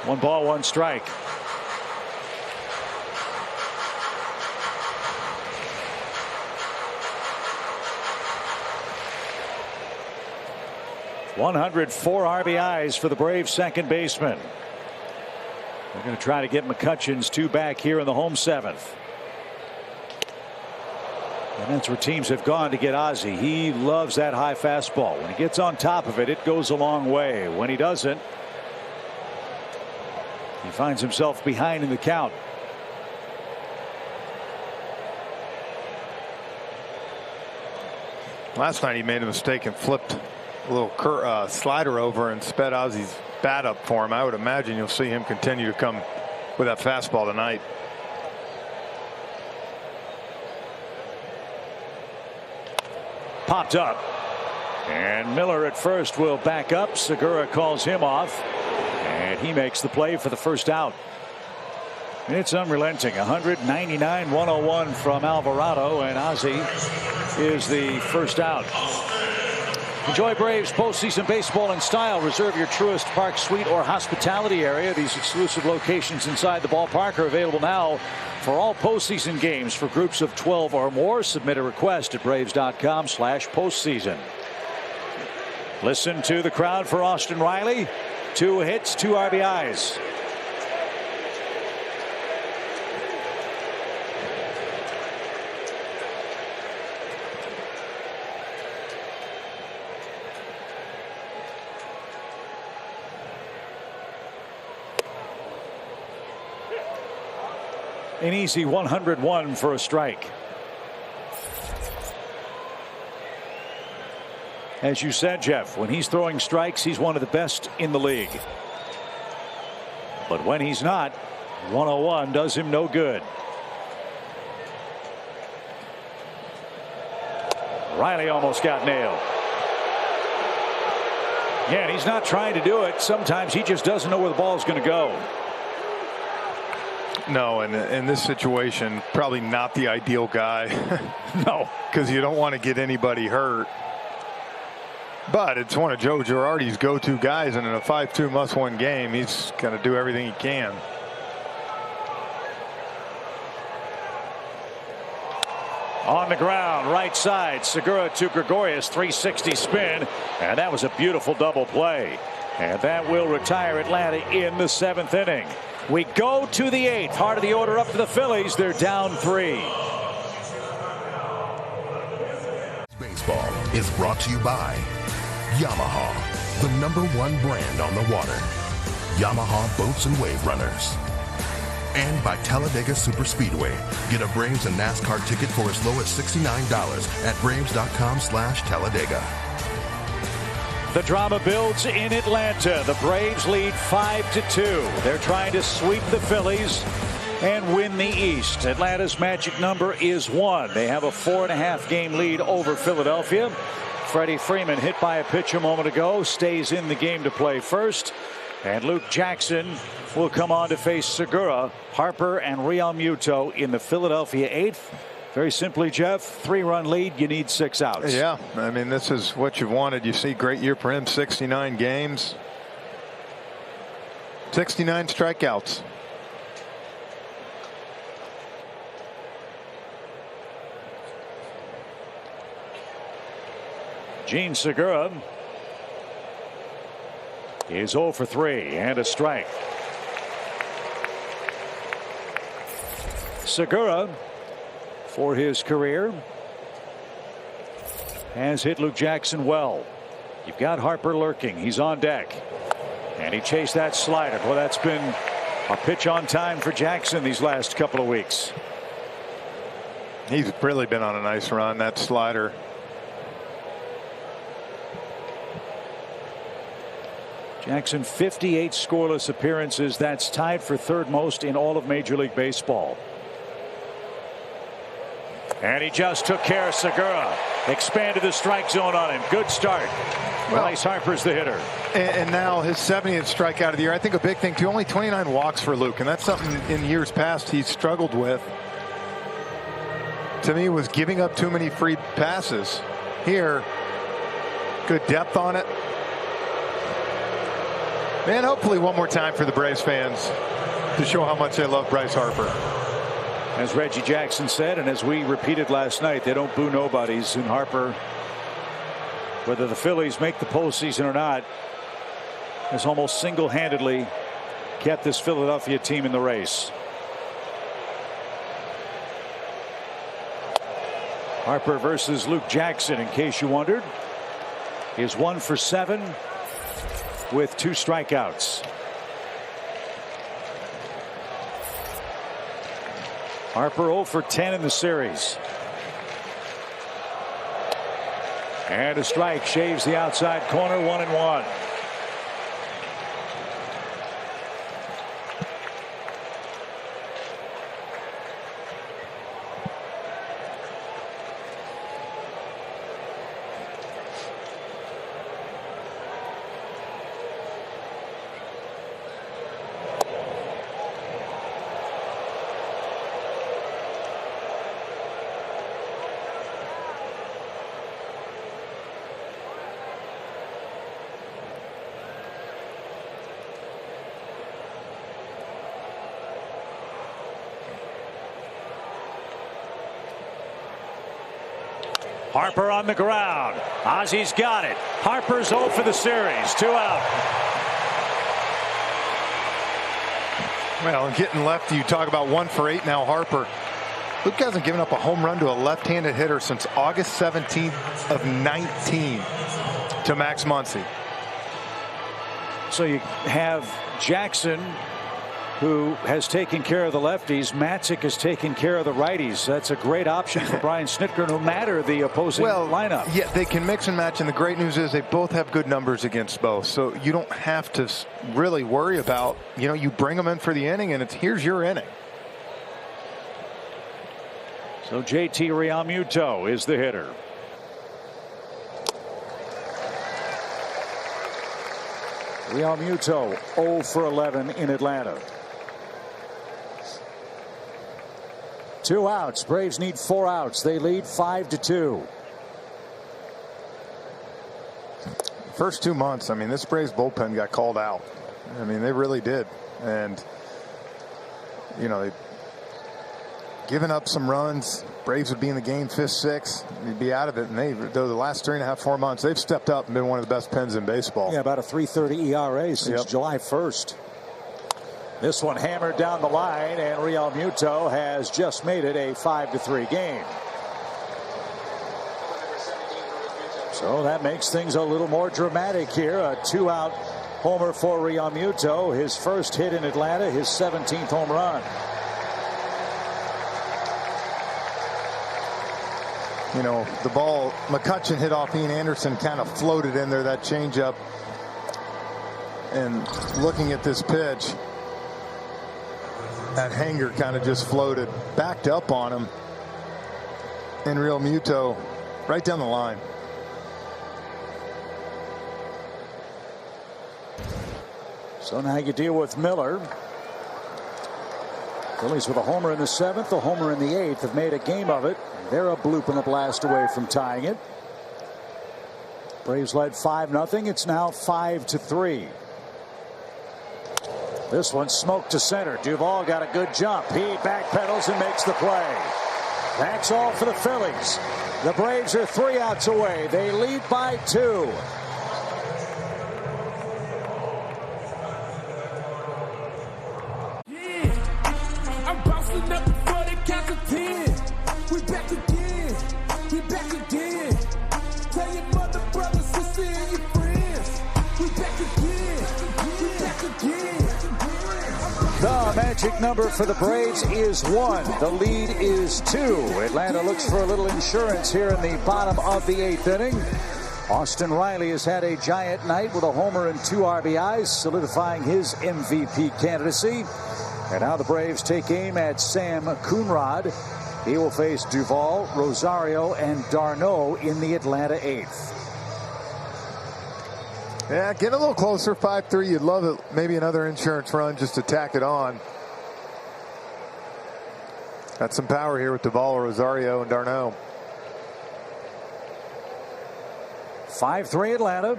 One ball, one strike. #104 RBIs for the Braves second baseman. They're going to try to get McCutcheon's 2 back here in the home 7th. And that's where teams have gone to get Ozzie. He loves that high fastball. When he gets on top of it, it goes a long way. When he doesn't, He finds himself behind in the count. Last night he made a mistake and flipped a little slider over and sped Ozzy's bat up for him. I would imagine you'll see him continue to come with that fastball tonight. Popped up. And Miller at first will back up. Segura calls him off. And he makes the play for the first out. It's unrelenting. 199-101 from Alvarado, and Ozzy is the first out. Enjoy Braves postseason baseball in style. Reserve your Truist Park suite or hospitality area. These exclusive locations inside the ballpark are available now for all postseason games for groups of 12 or more. Submit a request at braves.com/postseason. Listen to the crowd for Austin Riley. 2 hits, 2 RBIs. An easy 101 for a strike. As you said, Jeff, when he's throwing strikes, he's one of the best in the league. But when he's not, 101 does him no good. Riley almost got nailed. Yeah, and he's not trying to do it. Sometimes he just doesn't know where the ball's going to go. No, and in this situation, probably not the ideal guy. No, because you don't want to get anybody hurt. But it's one of Joe Girardi's go-to guys, and in a 5-2 must-win game, he's going to do everything he can. On the ground, right side, Segura to Gregorius, 360 spin, and that was a beautiful double play. And that will retire Atlanta in the 7th inning. We go to the 8th. Heart of the order up to the Phillies. They're down 3. Baseball is brought to you by Yamaha, the #1 brand on the water. Yamaha boats and wave runners. And by Talladega Superspeedway. Get a Braves and NASCAR ticket for as low as $69 at Braves.com/Talladega. The drama builds in Atlanta. The Braves lead 5-2. They're trying to sweep the Phillies and win the East. Atlanta's magic number is 1. They have a 4.5 game lead over Philadelphia. Freddie Freeman, hit by a pitch a moment ago, stays in the game to play first. And Luke Jackson will come on to face Segura, Harper, and Real Muto in the Philadelphia 8th. Very simply, Jeff, 3-run lead, you need 6 outs. Yeah, I mean, this is what you wanted. You see, great year for him, 69 games, 69 strikeouts. Gene Segura is 0 for 3 and a strike. Segura, for his career, has hit Luke Jackson well. You've got Harper lurking. He's on deck. And he chased that slider. Well, that's been a pitch on time for Jackson these last couple of weeks. He's really been on a nice run, that slider. Jackson, 58 scoreless appearances. That's tied for 3rd most in all of Major League Baseball. And he just took care of Segura. Expanded the strike zone on him. Good start. Bryce Harper's the hitter. And now his 70th strikeout of the year. I think a big thing too. Only 29 walks for Luke, and that's something in years past he's struggled with. To me, was giving up too many free passes. Here, good depth on it. Man, hopefully one more time for the Braves fans to show how much they love Bryce Harper. As Reggie Jackson said, and as we repeated last night, they don't boo nobodies. And Harper, whether the Phillies make the postseason or not, has almost single-handedly kept this Philadelphia team in the race. Harper versus Luke Jackson, in case you wondered, is 1 for 7 with 2 strikeouts. Harper 0 for 10 in the series. And a strike, shaves the outside corner, 1-1. Harper on the ground. Ozzy's got it. Harper's 0 for the series. 2 out. Well, getting lefty, you talk about 1 for 8 now. Harper. Luke hasn't given up a home run to a left-handed hitter since August 17th of 19 to Max Muncy. So you have Jackson, who has taken care of the lefties. Matzik has taken care of the righties. That's a great option for Brian Snitker, no matter the opposing lineup. Yeah, they can mix and match, and the great news is they both have good numbers against both. So you don't have to really worry about, you bring them in for the inning, and here's your inning. So JT Realmuto is the hitter. Realmuto 0 for 11 in Atlanta. 2 outs. Braves need 4 outs. They lead 5-2. First 2 months, this Braves bullpen got called out. They really did. And, they've given up some runs. Braves would be in the game 5th, 6th. They'd be out of it. And the last 3.5, 4 months, they've stepped up and been one of the best pens in baseball. Yeah, about a 3.30 ERA since July 1st. This one hammered down the line, and Realmuto has just made it a 5-3 game. So that makes things a little more dramatic here. A 2-out homer for Realmuto. His first hit in Atlanta, his 17th home run. The ball McCutchen hit off Ian Anderson, kind of floated in there, that changeup. And looking at this pitch, that hanger kind of just floated, backed up on him, and Realmuto right down the line. So now you deal with Miller. Phillies with a homer in the 7th, a homer in the 8th, have made a game of it. They're a bloop and a blast away from tying it. Braves led 5-0. It's now 5-3. This one smoked to center. Duvall got a good jump. He backpedals and makes the play. That's all for the Phillies. The Braves are 3 outs away. They lead by 2. I'm bouncing up before they count to 10. We back again. We back again. Tell your mother, brother, sister, and your friends. We back again. We back again. The magic number for the Braves is 1. The lead is 2. Atlanta looks for a little insurance here in the bottom of the 8th inning. Austin Riley has had a giant night with a homer and 2 RBIs, solidifying his MVP candidacy. And now the Braves take aim at Sam Coonrod. He will face Duvall, Rosario, and d'Arnaud in the Atlanta 8th. Yeah, get a little closer, 5-3. You'd love it. Maybe another insurance run just to tack it on. Got some power here with Duvall, Rosario, and d'Arnaud. 5-3 Atlanta.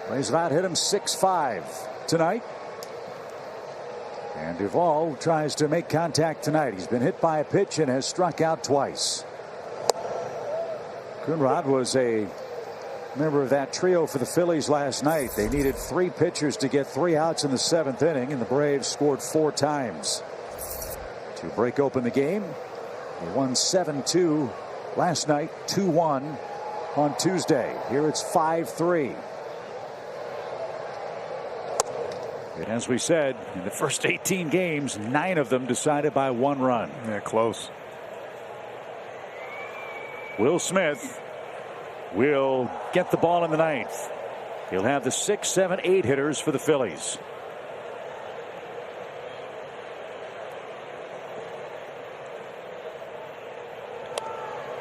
Braves have out hit him 6-5 tonight. And Duvall tries to make contact tonight. He's been hit by a pitch and has struck out twice. Coonrod was a member of that trio for the Phillies last night. They needed 3 pitchers to get 3 outs in the 7th inning, and the Braves scored 4 times to break open the game. They won 7-2 last night, 2-1 on Tuesday. Here it's 5-3. And as we said, in the first 18 games, 9 of them decided by 1 run. Yeah, close. Will Smith will get the ball in the 9th. He'll have the 6, 7, 8 hitters for the Phillies.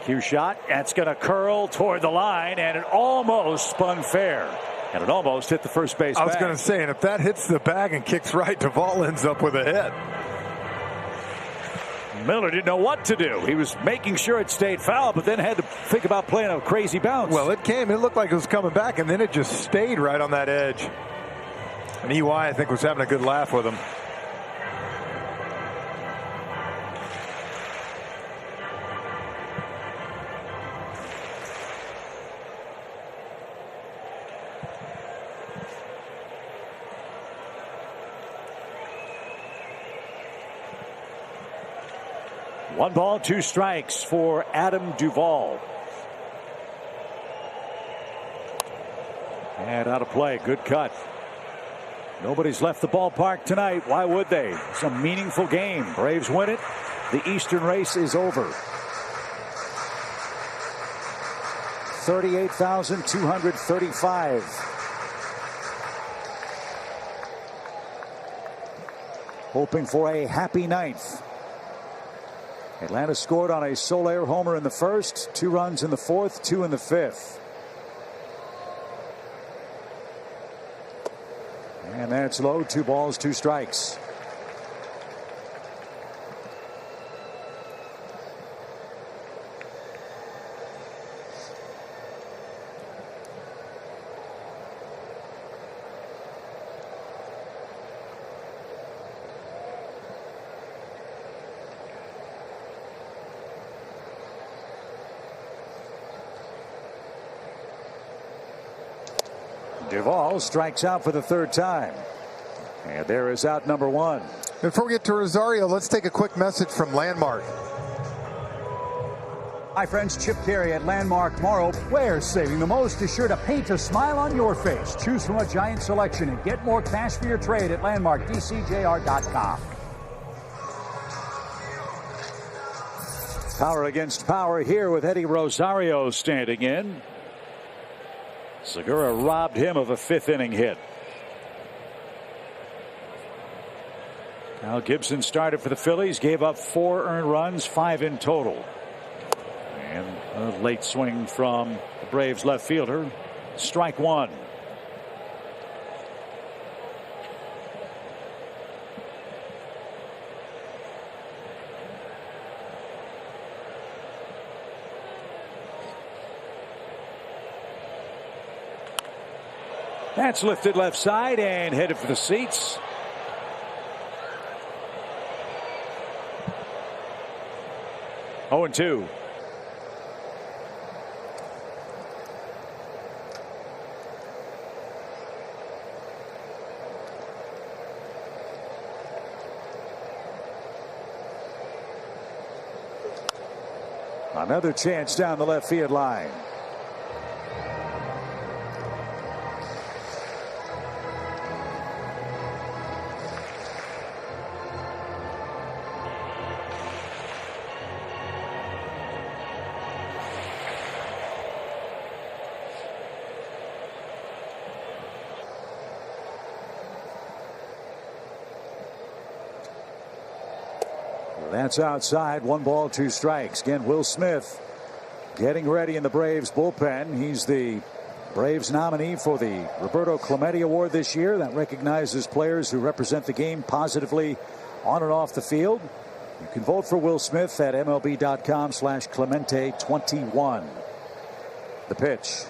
Cue shot. That's going to curl toward the line, and it almost spun fair. And it almost hit the first base bag. I was going to say, and if that hits the bag and kicks right, Duvall ends up with a hit. Miller didn't know what to do. He was making sure it stayed foul, but then had to think about playing a crazy bounce. Well, it looked like it was coming back, and then it just stayed right on that edge. And EY, I think, was having a good laugh with him. One ball, 2 strikes for Adam Duvall. And out of play. Good cut. Nobody's left the ballpark tonight. Why would they? It's a meaningful game. Braves win it. The Eastern race is over. 38,235. Hoping for a happy 9th. Atlanta scored on a Soler homer in the 1st, 2 runs in the 4th, 2 in the 5th. And that's low. 2 balls, 2 strikes. Duvall strikes out for the 3rd time. And there is out number 1. Before we get to Rosario, let's take a quick message from Landmark. Hi friends, Chip Carey at Landmark Morrow. Where saving the most is sure to paint a smile on your face. Choose from a giant selection and get more cash for your trade at landmarkdcjr.com. Power against power here with Eddie Rosario standing in. Segura robbed him of a 5th inning hit. Now Gibson started for the Phillies, gave up 4 earned runs, 5 in total. And a late swing from the Braves left fielder. Strike 1. That's lifted left side and headed for the seats. Oh, 0-2. Another chance down the left field line. That's outside. 1 ball, 2 strikes. Again, Will Smith getting ready in the Braves bullpen. He's the Braves nominee for the Roberto Clemente Award this year. That recognizes players who represent the game positively on and off the field. You can vote for Will Smith at MLB.com/Clemente21. The pitch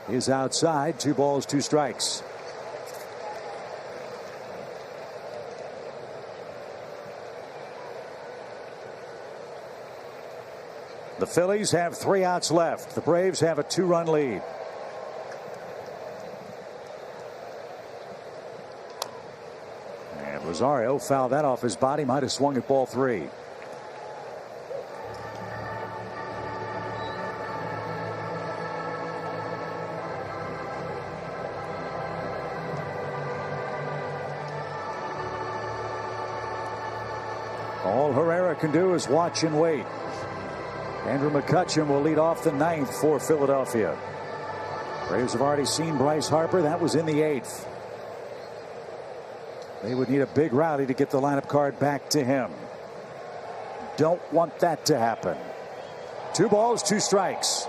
is outside. 2 balls, 2 strikes. The Phillies have 3 outs left. The Braves have a 2-run lead. And Rosario fouled that off his body. Might have swung at ball 3. All Herrera can do is watch and wait. Andrew McCutchen will lead off the 9th for Philadelphia. Braves have already seen Bryce Harper. That was in the 8th. They would need a big rally to get the lineup card back to him. Don't want that to happen. 2 balls, 2 strikes.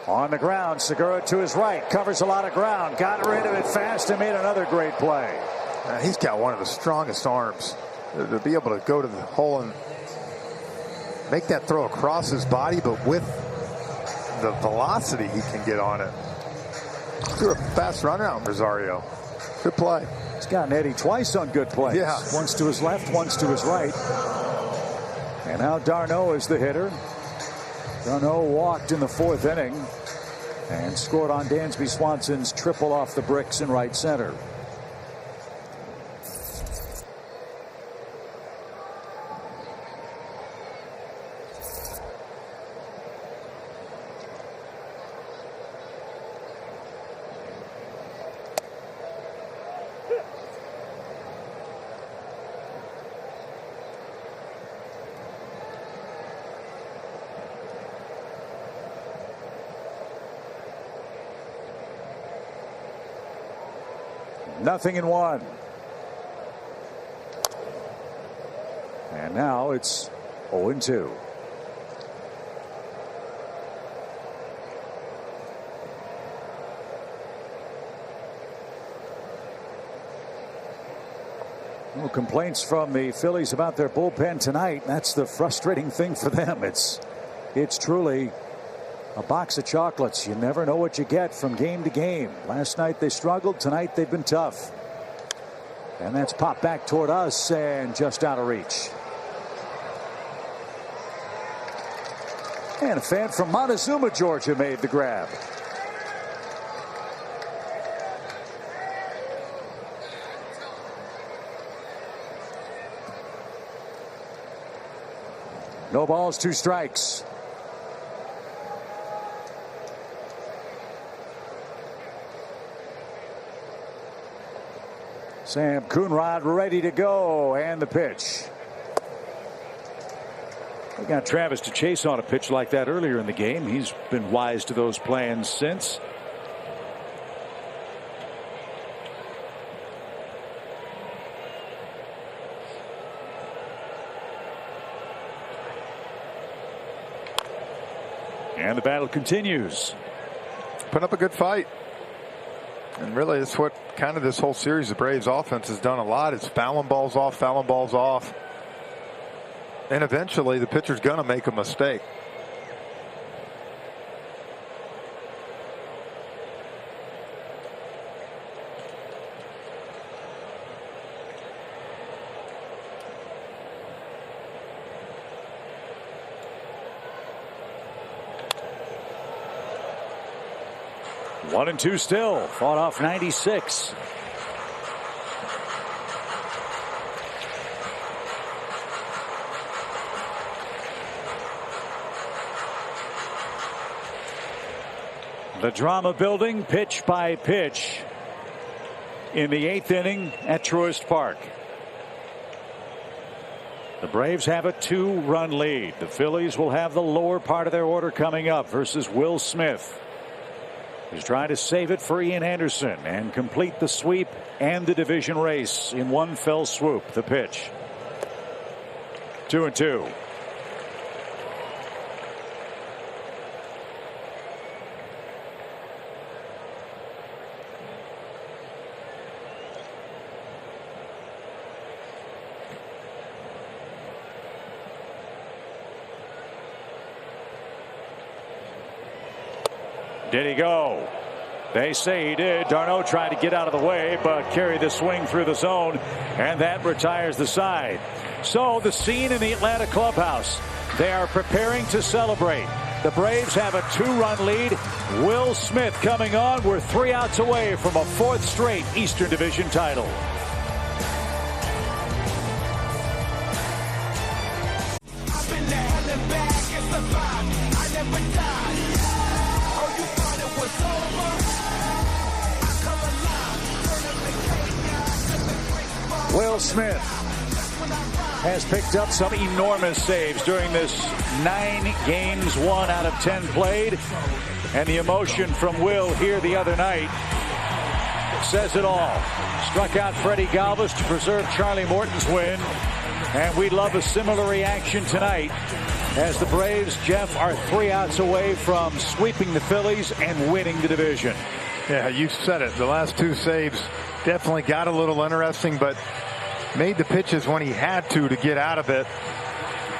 On the ground, Segura to his right, covers a lot of ground, got rid of it fast and made another great play. He's got one of the strongest arms to be able to go to the hole and make that throw across his body, but with the velocity he can get on it. Threw a fast runner out, Rosario. Good play. He's gotten Eddie twice on good plays. Yeah. Once to his left, once to his right. And now d'Arnaud is the hitter. d'Arnaud walked in the 4th inning and scored on Dansby Swanson's triple off the bricks in right center. Nothing in 1. And now it's 0-2. No complaints from the Phillies about their bullpen tonight. That's the frustrating thing for them. It's truly a box of chocolates. You never know what you get from game to game. Last night they struggled. Tonight they've been tough. And that's popped back toward us and just out of reach. And a fan from Montezuma, Georgia made the grab. No balls, 2 strikes. Sam Coonrod ready to go, and the pitch. We got Travis to chase on a pitch like that earlier in the game. He's been wise to those plans since. And the battle continues. Put up a good fight. And really, that's what kind of this whole series of Braves offense has done a lot. It's fouling balls off, fouling balls off. And eventually, the pitcher's going to make a mistake. One and 2 still. Fought off 96. The drama building pitch by pitch in the 8th inning at Truist Park. The Braves have a 2-run lead. The Phillies will have the lower part of their order coming up versus Will Smith. He's trying to save it for Ian Anderson and complete the sweep and the division race in one fell swoop. The pitch. 2-2. Did he go? They say he did. d'Arnaud tried to get out of the way, but carried the swing through the zone, and that retires the side. So the scene in the Atlanta clubhouse. They are preparing to celebrate. The Braves have a 2-run lead. Will Smith coming on. We're 3 outs away from a 4th straight Eastern Division title. Will Smith has picked up some enormous saves during this 9 games, 1 out of 10 played. And the emotion from Will here the other night says it all. Struck out Freddie Galvis to preserve Charlie Morton's win. And we'd love a similar reaction tonight as the Braves, Jeff, are 3 outs away from sweeping the Phillies and winning the division. Yeah, you said it. The last 2 saves definitely got a little interesting, but made the pitches when he had to get out of it.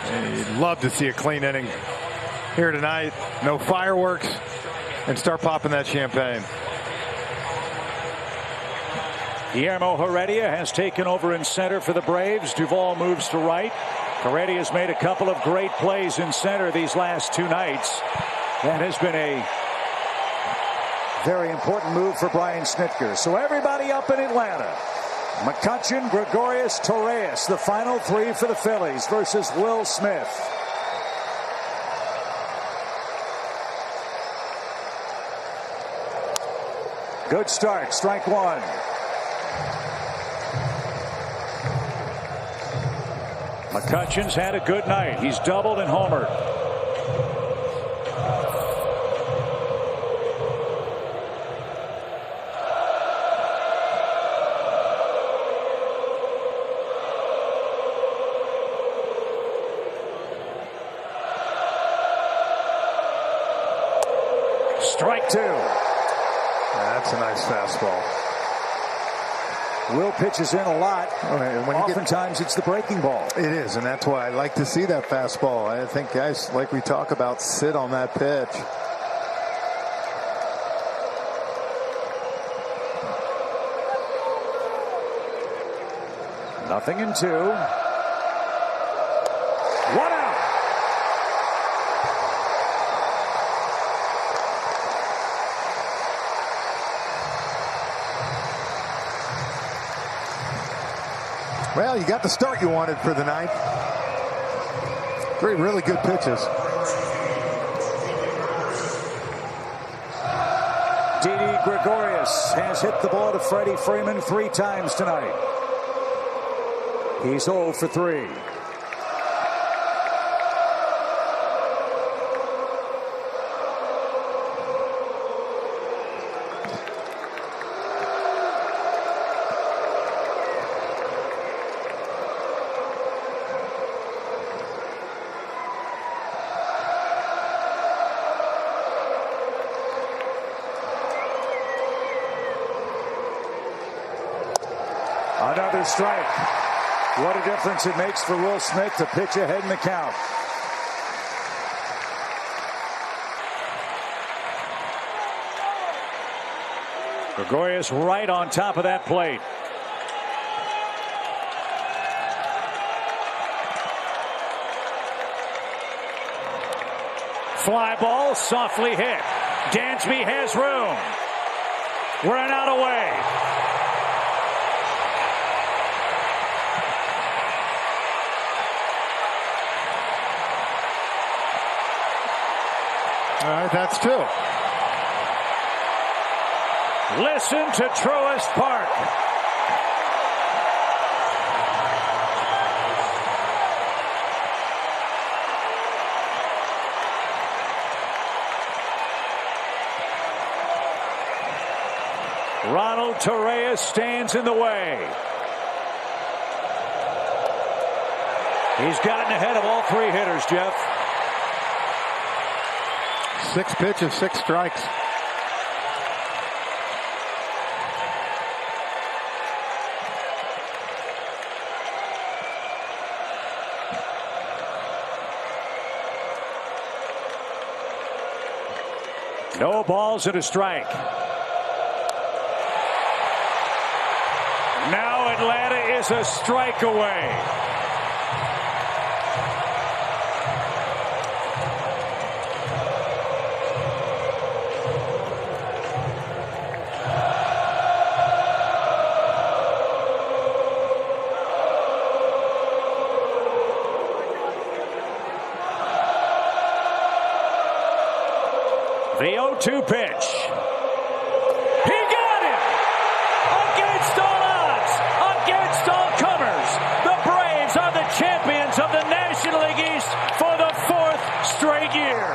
And you'd love to see a clean inning here tonight. No fireworks, and start popping that champagne. Guillermo Heredia has taken over in center for the Braves. Duvall moves to right. Heredia has made a couple of great plays in center these last 2 nights. That has been a very important move for Brian Snitker. So everybody up in Atlanta. McCutchen, Gregorius, Torres, the final 3 for the Phillies versus Will Smith. Good start, strike 1. McCutchen's had a good night. He's doubled and homered. Strike 2. That's a nice fastball. Will pitches in a lot. Oftentimes it's the breaking ball. It is, and that's why I like to see that fastball. I think guys, like we talk about, sit on that pitch. Nothing in 2. 1 out. Well, you got the start you wanted for the night. 3 really good pitches. Didi Gregorius has hit the ball to Freddie Freeman 3 times tonight. He's 0 for 3. Another strike. What a difference it makes for Will Smith to pitch ahead in the count. Gregorius right on top of that plate. Fly ball, softly hit. Dansby has room. Run out away. All right, that's 2. Listen to Truist Park. Ronald Torres stands in the way. He's gotten ahead of all 3 hitters, Jeff. 6 pitches, 6 strikes. No balls and a strike. Now Atlanta is a strike away. The 0-2 pitch. He got it! Against all odds! Against all year.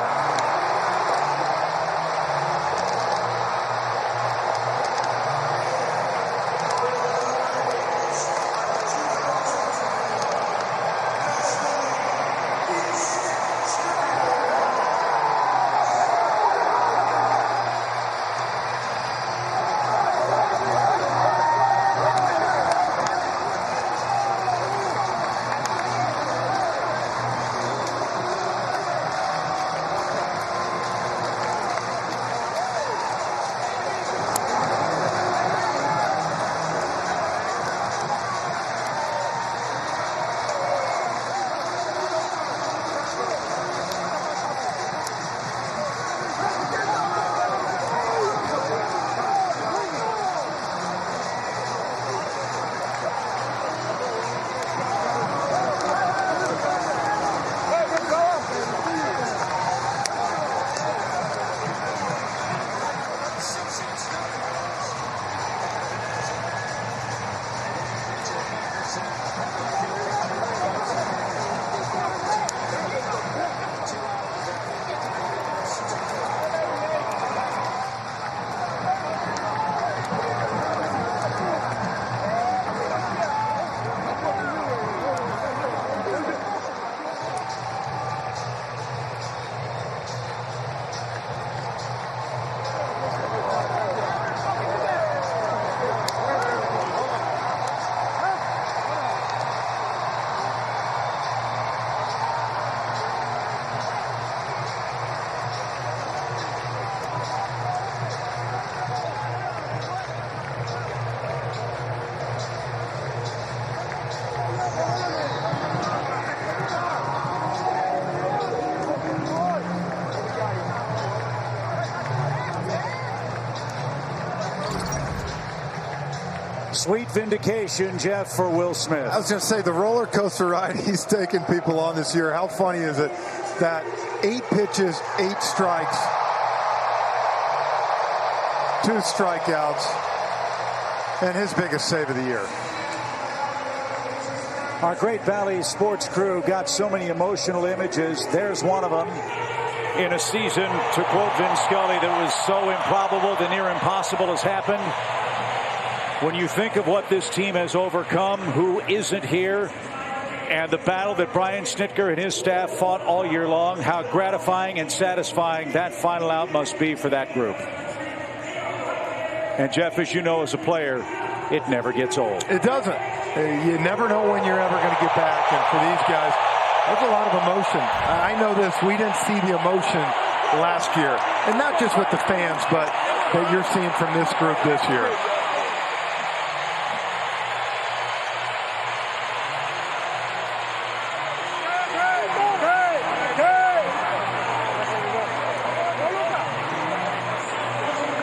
Sweet vindication, Jeff, for Will Smith. I was going to say, the roller coaster ride he's taken people on this year. How funny is it that 8 pitches, 8 strikes, 2 strikeouts, and his biggest save of the year. Our Great Valley sports crew got so many emotional images. There's one of them. In a season, to quote Vin Scully, that was so improbable, the near impossible has happened. When you think of what this team has overcome, who isn't here, and the battle that Brian Snitker and his staff fought all year long, how gratifying and satisfying that final out must be for that group. And Jeff, as you know as a player, it never gets old. It doesn't. You never know when you're ever going to get back. And for these guys, there's a lot of emotion. I know this. We didn't see the emotion last year. And not just with the fans, but that you're seeing from this group this year.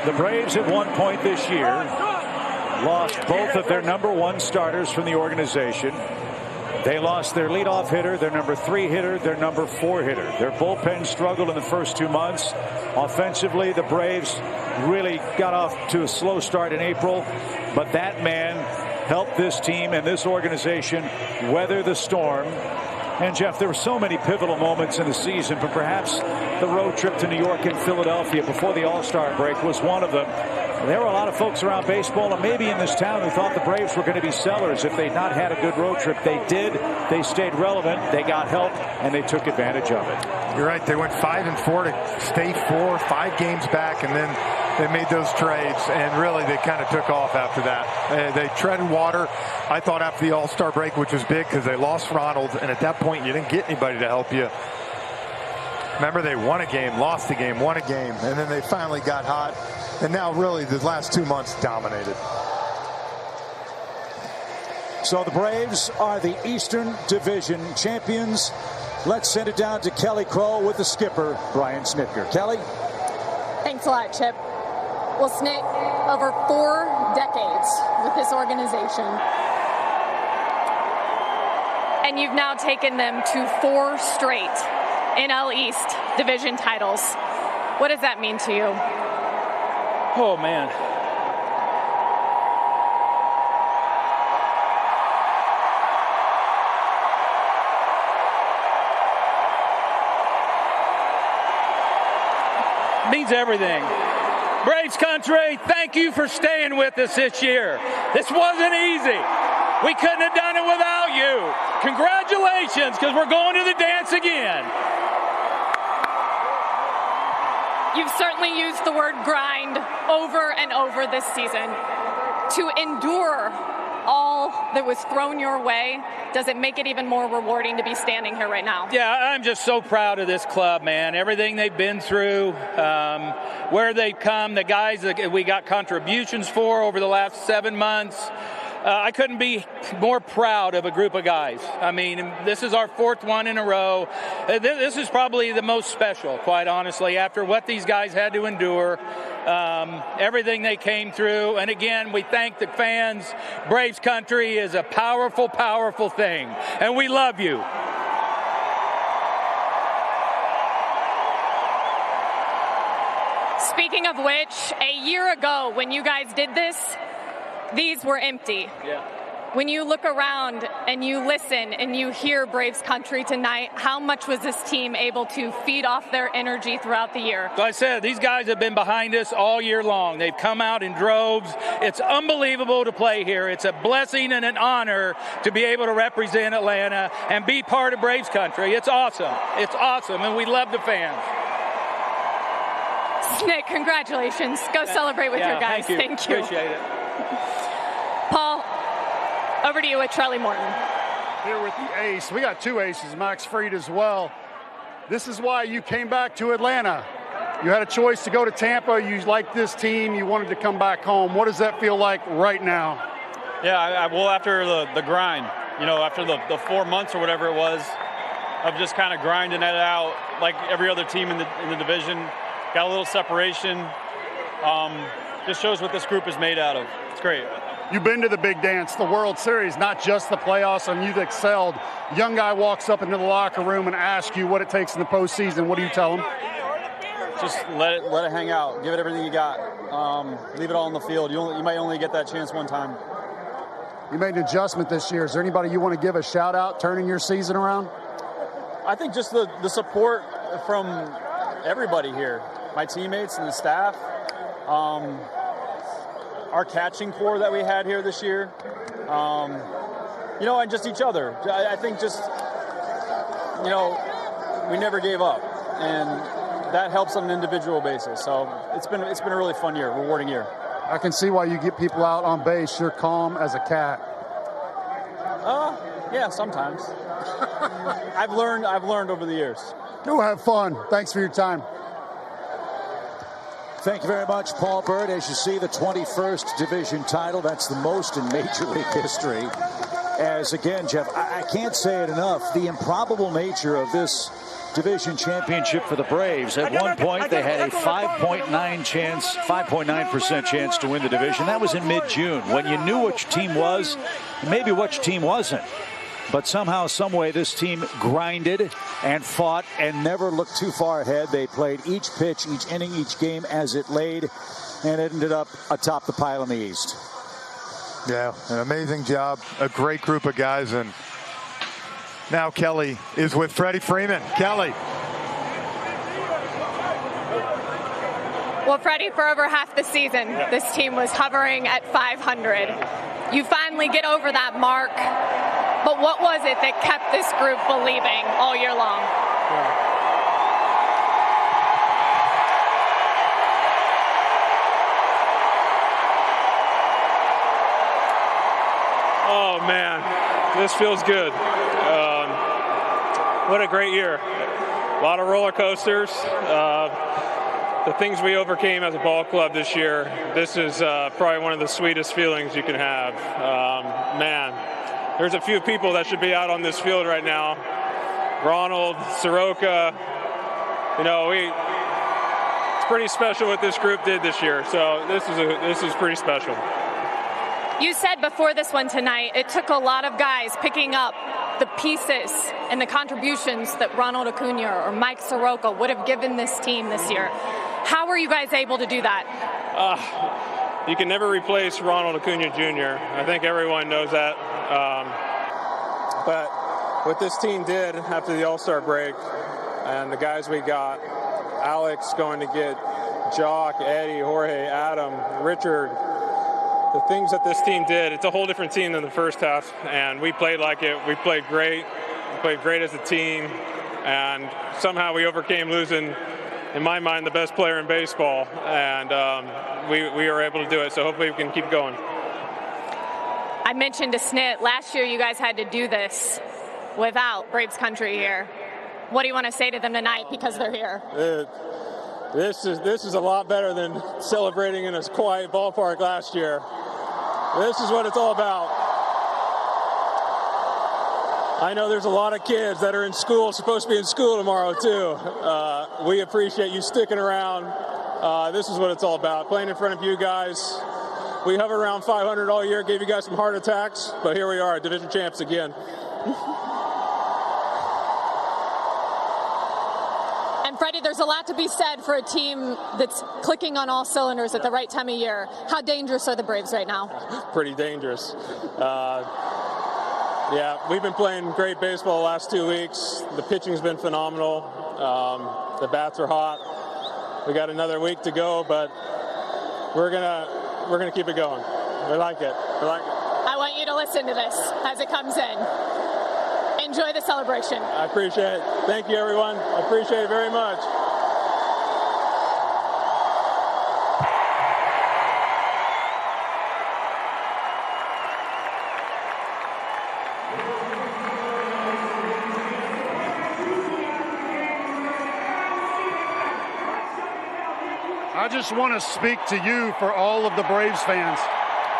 The Braves at one point this year lost both of their number 1 starters from the organization. They lost their leadoff hitter, their number 3 hitter, their number 4 hitter. Their bullpen struggled in the first 2 months. Offensively, the Braves really got off to a slow start in April, but that man helped this team and this organization weather the storm. And Jeff, there were so many pivotal moments in the season, but perhaps the road trip to New York and Philadelphia before the All-Star break was one of them. There were a lot of folks around baseball and maybe in this town who thought the Braves were going to be sellers if they'd not had a good road trip. They did. They stayed relevant. They got help, and they took advantage of it. You're right. They went 5-4 to stay 5 games back, and then they made those trades, and really they kind of took off after that. They treaded water, I thought, after the All-Star break, which was big because they lost Ronald, and at that point you didn't get anybody to help you. Remember, they won a game, lost a game, won a game, and then they finally got hot. And now, really, the last 2 months dominated. So the Braves are the Eastern Division champions. Let's send it down to Kelly Crow with the skipper, Brian Snitker. Kelly? Thanks a lot, Chip. Well, Snit, over 4 decades with this organization. And you've now taken them to 4 straight NL East division titles. What does that mean to you? Oh, man. means everything. Braves country, thank you for staying with us this year. This wasn't easy. We couldn't have done it without you. Congratulations, because we're going to the dance again. You've certainly used the word grind over and over this season. To endure all that was thrown your way, does it make it even more rewarding to be standing here right now? Yeah, I'm just so proud of this club, man. Everything they've been through, where they've come, the guys that we got contributions for over the last 7 months. I couldn't be more proud of a group of guys. I mean, this is our 4th one in a row. This is probably the most special, quite honestly, after what these guys had to endure, everything they came through. And again, we thank the fans. Braves country is a powerful, powerful thing, and we love you. Speaking of which, a year ago when you guys did this, these were empty. Yeah. When you look around and you listen and you hear Braves country tonight, how much was this team able to feed off their energy throughout the year? So I said, these guys have been behind us all year long. They've come out in droves. It's unbelievable to play here. It's a blessing and an honor to be able to represent Atlanta and be part of Braves country. It's awesome. It's awesome, and we love the fans. Nick, congratulations. Go celebrate with your guys. Thank you. Appreciate it. Paul, over to you with Charlie Morton. Here with the ace. We got 2 aces, Max Fried as well. This is why you came back to Atlanta. You had a choice to go to Tampa. You liked this team. You wanted to come back home. What does that feel like right now? Yeah, well, after the grind, after the 4 months or whatever it was, of just kind of grinding it out like every other team in the division, got a little separation. Just shows what this group is made out of. It's great. You've been to the big dance, the World Series, not just the playoffs, and you've excelled. Young guy walks up into the locker room and asks you what it takes in the postseason. What do you tell him? Just let it hang out. Give it everything you got. Leave it all on the field. You might only get that chance one time. You made an adjustment this year. Is there anybody you want to give a shout out turning your season around? I think just the support from everybody here, my teammates and the staff. Our catching core that we had here this year, and just each other. I think we never gave up, and that helps on an individual basis. So it's been a really fun year, rewarding year. I can see why you get people out on base. You're calm as a cat. Yeah, sometimes. I've learned over the years. Go have fun. Thanks for your time. Thank you very much, Paul Byrd. As you see, the 21st division title, that's the most in Major League history. As again, Jeff, I can't say it enough, the improbable nature of this division championship for the Braves. At one point, they had a 5.9% chance to win the division. That was in mid-June, when you knew which team was, and maybe which team wasn't. But somehow, some way, this team grinded and fought and never looked too far ahead. They played each pitch, each inning, each game as it laid, and it ended up atop the pile in the East. Yeah, an amazing job, a great group of guys, and now Kelly is with Freddie Freeman. Kelly. Well, Freddie, for over half the season, this team was hovering at 500. You finally get over that mark. But what was it that kept this group believing all year long? Oh, man, this feels good. What a great year. A lot of roller coasters. The things we overcame as a ball club this year, this is probably one of the sweetest feelings you can have. Man. There's a few people that should be out on this field right now. Ronald, Soroka, it's pretty special what this group did this year. So this is pretty special. You said before this one tonight, it took a lot of guys picking up the pieces and the contributions that Ronald Acuna or Mike Soroka would have given this team this year. How were you guys able to do that? You can never replace Ronald Acuna Jr. I think everyone knows that. But what this team did after the All-Star break and the guys we got, Alex going to get Jock, Eddie, Jorge, Adam, Richard, the things that this team did, it's a whole different team than the first half, and we played like it. We played great. We played great as a team, and somehow we overcame losing, in my mind, the best player in baseball, and we were able to do it, so hopefully we can keep going. I mentioned to Snit, last year you guys had to do this without Braves Country here. What do you want to say to them tonight because they're here? This is a lot better than celebrating in a quiet ballpark last year. This is what it's all about. I know there's a lot of kids that are in school, supposed to be in school tomorrow too. We appreciate you sticking around. This is what it's all about. Playing in front of you guys. We hover around 500 all year, gave you guys some heart attacks, but here we are, division champs again. And Freddie, there's a lot to be said for a team that's clicking on all cylinders at the right time of year. How dangerous are the Braves right now? Pretty dangerous. Yeah, we've been playing great baseball the last 2 weeks. The pitching's been phenomenal. The bats are hot. We got another week to go, but we're gonna keep it going. We like it. We like it. I want you to listen to this as it comes in. Enjoy the celebration. I appreciate it. Thank you, everyone. I appreciate it very much. I just want to speak to you for all of the Braves fans.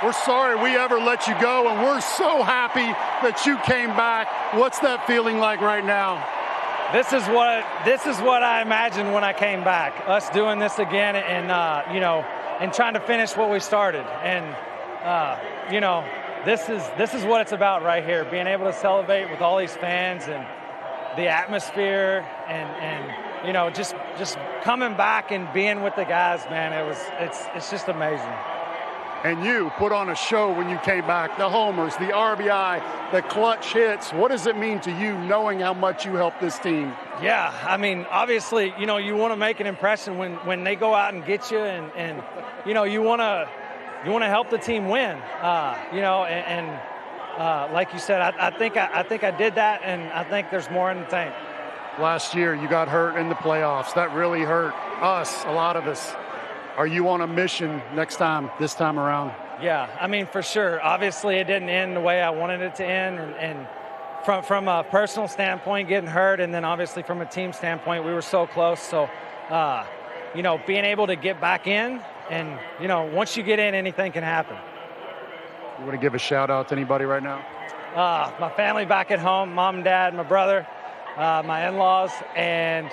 We're sorry we ever let you go, and we're so happy that you came back. What's that feeling like right now? This is what I imagined when I came back. Us doing this again, and and trying to finish what we started. And this is what it's about right here. Being able to celebrate with all these fans and the atmosphere, and just coming back and being with the guys, man. It's just amazing. And you put on a show when you came back. The homers, the RBI, the clutch hits. What does it mean to you knowing how much you helped this team? Yeah, I mean, obviously, you want to make an impression when they go out and get you, and you want to help the team win. Like you said, I think I did that, and I think there's more in the tank. Last year, you got hurt in the playoffs. That really hurt us, a lot of us. Are you on a mission this time around? Yeah, I mean, for sure. Obviously, it didn't end the way I wanted it to end. And from a personal standpoint, getting hurt, and then obviously from a team standpoint, we were so close. So, being able to get back in, and, once you get in, anything can happen. You want to give a shout-out to anybody right now? My family back at home, mom and dad, my brother, my in-laws, and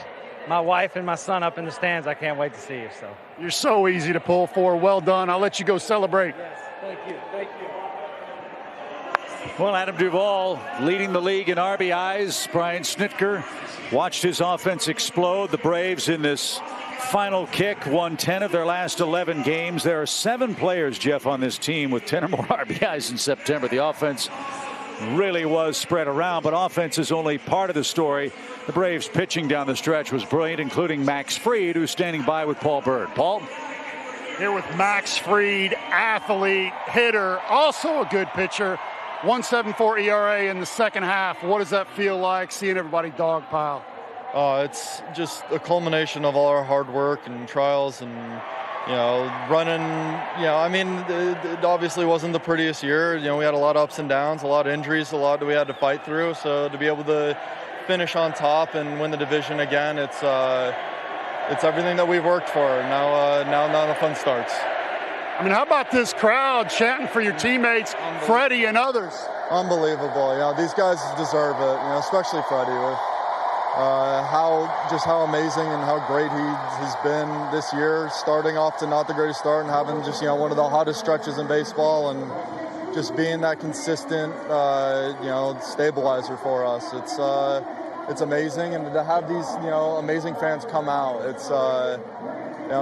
my wife and my son up in the stands. I can't wait to see you. So you're so easy to pull for. Well done. I'll let you go celebrate. Yes, thank you. Well, Adam Duvall leading the league in RBIs. Brian Snitker watched his offense explode. The Braves in this final kick won 10 of their last 11 games. There are 7 players, Jeff, on this team with 10 or more RBIs in September. The offense really was spread around, but offense is only part of the story. The Braves pitching down the stretch was brilliant, including Max Fried, who's standing by with Paul Bird. Paul? Here with Max Fried, athlete, hitter, also a good pitcher. 1.74 ERA in the second half. What does that feel like, seeing everybody dogpile? It's just a culmination of all our hard work and trials and running, I mean, it obviously wasn't the prettiest year. We had a lot of ups and downs, a lot of injuries, a lot that we had to fight through. So to be able to finish on top and win the division again, it's everything that we've worked for. Now the fun starts. I mean, how about this crowd chanting for your teammates, Freddie and others? Unbelievable. These guys deserve it, especially Freddie. With how amazing and how great he has been this year, starting off to not the greatest start and having just one of the hottest stretches in baseball, and just being that consistent stabilizer for us. It's amazing, and to have these amazing fans come out, it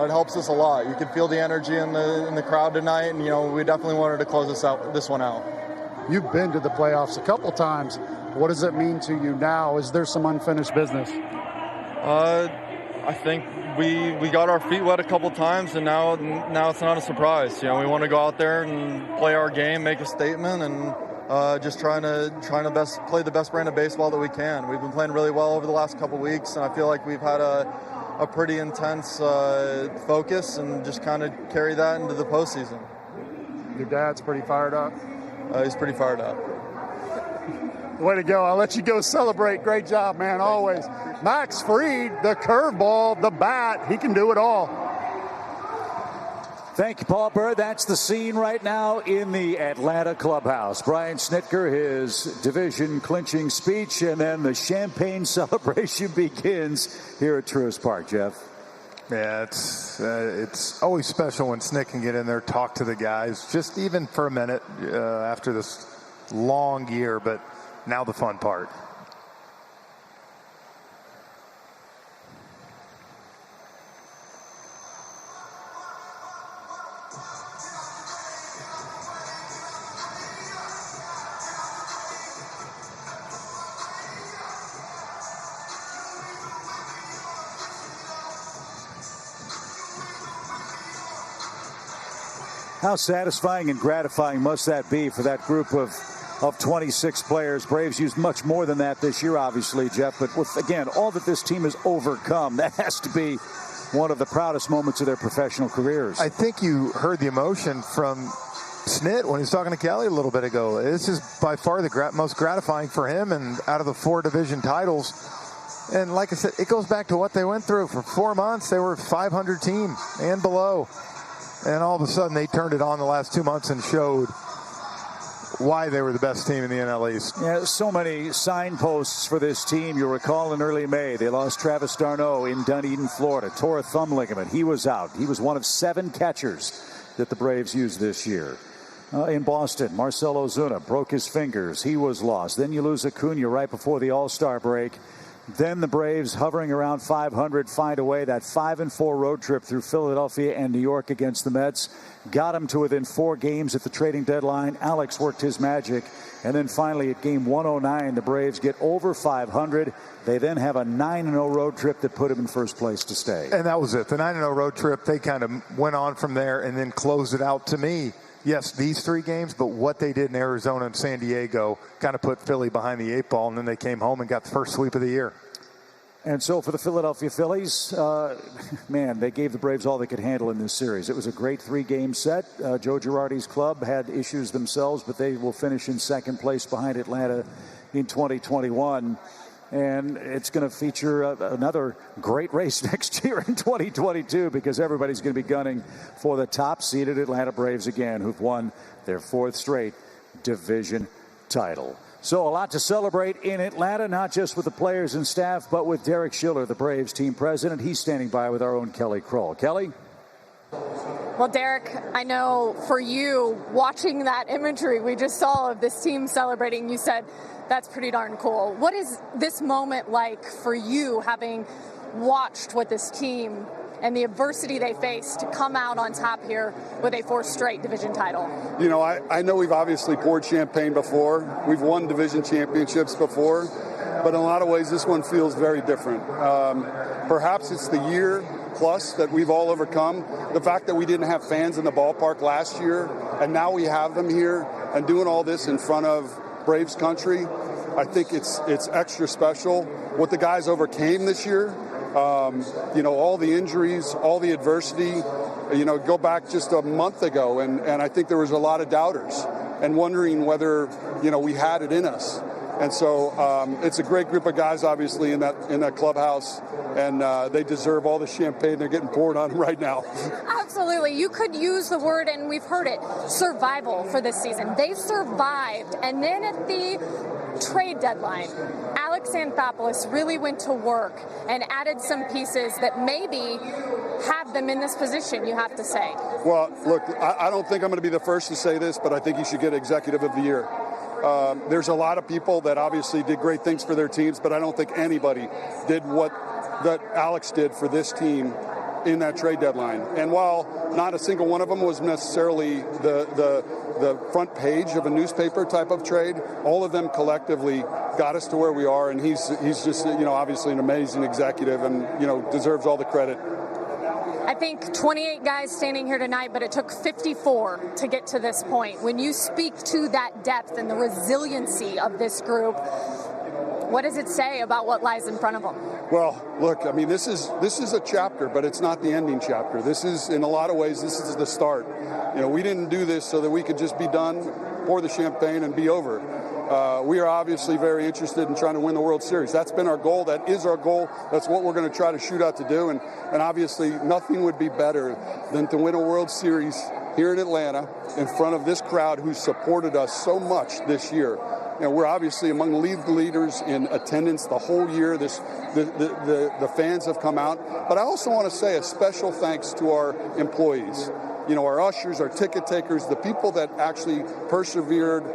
helps us a lot. You can feel the energy in the crowd tonight, and we definitely wanted to close this one out. You've been to the playoffs a couple times. What does it mean to you now? Is there some unfinished business? I think we got our feet wet a couple times, and now it's not a surprise. We want to go out there and play our game, make a statement, and just trying to play the best brand of baseball that we can. We've been playing really well over the last couple weeks, and I feel like we've had a pretty intense focus, and just kind of carry that into the postseason. Your dad's pretty fired up. He's pretty fired up. Way to go. I'll let you go celebrate. Great job, man, always. Max Fried, the curveball, the bat, he can do it all. Thank you, Paul Bird. That's the scene right now in the Atlanta clubhouse. Brian Snitker, his division clinching speech, and then the champagne celebration begins here at Truist Park. Jeff? Yeah, it's always special when Snick can get in there, talk to the guys, just even for a minute after this long year, but now the fun part. How satisfying and gratifying must that be for that group of 26 players? Braves used much more than that this year, obviously, Jeff. But with, again, all that this team has overcome, that has to be one of the proudest moments of their professional careers. I think you heard the emotion from Snit when he was talking to Kelly a little bit ago. This is by far the most gratifying for him, and out of the 4 division titles. And like I said, it goes back to what they went through. For 4 months, they were a 500 team and below. And all of a sudden, they turned it on the last 2 months and showed why they were the best team in the NL East. Yeah, so many signposts for this team. You'll recall in early May, they lost Travis d'Arnaud in Dunedin, Florida. Tore a thumb ligament. He was out. He was one of 7 catchers that the Braves used this year. In Boston, Marcell Ozuna broke his fingers. He was lost. Then you lose Acuna right before the All-Star break. Then the Braves, hovering around 500, find a way. That 5-4 road trip through Philadelphia and New York against the Mets got them to within 4 games at the trading deadline. Alex worked his magic. And then finally at game 109, the Braves get over 500. They then have a 9-0 road trip that put them in first place to stay. And that was it. The 9-0 road trip, they kind of went on from there and then closed it out. To me, yes, these 3 games, but what they did in Arizona and San Diego kind of put Philly behind the 8 ball, and then they came home and got the first sweep of the year. And so for the Philadelphia Phillies, man, they gave the Braves all they could handle in this series. It was a great 3-game set. Joe Girardi's club had issues themselves, but they will finish in second place behind Atlanta in 2021. And it's going to feature another great race next year in 2022, because everybody's going to be gunning for the top-seeded Atlanta Braves again, who've won their 4th straight division title. So a lot to celebrate in Atlanta, not just with the players and staff, but with Derek Schiller, the Braves team president. He's standing by with our own Kelly Kroll. Kelly? Well, Derek, I know for you, watching that imagery we just saw of this team celebrating, you said that's pretty darn cool. What is this moment like for you, having watched what this team and the adversity they faced to come out on top here with a 4th straight division title? You know, I know we've obviously poured champagne before. We've won division championships before. But in a lot of ways, this one feels very different. Perhaps it's the year plus that we've all overcome. The fact that we didn't have fans in the ballpark last year, and now we have them here, and doing all this in front of Braves country, I think it's extra special. What the guys overcame this year, you know, all the injuries, all the adversity, you know, go back just a month ago, and I think there was a lot of doubters and wondering whether, you know, we had it in us. And so it's a great group of guys, obviously, in that clubhouse, and they deserve all the champagne they're getting poured on right now. Absolutely. You could use the word, and we've heard it, survival for this season. They survived. And then at the trade deadline, Alex Anthopoulos really went to work and added some pieces that maybe have them in this position, you have to say. Well, look, I don't think I'm going to be the first to say this, but I think you should get Executive of the Year. There's a lot of people that obviously did great things for their teams, but I don't think anybody did what that Alex did for this team in that trade deadline. And while not a single one of them was necessarily the front page of a newspaper type of trade, all of them collectively got us to where we are. And he's just, obviously an amazing executive and, deserves all the credit. I think 28 guys standing here tonight, but it took 54 to get to this point. When you speak to that depth and the resiliency of this group, what does it say about what lies in front of them? Well, look, I mean, this is a chapter, but it's not the ending chapter. This is, in a lot of ways, this is the start. We didn't do this so that we could just be done, pour the champagne, and be over. We are obviously very interested in trying to win the World Series. That's been our goal. That is our goal. That's what we're going to try to shoot out to do. And obviously, nothing would be better than to win a World Series here in Atlanta in front of this crowd who supported us so much this year. We're obviously among the league leaders in attendance the whole year. The fans have come out. But I also want to say a special thanks to our employees. Our ushers, our ticket takers, the people that actually persevered,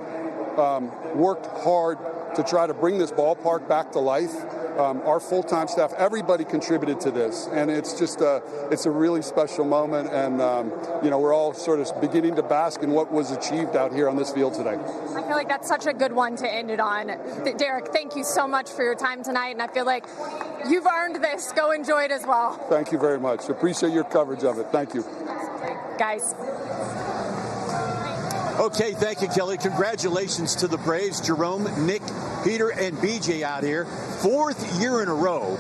worked hard to try to bring this ballpark back to life. Our full-time staff, everybody contributed to this, and it's just it's a really special moment, and we're all sort of beginning to bask in what was achieved out here on this field today. I feel like that's such a good one to end it on. Derek, thank you so much for your time tonight, and I feel like you've earned this. Go enjoy it as well. Thank you very much. Appreciate your coverage of it. Thank you. Guys. Okay, thank you, Kelly. Congratulations to the Braves. Jerome, Nick, Peter, and BJ out here. 4th year in a row.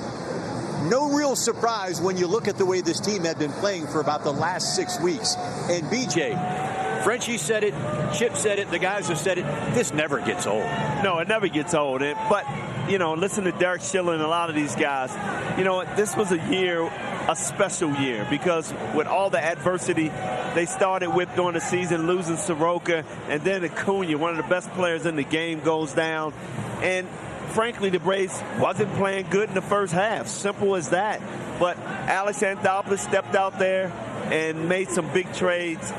No real surprise when you look at the way this team had been playing for about the last 6 weeks. And BJ, Frenchie said it, Chip said it, the guys have said it. This never gets old. No, it never gets old. But, listen to Derek Schiller and a lot of these guys. This was a special year because with all the adversity they started with during the season, losing Soroka, and then Acuna, one of the best players in the game, goes down. And frankly, the Braves wasn't playing good in the first half. Simple as that. But Alex Anthopoulos stepped out there and made some big trades.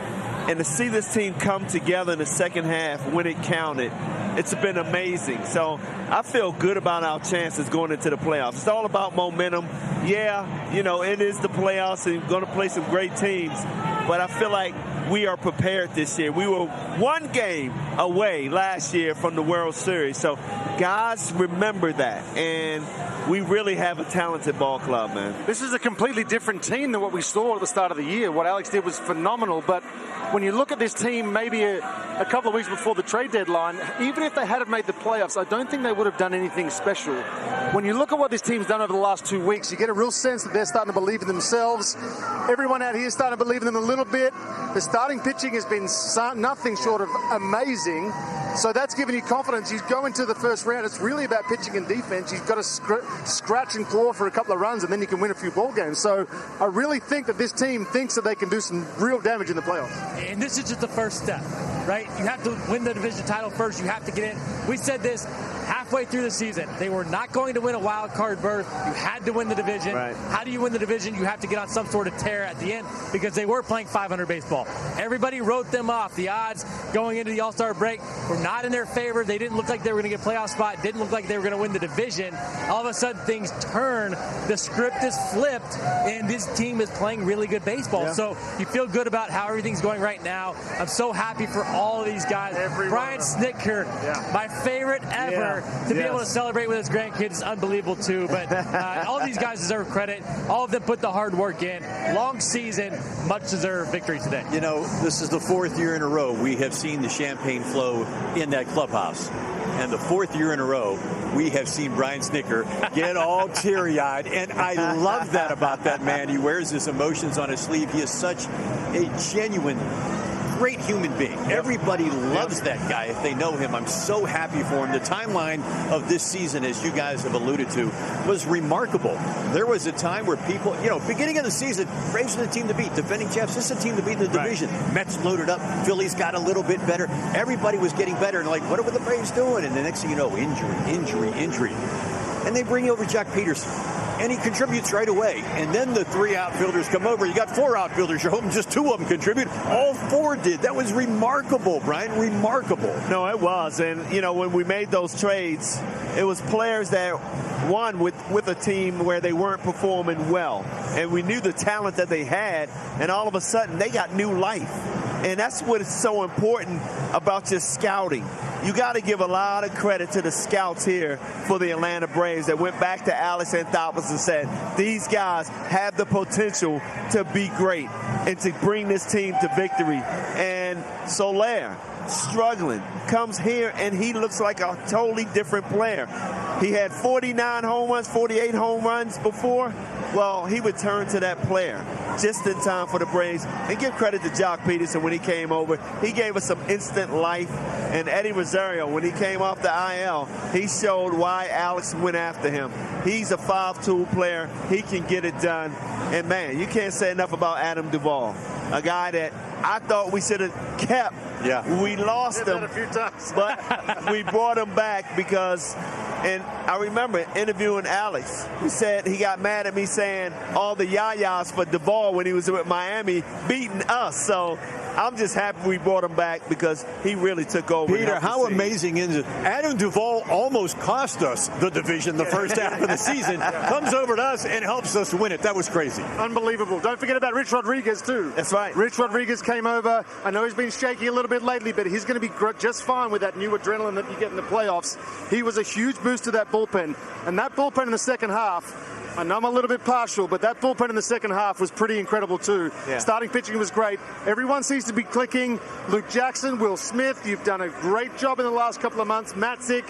And to see this team come together in the second half when it counted, it's been amazing. So I feel good about our chances going into the playoffs. It's all about momentum. Yeah, it is the playoffs and you're going to play some great teams. But I feel like we are prepared this year. We were one game away last year from the World Series. So guys, remember that. And we really have a talented ball club, man. This is a completely different team than what we saw at the start of the year. What Alex did was phenomenal. But when you look at this team maybe a couple of weeks before the trade deadline, even if they had made the playoffs, I don't think they would have done anything special. When you look at what this team's done over the last 2 weeks, you get a real sense that they're starting to believe in themselves. Everyone out here is starting to believe in them a little bit. The starting pitching has been nothing short of amazing. So that's given you confidence. You go into the first round, it's really about pitching and defense. You've got to scratch and claw for a couple of runs, and then you can win a few ball games. So I really think that this team thinks that they can do some real damage in the playoffs. And this is just the first step, right? You have to win the division title first. You have to get in. We said this halfway through the season. They were not going to win a wild card berth. You had to win the division. Right. How do you win the division? You have to get on some sort of tear at the end because they were playing 500 baseball. Everybody wrote them off. The odds going into the All-Star break were not in their favor. They didn't look like they were going to get a playoff spot. Didn't look like they were going to win the division. All of a sudden, things turn. The script is flipped, and this team is playing really good baseball. Yeah. So you feel good about how everything's going right now. I'm so happy for all of these guys. Brian Snitker, my favorite ever. To be able to celebrate with his grandkids is unbelievable, too. But all these guys deserve credit. All of them put the hard work in. Long season, much-deserved victory today. This is the 4th year in a row we have seen the champagne flow in that clubhouse. And the 4th year in a row, we have seen Brian Snitker get all teary-eyed. And I love that about that man. He wears his emotions on his sleeve. He is such a genuine, great human being. Everybody loves that guy if they know him. I'm so happy for him. The timeline of this season, as you guys have alluded to, was remarkable. There was a time where people, beginning of the season, Braves are the team to beat. Defending champs, this is a team to beat in the division. Right. Mets loaded up. Phillies got a little bit better. Everybody was getting better. And what are the Braves doing? And the next thing you know, injury. And they bring over Jack Peterson. and he contributes right away. And then the 3 outfielders come over. You got 4 outfielders. You're hoping just 2 of them contribute. All 4 did. That was remarkable, Brian. Remarkable. No, it was. And, you know, when we made those trades, it was players that won with a team where they weren't performing well. And we knew the talent that they had, and all of a sudden they got new life. And that's what is so important about just scouting. You got to give a lot of credit to the scouts here for the Atlanta Braves that went back to Alex Anthopoulos and said, these guys have the potential to be great and to bring this team to victory. And Soler, struggling, comes here and he looks like a totally different player. He had 49 home runs, 48 home runs before. Well, he returned to that player just in time for the Braves. And give credit to Jock Peterson when he came over. He gave us some instant life. And Eddie Rosario, when he came off the IL, he showed why Alex went after him. He's a 5-tool player. He can get it done. And, man, you can't say enough about Adam Duvall, a guy that I thought we should have kept. Yeah. We lost him a few times. but we brought him back because, and I remember interviewing Alex. He said he got mad at me saying all the yayas for Duvall when he was with Miami beating us. So I'm just happy we brought him back because he really took over. Peter, how amazing is it? Adam Duvall almost cost us the division the first half of the season. Comes over to us and helps us win it. That was crazy. Unbelievable. Don't forget about Rich Rodriguez, too. That's right. Rich Rodriguez came over. I know he's been shaky a little bit lately, but he's going to be just fine with that new adrenaline that you get in the playoffs. He was a huge boost to that bullpen. And that bullpen in the second half, I know I'm a little bit partial, but that bullpen in the second half was pretty incredible, too. Yeah. Starting pitching was great. Everyone seems to be clicking. Luke Jackson, Will Smith, you've done a great job in the last couple of months. Matzik.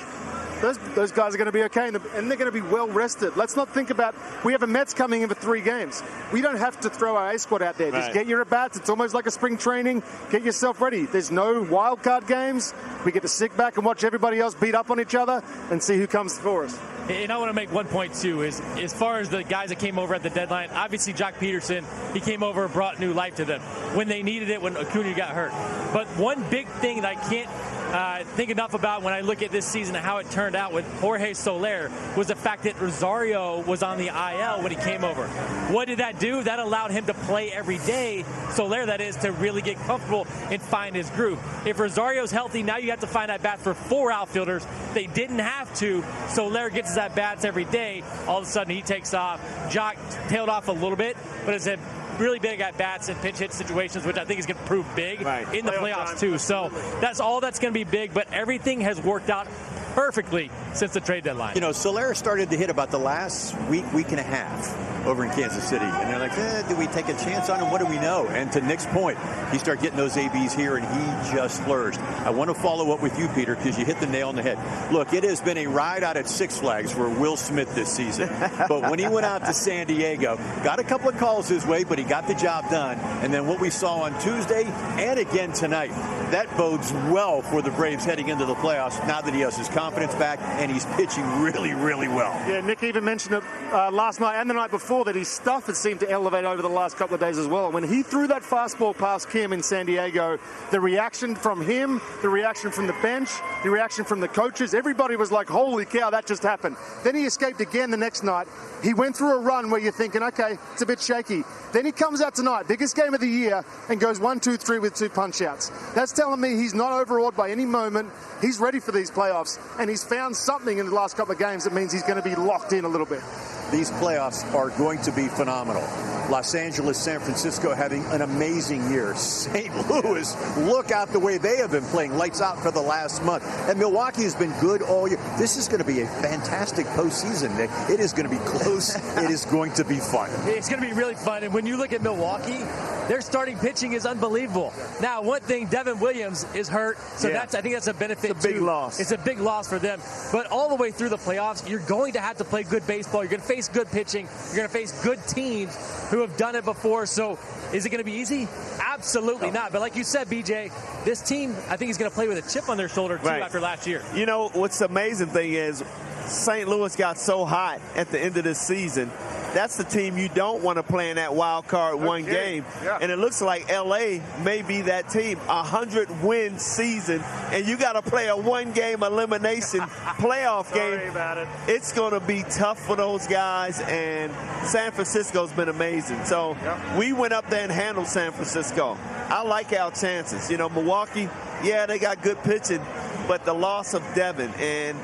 Those guys are going to be okay, and they're going to be well rested. Let's not think about, we have a Mets coming in for 3 games. We don't have to throw our A squad out there. Just get your at-bats. It's almost like a spring training. Get yourself ready. There's no wild card games. We get to sit back and watch everybody else beat up on each other and see who comes for us. And I want to make one point, too, is as far as the guys that came over at the deadline, obviously Jock Peterson, he came over and brought new life to them when they needed it, when Acuna got hurt. But one big thing that I can't think enough about when I look at this season and how it turned out with Jorge Soler was the fact that Rosario was on the IL when he came over. What did that do? That allowed him to play every day, Soler that is, to really get comfortable and find his groove. If Rosario's healthy, now you have to find at bats for 4 outfielders. They didn't have to. Soler gets his at bats every day. All of a sudden he takes off. Jock tailed off a little bit, but has had really big at bats and pinch hit situations, which I think is going to prove big in the playoffs too. So that's all that's going to be big, but everything has worked out perfectly since the trade deadline. You know, Soler started to hit about the last week and a half over in Kansas City. And they're like, do we take a chance on him? What do we know? And to Nick's point, he started getting those ABs here, and he just flourished. I want to follow up with you, Peter, because you hit the nail on the head. Look, it has been a ride out at Six Flags for Will Smith this season. But when he went out to San Diego, got a couple of calls his way, but he got the job done. And then what we saw on Tuesday and again tonight, that bodes well for the Braves heading into the playoffs now that he has his confidence back and he's pitching really, really well. Yeah, Nick even mentioned it last night and the night before that his stuff has seemed to elevate over the last couple of days as well. When he threw that fastball past Kim in San Diego, the reaction from him, the reaction from the bench, the reaction from the coaches, everybody was like, holy cow, that just happened. Then he escaped again the next night. He went through a run where you're thinking, okay, it's a bit shaky. Then he comes out tonight, biggest game of the year, and goes 1-2-3 with 2 punch-outs. That's telling me he's not overawed by any moment. He's ready for these playoffs, and he's found something in the last couple of games that means he's going to be locked in a little bit. These playoffs are going to be phenomenal. Los Angeles, San Francisco having an amazing year. St. Louis, look out the way they have been playing lights out for the last month. And Milwaukee has been good all year. This is going to be a fantastic postseason, Nick. It is going to be close. It is going to be fun. It's going to be really fun. And when you look at Milwaukee, their starting pitching is unbelievable. Now, one thing, Devin Williams is hurt, so I think that's a benefit. It's a big loss. It's a big loss for them. But all the way through the playoffs, you're going to have to play good baseball. You're going to face good pitching. You're going to face good teams who have done it before. So is it going to be easy? Absolutely not. But like you said, BJ, this team, I think, is going to play with a chip on their shoulder, too, after last year. You know, what's the amazing thing is St. Louis got so hot at the end of this season, that's the team you don't want to play in that wild card one game. Yeah. And it looks like L.A. may be that team. 100-win season, and you got to play a one-game elimination playoff game. About it. It's going to be tough for those guys, and San Francisco's been amazing. So we went up there and handled San Francisco. I like our chances. You know, Milwaukee, yeah, they got good pitching, but the loss of Devin and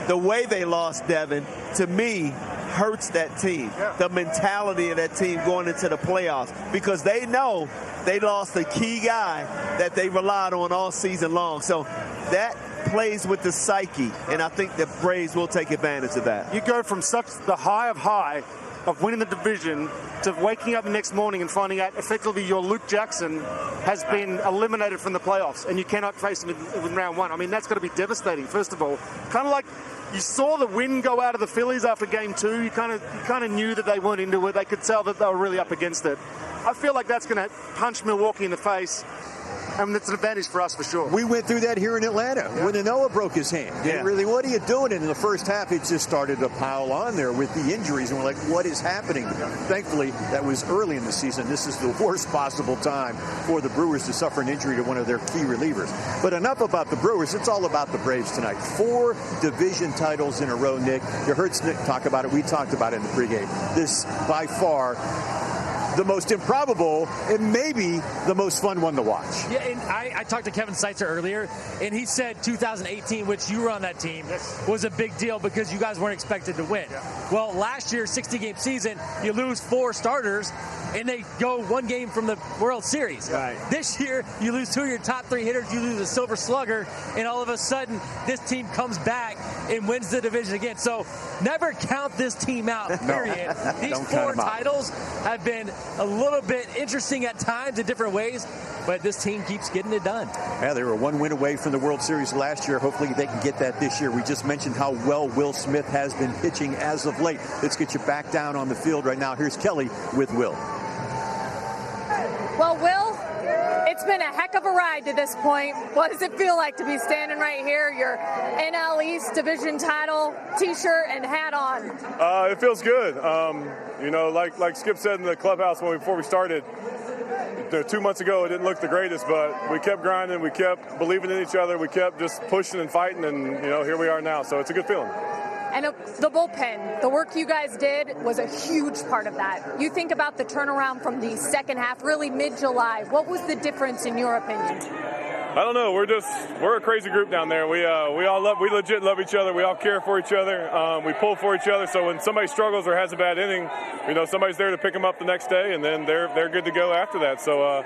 the way they lost Devin, to me, hurts that team. The mentality of that team going into the playoffs, because they know they lost a key guy that they relied on all season long. So that plays with the psyche, and I think the Braves will take advantage of that. You go from such the high of winning the division to waking up the next morning and finding out effectively your Luke Jackson has been eliminated from the playoffs and you cannot face him in round one. I mean, that's got to be devastating, first of all. Kind of like you saw the wind go out of the Phillies after game 2. You kind of knew that they weren't into it. They could tell that they were really up against it. I feel like that's going to punch Milwaukee in the face. I mean, it's an advantage for us for sure. We went through that here in Atlanta when Noah broke his hand. Yeah. And really, what are you doing? And in the first half, it just started to pile on there with the injuries. And we're like, what is happening? Thankfully, that was early in the season. This is the worst possible time for the Brewers to suffer an injury to one of their key relievers. But enough about the Brewers. It's all about the Braves tonight. 4 division titles in a row, Nick. You heard Nick talk about it. We talked about it in the pregame. This, by far, the most improbable and maybe the most fun one to watch. Yeah, and I talked to Kevin Seitzer earlier, and he said 2018, which you were on that team, was a big deal because you guys weren't expected to win. Yeah. Well, last year, 60-game season, you lose 4 starters, and they go 1 game from the World Series. Right. This year, you lose 2 of your top 3 hitters, you lose a Silver Slugger, and all of a sudden, this team comes back and wins the division again. So never count this team out, period. These 4 titles have been a little bit interesting at times in different ways, but this team keeps getting it done. Yeah, they were 1 win away from the World Series last year. Hopefully they can get that this year. We just mentioned how well Will Smith has been pitching as of late. Let's get you back down on the field right now. Here's Kelly with Will. Well, Will, it's been a heck of a ride to this point. What does it feel like to be standing right here, your NL East division title T-shirt and hat on? It feels good. You know, like Skip said in the clubhouse before we started, 2 months ago it didn't look the greatest, but we kept grinding, we kept believing in each other, we kept just pushing and fighting, and you know, here we are now. So it's a good feeling. And the bullpen, the work you guys did was a huge part of that. You think about the turnaround from the second half, really mid-July. What was the difference in your opinion? I don't know. We're a crazy group down there. We legit love each other. We all care for each other. We pull for each other. So when somebody struggles or has a bad inning, you know, somebody's there to pick them up the next day, and then they're good to go after that. So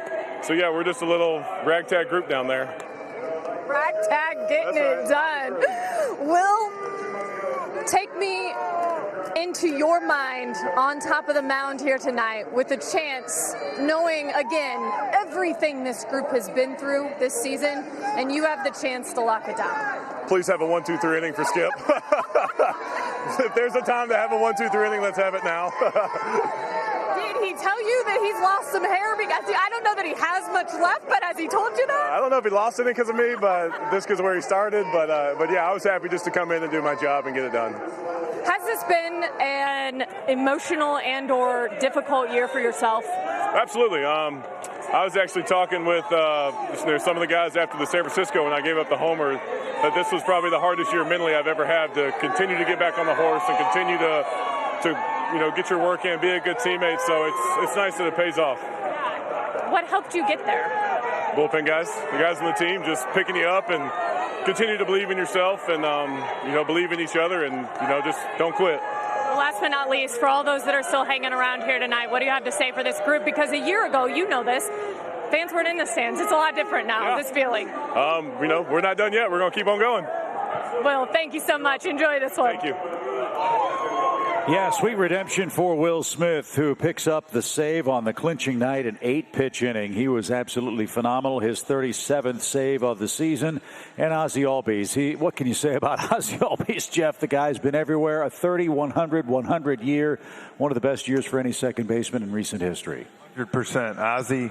yeah, we're just a little ragtag group down there. Ragtag getting it done. Will, take me into your mind on top of the mound here tonight with a chance, knowing, again, everything this group has been through this season, and you have the chance to lock it down. Please have a 1-2-3 inning for Skip. If there's a time to have a 1-2-3 inning, let's have it now. Did he tell you that he's lost some hair? Because I don't know that he has much left, but has he told you that? I don't know if he lost any because of me, but this because of where he started. But yeah, I was happy just to come in and do my job and get it done. Has this been an emotional and or difficult year for yourself? Absolutely. I was actually talking with some of the guys after the San Francisco when I gave up the homer that this was probably the hardest year mentally I've ever had, to continue to get back on the horse and continue to you know, get your work in, be a good teammate. So it's nice that it pays off. What helped you get there? Bullpen guys, the guys on the team, just picking you up and continue to believe in yourself and you know, believe in each other, and you know, just don't quit. Last but not least, for all those that are still hanging around here tonight, what do you have to say for this group? Because a year ago, you know this, fans weren't in the stands. It's a lot different now, this feeling. You know, we're not done yet. We're going to keep on going. Well, thank you so much. Enjoy this one. Thank you. Yeah, sweet redemption for Will Smith, who picks up the save on the clinching night, an 8-pitch inning. He was absolutely phenomenal. His 37th save of the season. And Ozzie Albies, what can you say about Ozzie Albies, Jeff? The guy's been everywhere. A 100 year, one of the best years for any second baseman in recent history. 100%. Ozzie,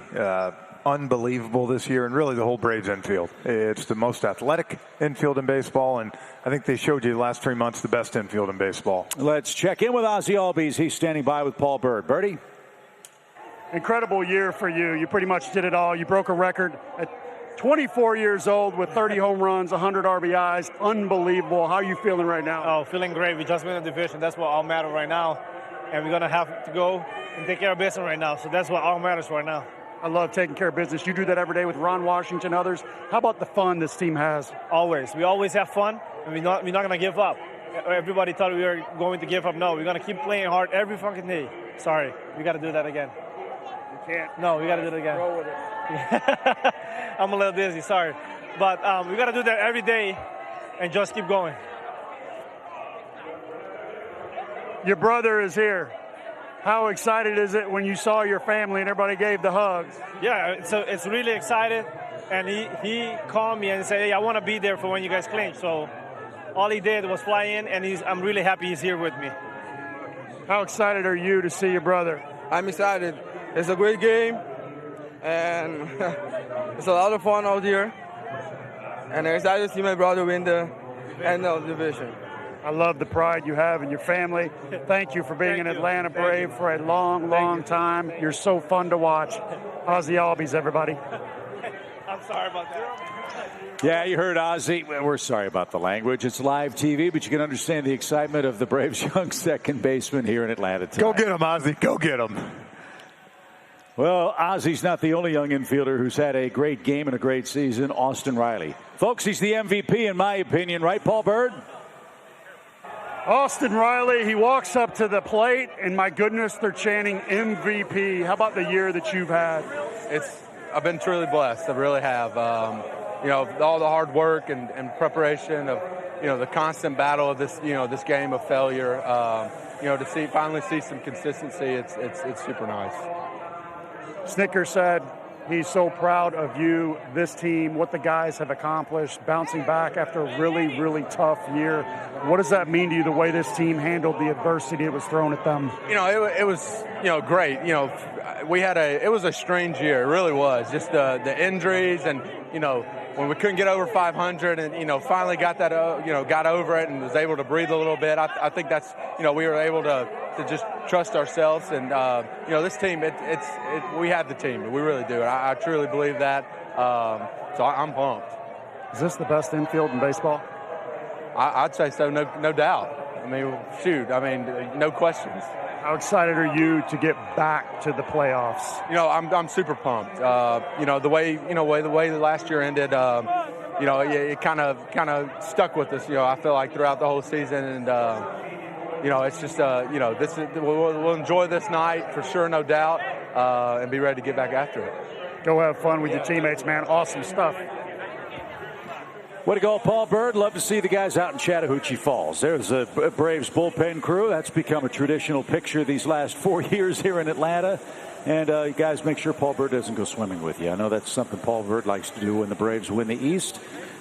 unbelievable this year, and really the whole Braves infield. It's the most athletic infield in baseball, and I think they showed you the last 3 months the best infield in baseball. Let's check in with Ozzie Albies. He's standing by with Paul Byrd. Birdie? Incredible year for you. You pretty much did it all. You broke a record at 24 years old with 30 home runs, 100 RBIs. Unbelievable. How are you feeling right now? Oh, feeling great. We just won the division. That's what all matters right now. And we're going to have to go and take care of business right now. So that's what all matters right now. I love taking care of business. You do that every day with Ron Washington and others. How about the fun this team has? Always. We always have fun, and we're not going to give up. Everybody thought we were going to give up. No, we're going to keep playing hard every fucking day. Sorry, we got to do that again. You can't. No, we got to do it again. Roll with it. I'm a little dizzy, sorry. But we got to do that every day and just keep going. Your brother is here. How excited is it when you saw your family and everybody gave the hugs? Yeah, so it's really excited. And he called me and said, hey, I want to be there for when you guys clinch. So all he did was fly in, and I'm really happy he's here with me. How excited are you to see your brother? I'm excited. It's a great game, and it's a lot of fun out here. And I'm excited to see my brother win the NL division. I love the pride you have in your family. Thank you for being an Atlanta Brave for a long, long time. You're so fun to watch. Ozzie Albies, everybody. I'm sorry about that. Yeah, you heard Ozzie. We're sorry about the language. It's live TV, but you can understand the excitement of the Braves' young second baseman here in Atlanta tonight. Go get him, Ozzie. Go get him. Well, Ozzie's not the only young infielder who's had a great game and a great season. Austin Riley. Folks, he's the MVP in my opinion, right, Paul Byrd? Austin Riley, he walks up to the plate, and my goodness, they're chanting MVP. How about the year that you've had? I've been truly blessed. I really have. All the hard work and preparation of, the constant battle of this, this game of failure. To finally see some consistency, it's super nice. Snicker said he's so proud of you, this team, what the guys have accomplished, bouncing back after a really, really tough year. What does that mean to you, the way this team handled the adversity that was thrown at them? It was, great. It was a strange year. It really was. Just the injuries and, when we couldn't get over 500 and, finally got that, got over it and was able to breathe a little bit. I think that's, we were able to just trust ourselves. And, this team, we have the team. We really do. I truly believe that. So I'm pumped. Is this the best infield in baseball? I'd say so, no doubt. No questions. How excited are you to get back to the playoffs? I'm super pumped. The way last year ended, it kind of stuck with us. I feel like throughout the whole season, and it's just we'll enjoy this night for sure, no doubt, and be ready to get back after it. Go have fun with your teammates, man. Awesome stuff. Way to go, Paul Byrd. Love to see the guys out in Chattahoochee Falls. There's a Braves bullpen crew. That's become a traditional picture these last 4 years here in Atlanta. And you guys make sure Paul Byrd doesn't go swimming with you. I know that's something Paul Byrd likes to do when the Braves win the East.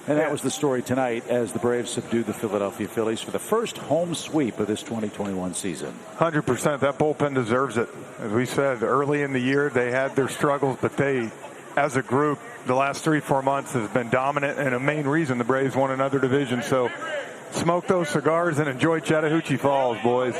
And that was the story tonight as the Braves subdued the Philadelphia Phillies for the first home sweep of this 2021 season. 100%. That bullpen deserves it. As we said, early in the year, they had their struggles, but they, as a group, the last 3-4 months has been dominant and a main reason the Braves won another division. So smoke those cigars and enjoy Chattahoochee Falls, boys.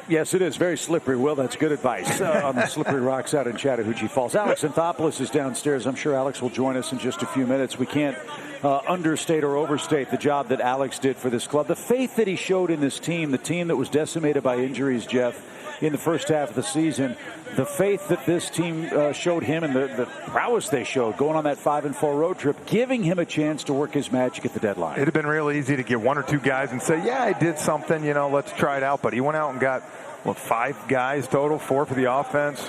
Yes, it is very slippery, Will. That's good advice on the slippery rocks out in Chattahoochee Falls. Alex Anthopoulos is downstairs. I'm sure Alex will join us in just a few minutes. We can't understate or overstate the job that Alex did for this club. The faith that he showed in this team, the team that was decimated by injuries, Jeff, in the first half of the season, the faith that this team showed him and the prowess they showed going on that 5-4 road trip, giving him a chance to work his magic at the deadline. It'd have been real easy to get one or two guys and say, yeah, I did something, let's try it out. But he went out and got, 5 guys total, 4 for the offense,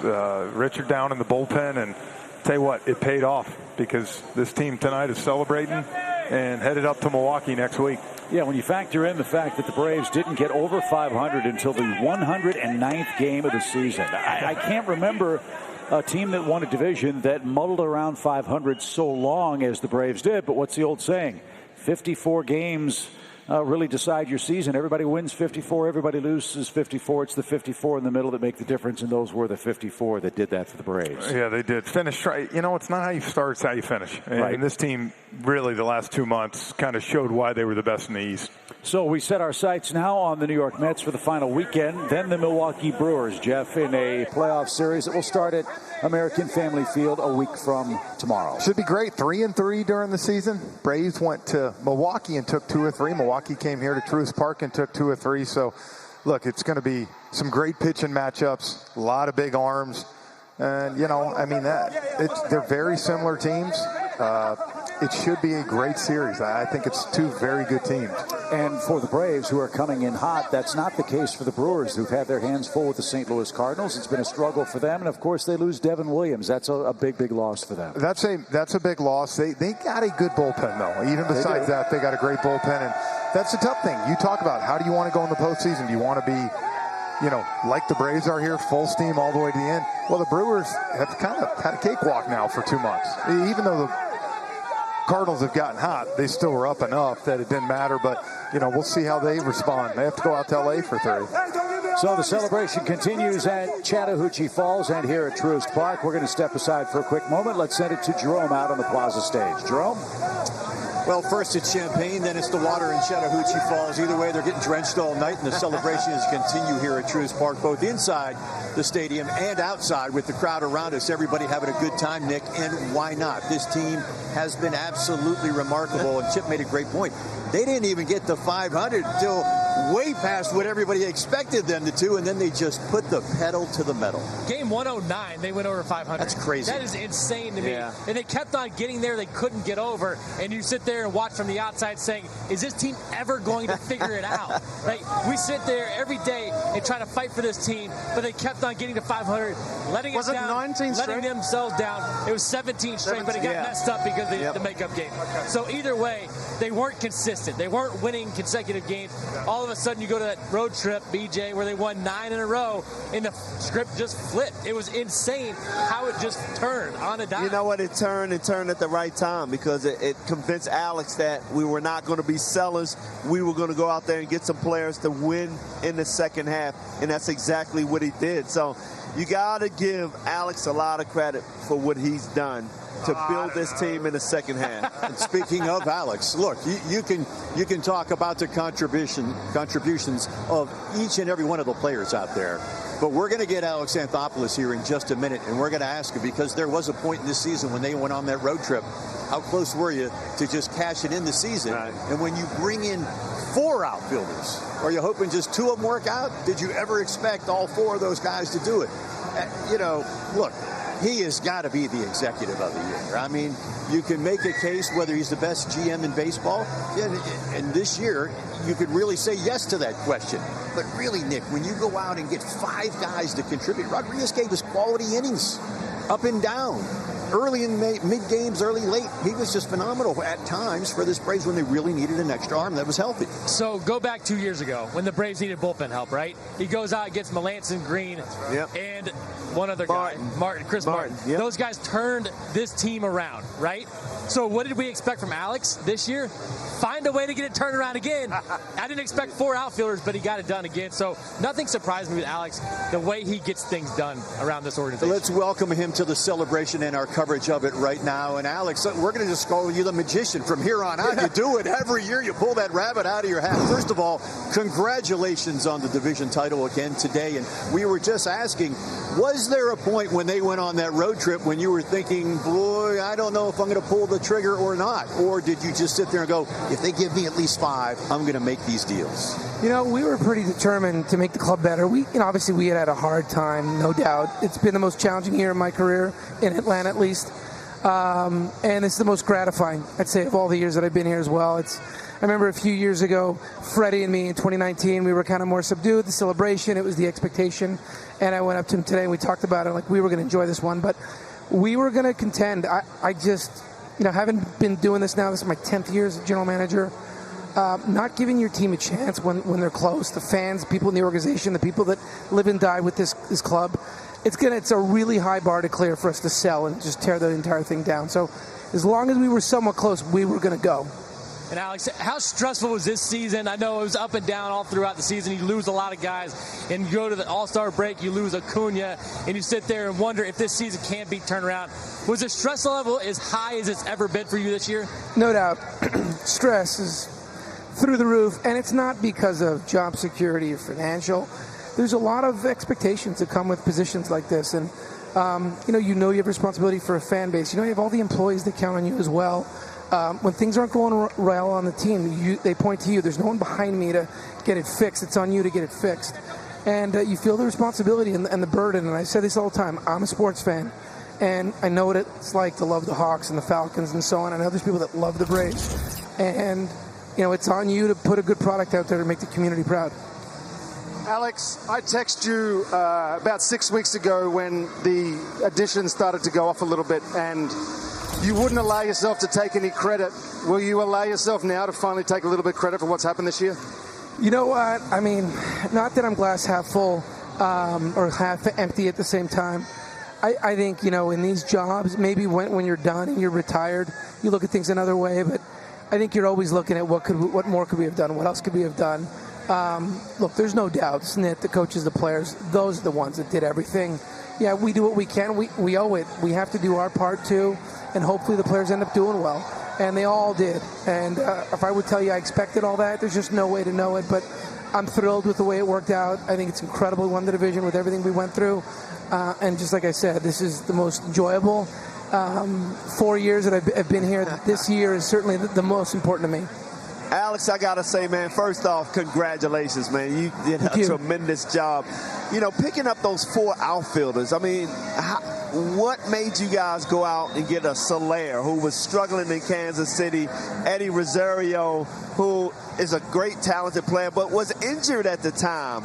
Richard down in the bullpen. And tell you what, it paid off because this team tonight is celebrating and headed up to Milwaukee next week. Yeah, when you factor in the fact that the Braves didn't get over 500 until the 109th game of the season. I can't remember a team that won a division that muddled around 500 so long as the Braves did. But what's the old saying? 54 games really decide your season. Everybody wins 54, everybody loses 54. It's the 54 in the middle that make the difference, and those were the 54 that did that for the Braves. Yeah, they did. Finish right. You know, it's not how you start, it's how you finish. And this team, really, the last 2 months kind of showed why they were the best in the East. So we set our sights now on the New York Mets for the final weekend, then the Milwaukee Brewers, Jeff, in a playoff series that will start at American Family Field a week from tomorrow. Should be great. 3-3 during the season. Braves went to Milwaukee and took 2 or 3. Milwaukee came here to Truist Park and took 2 or 3. So, look, it's going to be some great pitching matchups, a lot of big arms. And, you know, I mean, they're very similar teams. It should be a great series. I think it's 2 very good teams. And for the Braves, who are coming in hot, that's not the case for the Brewers, who've had their hands full with the St. Louis Cardinals. It's been a struggle for them. And, of course, they lose Devin Williams. That's a big loss for them. That's a big loss. They got a good bullpen, though. Even besides that, they got a great bullpen. And that's the tough thing. You talk about how do you want to go in the postseason? Do you want to be, you know, like the Braves are here, full steam all the way to the end? Well, the Brewers have kind of had a cakewalk now for 2 months. Even though the Cardinals have gotten hot, they still were up enough that it didn't matter. But, you know, we'll see how they respond. They have to go out to L.A. for 3. So the celebration continues at Chattahoochee Falls and here at Truist Park. We're going to step aside for a quick moment. Let's send it to Jerome out on the Plaza stage. Jerome? Well, first it's Champaign, then it's the water in Chattahoochee Falls. Either way, they're getting drenched all night, and the celebrations continue here at Truist Park, both inside the stadium and outside with the crowd around us. Everybody having a good time, Nick, and why not? This team has been absolutely remarkable, and Chip made a great point. They didn't even get to 500 until way past what everybody expected them to do, and then they just put the pedal to the metal. Game 109, they went over 500. That's crazy. That is insane to me. Yeah. And they kept on getting there. They couldn't get over. And you sit there and watch from the outside saying, is this team ever going to figure it out? Like, we sit there every day and try to fight for this team, but they kept on getting to 500, letting us down, 19 straight? letting themselves down. It was 17 straight, but it got messed up because of the makeup game. So either way, they weren't consistent. They weren't winning consecutive games. All of a sudden, you go to that road trip, BJ, where they won 9 in a row, and the script just flipped. It was insane how it just turned on a dime. You know what? It turned at the right time because it convinced Alex that we were not going to be sellers. We were going to go out there and get some players to win in the second half, and that's exactly what he did. So you got to give Alex a lot of credit for what he's done to build this team in the second half. And speaking of Alex, look, you can talk about the contributions of each and every one of the players out there. But we're going to get Alex Anthopoulos here in just a minute, and we're going to ask him, because there was a point in this season when they went on that road trip, how close were you to just cashing in the season? Right. And when you bring in 4 outfielders, are you hoping just 2 of them work out? Did you ever expect all 4 of those guys to do it? You know, look, he has got to be the executive of the year. I mean, you can make a case whether he's the best GM in baseball. And this year, you could really say yes to that question. But really, Nick, when you go out and get 5 guys to contribute, Rodriguez gave us quality innings up and down. Early in mid-games, early, late, he was just phenomenal at times for this Braves when they really needed an extra arm that was healthy. So go back 2 years ago when the Braves needed bullpen help, right? He goes out and gets Melanson, Green, and one other guy, Chris Martin. Yep. Those guys turned this team around, right? So what did we expect from Alex this year? Find a way to get it turned around again. I didn't expect 4 outfielders, but he got it done again. So nothing surprised me with Alex, the way he gets things done around this organization. Let's welcome him to the celebration and our coverage of it right now. And Alex, we're going to just call you the magician from here on out. You do it every year. You pull that rabbit out of your hat. First of all, congratulations on the division title again today. And we were just asking, was there a point when they went on that road trip when you were thinking, boy, I don't know if I'm going to pull the trigger or not? Or did you just sit there and go, if they give me at least 5, I'm going to make these deals? You know, we were pretty determined to make the club better. Obviously we had a hard time, no doubt. It's been the most challenging year of my career, in Atlanta at least. And it's the most gratifying, I'd say, of all the years that I've been here as well. I remember a few years ago, Freddie and me in 2019, we were kind of more subdued. The celebration, it was the expectation. And I went up to him today and we talked about it, like we were going to enjoy this one. But we were going to contend. I just, having been doing this now, this is my 10th year as a general manager, not giving your team a chance when they're close, the fans, people in the organization, the people that live and die with this club, it's a really high bar to clear for us to sell and just tear the entire thing down. So as long as we were somewhat close, we were going to go. And Alex, how stressful was this season? I know it was up and down all throughout the season. You lose a lot of guys, and you go to the All-Star break, you lose Acuna, and you sit there and wonder if this season can't be turned around. Was the stress level as high as it's ever been for you this year? No doubt. Stress is through the roof, and it's not because of job security or financial. There's a lot of expectations that come with positions like this, and you have responsibility for a fan base. You have all the employees that count on you as well. When things aren't going well on the team, they point to you. There's no one behind me to get it fixed. It's on you to get it fixed. And you feel the responsibility and the burden. And I say this all the time. I'm a sports fan, and I know what it's like to love the Hawks and the Falcons and so on. I know there's people that love the Braves. And, it's on you to put a good product out there to make the community proud. Alex, I texted you about 6 weeks ago when the additions started to go off a little bit, and you wouldn't allow yourself to take any credit. Will you allow yourself now to finally take a little bit of credit for what's happened this year? You know what? I mean, not that I'm glass half full or half empty at the same time. I think, in these jobs, maybe when you're done and you're retired, you look at things another way. But I think you're always looking at what more could we have done? What else could we have done? Look, there's no doubt. Snit, the coaches, the players, those are the ones that did everything. Yeah, we do what we can. We owe it. We have to do our part, too. And hopefully the players end up doing well. And they all did. And if I would tell you I expected all that, there's just no way to know it. But I'm thrilled with the way it worked out. I think it's incredible. We won the division with everything we went through. And just like I said, this is the most enjoyable 4 years that I've been here. This year is certainly the most important to me. Alex, I got to say, man, first off, congratulations, man. You did a tremendous job. Picking up those 4 outfielders. I mean, what made you guys go out and get a Soler, who was struggling in Kansas City, Eddie Rosario, who is a great, talented player, but was injured at the time?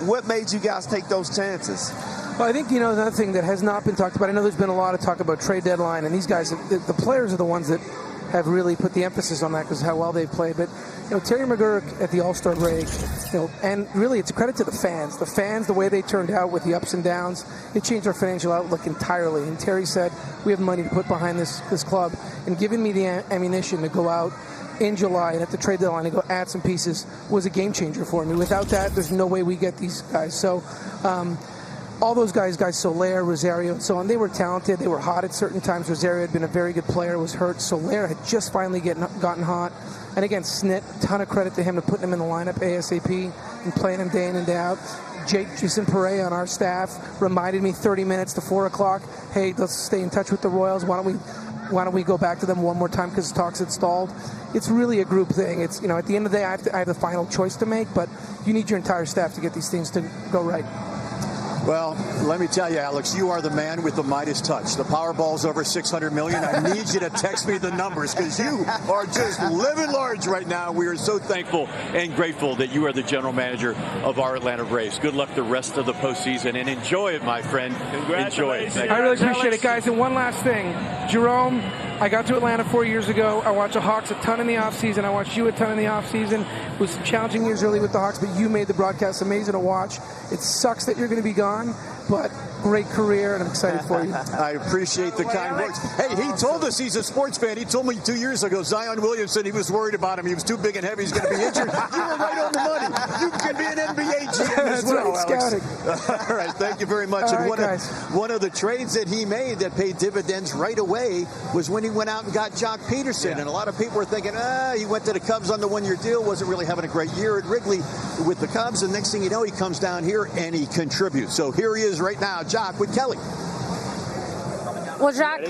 What made you guys take those chances? Well, I think, another thing that has not been talked about, I know there's been a lot of talk about trade deadline, and these guys, the players are the ones that have really put the emphasis on that because of how well they've played. But, Terry McGurk at the All-Star break, and really it's a credit to the fans. The fans, the way they turned out with the ups and downs, it changed our financial outlook entirely. And Terry said, we have money to put behind this club. And giving me the ammunition to go out in July and at the trade deadline and go add some pieces was a game changer for me. Without that, there's no way we get these guys. So, all those guys, Soler, Rosario, and so on, they were talented. They were hot at certain times. Rosario had been a very good player, was hurt. Soler had just finally gotten hot. And again, Snit, ton of credit to him to putting him in the lineup ASAP and playing him day in and day out. Jason Perea on our staff reminded me 30 minutes to 4 o'clock, hey, let's stay in touch with the Royals. Why don't we go back to them one more time because talks had stalled? It's really a group thing. It's, at the end of the day, I have the final choice to make, but you need your entire staff to get these things to go right. Well, let me tell you, Alex, you are the man with the Midas touch. The Powerball's over $600 million. I need you to text me the numbers because you are just living large right now. We are so thankful and grateful that you are the general manager of our Atlanta Braves. Good luck the rest of the postseason and enjoy it, my friend. Enjoy it. I really appreciate it, guys. And one last thing, Jerome, I got to Atlanta 4 years ago. I watched the Hawks a ton in the offseason. I watched you a ton in the offseason. It was some challenging years early with the Hawks, but you made the broadcast amazing to watch. It sucks that you're going to be gone, but great career, and I'm excited for you. I appreciate the kind words. Hey, he told us he's a sports fan. He told me 2 years ago, Zion Williamson, he was worried about him. He was too big and heavy. He's going to be injured. You were right on the money. You can be an NBA GM as well, Alex. All right, thank you very much. All and right, one of the trades that he made that paid dividends right away was when he went out and got Jock Peterson. And a lot of people were thinking, he went to the Cubs on the one-year deal, wasn't really having a great year at Wrigley with the Cubs. And next thing you know, he comes down here and he contributes. So here he is right now, Jock with Kelly. Well, Jack,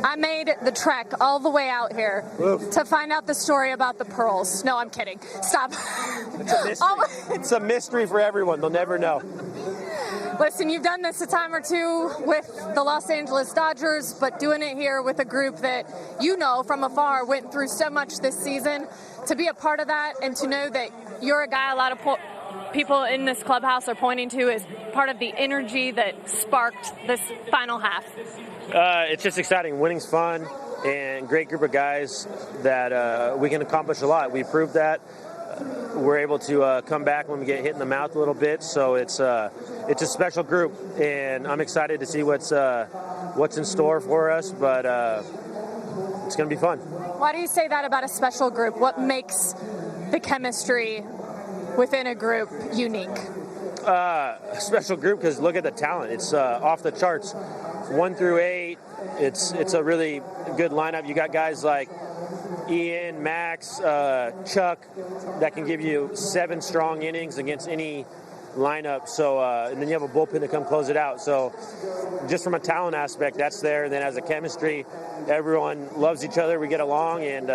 I made the trek all the way out here to find out the story about the pearls. No, I'm kidding. Stop. It's a mystery. It's a mystery for everyone. They'll never know. Listen, you've done this a time or two with the Los Angeles Dodgers, but doing it here with a group that you know from afar went through so much this season. To be a part of that and to know that you're a guy a lot of people in this clubhouse are pointing to as part of the energy that sparked this final half. It's just exciting. Winning's fun, and great group of guys that we can accomplish a lot. We proved that. We're able to come back when we get hit in the mouth a little bit. So it's a special group, and I'm excited to see what's in store for us. But it's going to be fun. Why do you say that about a special group? What makes the chemistry within a group unique? A special group because look at the talent. It's off the charts. 1 through 8. It's a really good lineup. You got guys like Ian, Max, Chuck that can give you 7 strong innings against any lineup. So and then you have a bullpen to come close it out. So just from a talent aspect, that's there. And then as a chemistry, everyone loves each other. We get along, and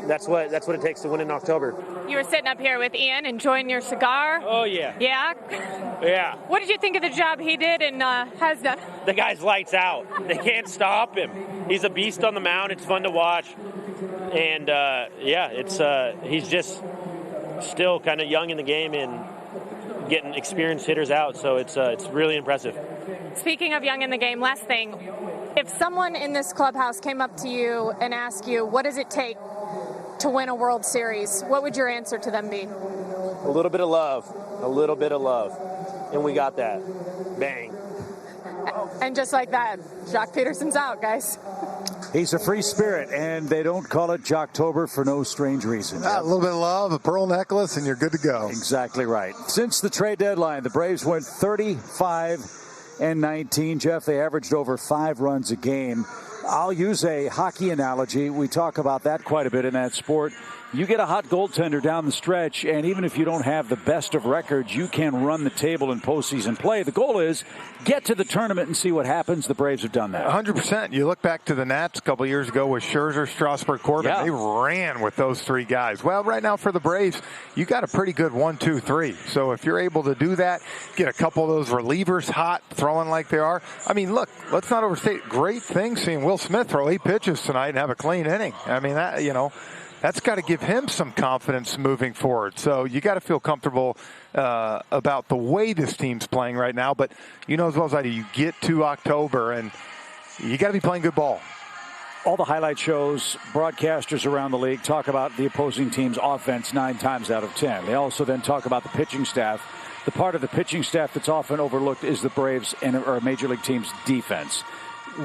that's what it takes to win in October. You were sitting up here with Ian enjoying your cigar. Oh, yeah. Yeah? Yeah. What did you think of the job he did and has done? The guy's lights out. They can't stop him. He's a beast on the mound. It's fun to watch. And, he's just still kind of young in the game and getting experienced hitters out. So it's really impressive. Speaking of young in the game, last thing. If someone in this clubhouse came up to you and asked you, what does it take to win a World Series, what would your answer to them be? A little bit of love. A little bit of love. And we got that. Bang. And just like that, Jock Peterson's out, guys. He's a free spirit, and they don't call it Jocktober for no strange reason. A little bit of love, a pearl necklace, and you're good to go. Exactly right. Since the trade deadline, the Braves went 35-19. Jeff, they averaged over 5 runs a game. I'll use a hockey analogy. We talk about that quite a bit in that sport. You get a hot goaltender down the stretch, and even if you don't have the best of records, you can run the table in postseason play. The goal is get to the tournament and see what happens. The Braves have done that. 100%. You look back to the Nats a couple years ago with Scherzer, Strasburg, Corbin. Yeah. They ran with those 3 guys. Well, right now for the Braves, you got a pretty good 1, 2, 3. So if you're able to do that, get a couple of those relievers hot, throwing like they are. I mean, look, let's not overstate. Great thing seeing Will Smith throw 8 pitches tonight and have a clean inning. I mean, that, that's got to give him some confidence moving forward. So you got to feel comfortable about the way this team's playing right now. But you know as well as I do, you get to October and you got to be playing good ball. All the highlight shows, broadcasters around the league talk about the opposing team's offense 9 times out of 10. They also then talk about the pitching staff. The part of the pitching staff that's often overlooked is the Braves or Major League team's defense.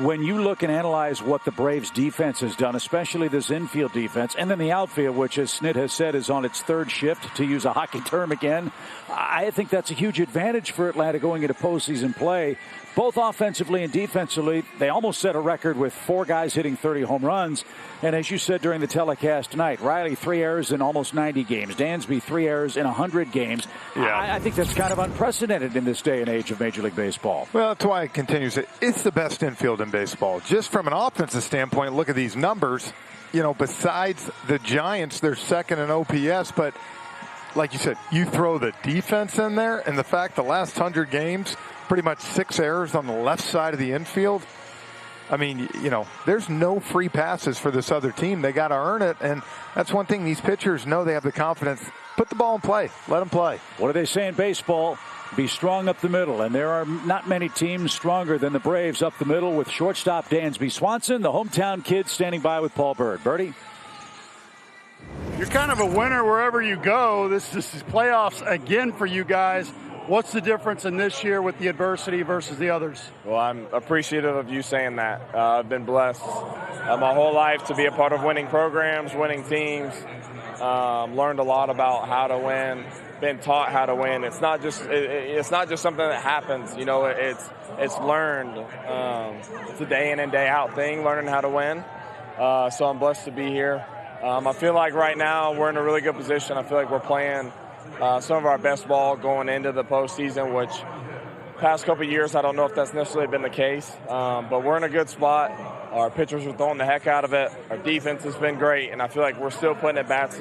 When you look and analyze what the Braves defense has done, especially this infield defense, and then the outfield, which, as Snit has said, is on its 3rd shift, to use a hockey term again, I think that's a huge advantage for Atlanta going into postseason play. Both offensively and defensively, they almost set a record with 4 guys hitting 30 home runs. And as you said during the telecast tonight, Riley 3 errors in almost 90 games. Dansby 3 errors in 100 games. Yeah. I think that's kind of unprecedented in this day and age of Major League Baseball. Well, that's why it continues. It's the best infield in baseball. Just from an offensive standpoint, look at these numbers. Besides the Giants, they're 2nd in OPS. But like you said, you throw the defense in there, and the fact the last 100 games, pretty much 6 errors on the left side of the infield. I mean, there's no free passes for this other team. They got to earn it, and that's one thing these pitchers know. They have the confidence. Put the ball in play. Let them play. What do they say in baseball? Be strong up the middle, and there are not many teams stronger than the Braves up the middle with shortstop Dansby Swanson, the hometown kid, standing by with Paul Bird. Bertie? You're kind of a winner wherever you go. This is playoffs again for you guys. What's the difference in this year with the adversity versus the others? Well, I'm appreciative of you saying that. I've been blessed my whole life to be a part of winning programs, winning teams. Learned a lot about how to win. Been taught how to win. It's not just something that happens. It's learned. It's a day in and day out thing, learning how to win. So I'm blessed to be here. I feel like right now we're in a really good position. I feel like we're playing some of our best ball going into the postseason, which past couple of years I don't know if that's necessarily been the case, but we're in a good spot. Our pitchers are throwing the heck out of it. Our defense has been great, and I feel like we're still putting at bats,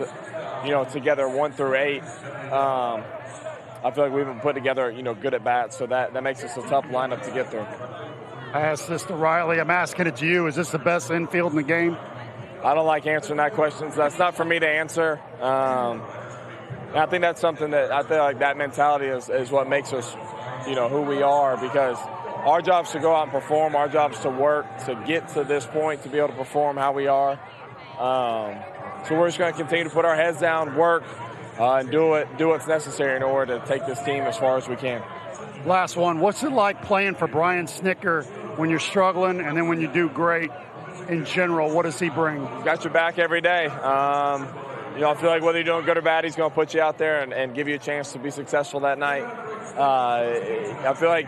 together 1 through 8. I feel like we've been put together, good at bats, so that makes us a tough lineup to get through. I asked this to Riley. I'm asking it to you. Is this the best infield in the game? I don't like answering that question. So that's not for me to answer. I think that's something that I feel like that mentality is what makes us, who we are, because our job is to go out and perform. Our job is to work to get to this point, to be able to perform how we are. So we're just going to continue to put our heads down, work, and do what's necessary in order to take this team as far as we can. Last one. What's it like playing for Brian Snitker when you're struggling and then when you do great? in general? What does he bring? Got your back every day. I feel like whether you're doing good or bad, he's going to put you out there and give you a chance to be successful that night. I feel like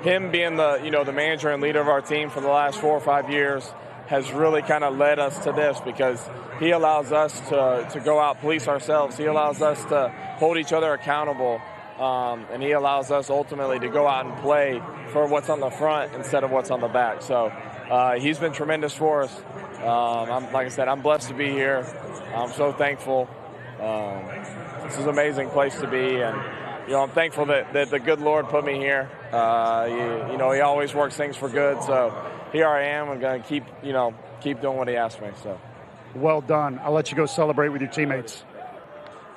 him being the manager and leader of our team for the last 4 or 5 years has really kind of led us to this, because he allows us to go out, police ourselves. He allows us to hold each other accountable, and he allows us ultimately to go out and play for what's on the front instead of what's on the back. So he's been tremendous for us. Like I said, I'm blessed to be here. I'm so thankful. This is an amazing place to be, and I'm thankful that the good Lord put me here. He always works things for good. So here I am. I'm going to keep doing what he asked me. So well done. I'll let you go celebrate with your teammates.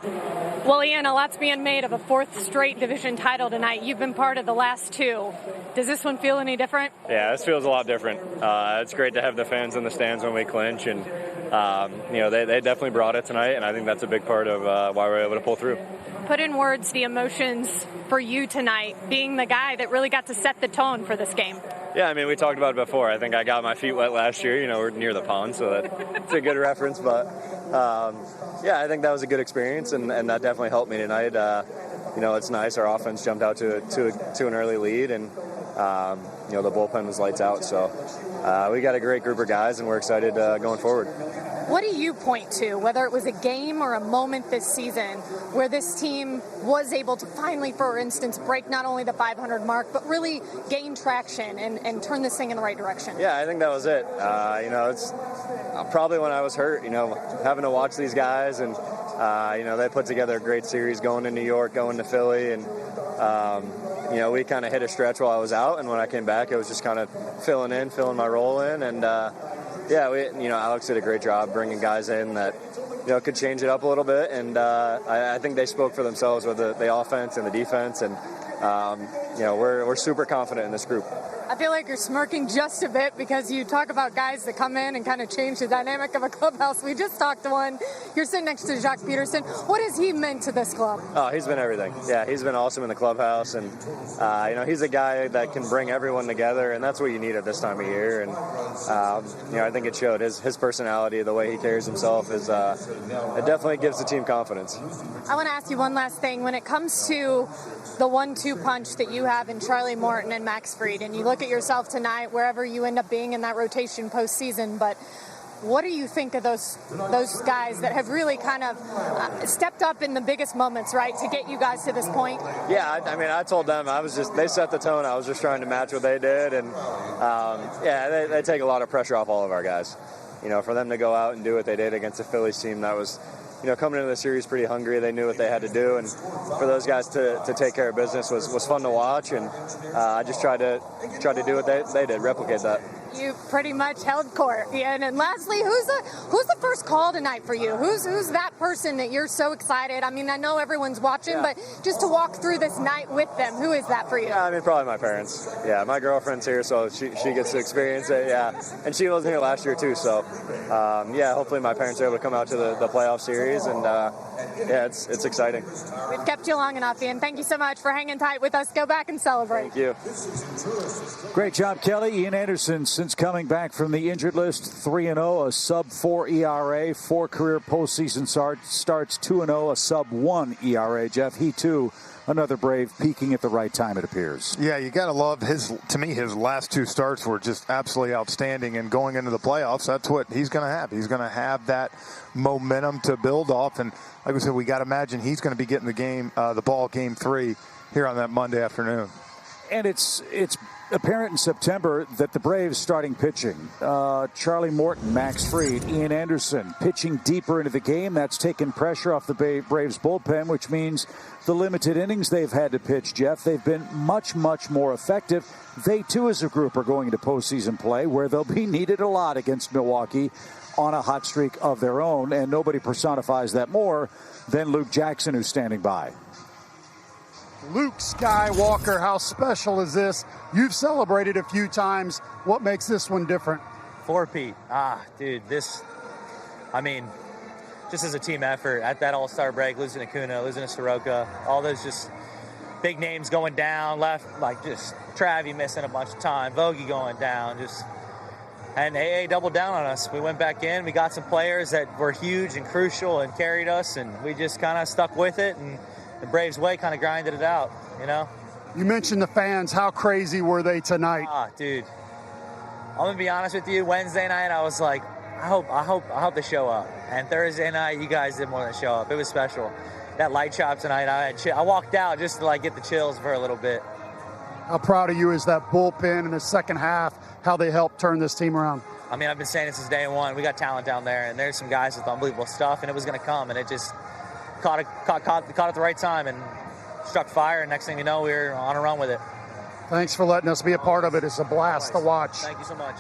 Well, Ian, a lot's being made of a 4th straight division title tonight. You've been part of the last 2. Does this one feel any different? Yeah, this feels a lot different. It's great to have the fans in the stands when we clinch, and they definitely brought it tonight, and I think that's a big part of why we're able to pull through. Put in words the emotions for you tonight, being the guy that really got to set the tone for this game. Yeah, I mean, we talked about it before. I think I got my feet wet last year. We're near the pond, so that's a good reference. But, yeah, I think that was a good experience, and that definitely helped me tonight. It's nice. Our offense jumped out to an early lead, and, the bullpen was lights out. So we got a great group of guys, and we're excited going forward. What do you point to, whether it was a game or a moment this season, where this team was able to finally, for instance, break not only the 500 mark, but really gain traction and turn this thing in the right direction? Yeah, I think that was it. It's probably when I was hurt, having to watch these guys, and, they put together a great series going to New York, going to Philly, and, we kind of hit a stretch while I was out, and when I came back, it was just kind of filling my role in, and, Alex did a great job bringing guys in that, could change it up a little bit. And I think they spoke for themselves with the offense and the defense. And, we're super confident in this group. I feel like you're smirking just a bit because you talk about guys that come in and kind of change the dynamic of a clubhouse. We just talked to one. You're sitting next to Jacques Peterson. What has he meant to this club? Oh, he's been everything. Yeah, he's been awesome in the clubhouse. And, he's a guy that can bring everyone together, and that's what you need at this time of year. And, I think it showed. His personality, the way he carries himself, it definitely gives the team confidence. I want to ask you one last thing. When it comes to the 1-2 punch that you have in Charlie Morton and Max Fried, and you look at yourself tonight, wherever you end up being in that rotation postseason, but what do you think of those guys that have really kind of stepped up in the biggest moments, right, to get you guys to this point? Yeah, I told them they set the tone. I was just trying to match what they did, and they take a lot of pressure off all of our guys. For them to go out and do what they did against the Phillies team, that was, coming into the series pretty hungry. They knew what they had to do, and for those guys to take care of business was fun to watch, and I just tried to do what they did, replicate that. You pretty much held court. Yeah, and lastly, who's the first call tonight for you? Who's that person that you're so excited? I mean, I know everyone's watching, but just to walk through this night with them, who is that for you? Yeah, probably my parents. Yeah, my girlfriend's here, so she gets to experience it. Yeah, and she wasn't here last year too, so hopefully my parents are able to come out to the playoff series, and it's exciting. We've kept you long enough, Ian. Thank you so much for hanging tight with us. Go back and celebrate. Thank you. Great job, Kelly. Ian Anderson, since coming back from the injured list, 3-0, a sub-4 ERA, 4 career postseason starts, 2-0, a sub-1 ERA. Jeff, he too, another Brave, peaking at the right time, it appears. Yeah, you got to love his last 2 starts were just absolutely outstanding, and going into the playoffs, that's what he's going to have. He's going to have that momentum to build off, and like we said, we got to imagine he's going to be getting the ball game 3 here on that Monday afternoon. And it's apparent in September that the Braves starting pitching, Charlie Morton, Max Fried, Ian Anderson, pitching deeper into the game. That's taken pressure off the Braves bullpen, which means the limited innings they've had to pitch, Jeff, they've been much, much more effective. They, too, as a group, are going into postseason play, where they'll be needed a lot against Milwaukee on a hot streak of their own, and nobody personifies that more than Luke Jackson, who's standing by. Luke Skywalker, how special is this? You've celebrated a few times. What makes this one different? 4-Pete. Dude, just as a team effort, at that All-Star break, losing to Acuna, losing to Soroka, all those just big names going down, left, just Travie missing a bunch of time, Vogie going down, just And AA doubled down on us. We went back in. We got some players that were huge and crucial and carried us, and we just kind of stuck with it. And the Braves way kind of grinded it out, you know? You mentioned the fans. How crazy were they tonight? Dude, I'm gonna be honest with you. Wednesday night, I was like, I hope they show up. And Thursday night, you guys did more than show up. It was special. That light shop tonight, I walked out just to like get the chills for a little bit. How proud of you is that bullpen in the second half, how they helped turn this team around? I mean, I've been saying it since day one. We got talent down there, and there's some guys with unbelievable stuff, and it was going to come, and it just caught at the right time and struck fire, and next thing you know, we were on a run with it. Thanks for letting us be a part of it. It's a blast to watch. Thank you so much.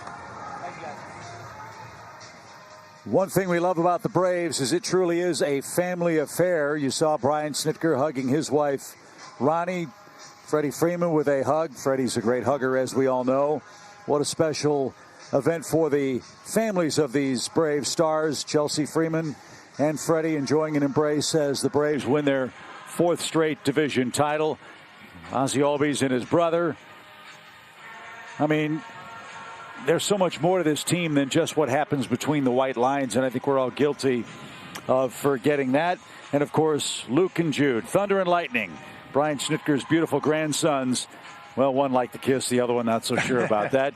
One thing we love about the Braves is it truly is a family affair. You saw Brian Snitker hugging his wife, Ronnie. Freddie Freeman with a hug. Freddie's a great hugger, as we all know. What a special event for the families of these Brave stars. Chelsea Freeman and Freddie enjoying an embrace as the Braves win their 4th straight division title. Ozzie Albies and his brother. I mean, there's so much more to this team than just what happens between the white lines, and I think we're all guilty of forgetting that. And, of course, Luke and Jude, Thunder and Lightning. Brian Snitker's beautiful grandsons. Well, one liked to kiss, the other one not so sure about that.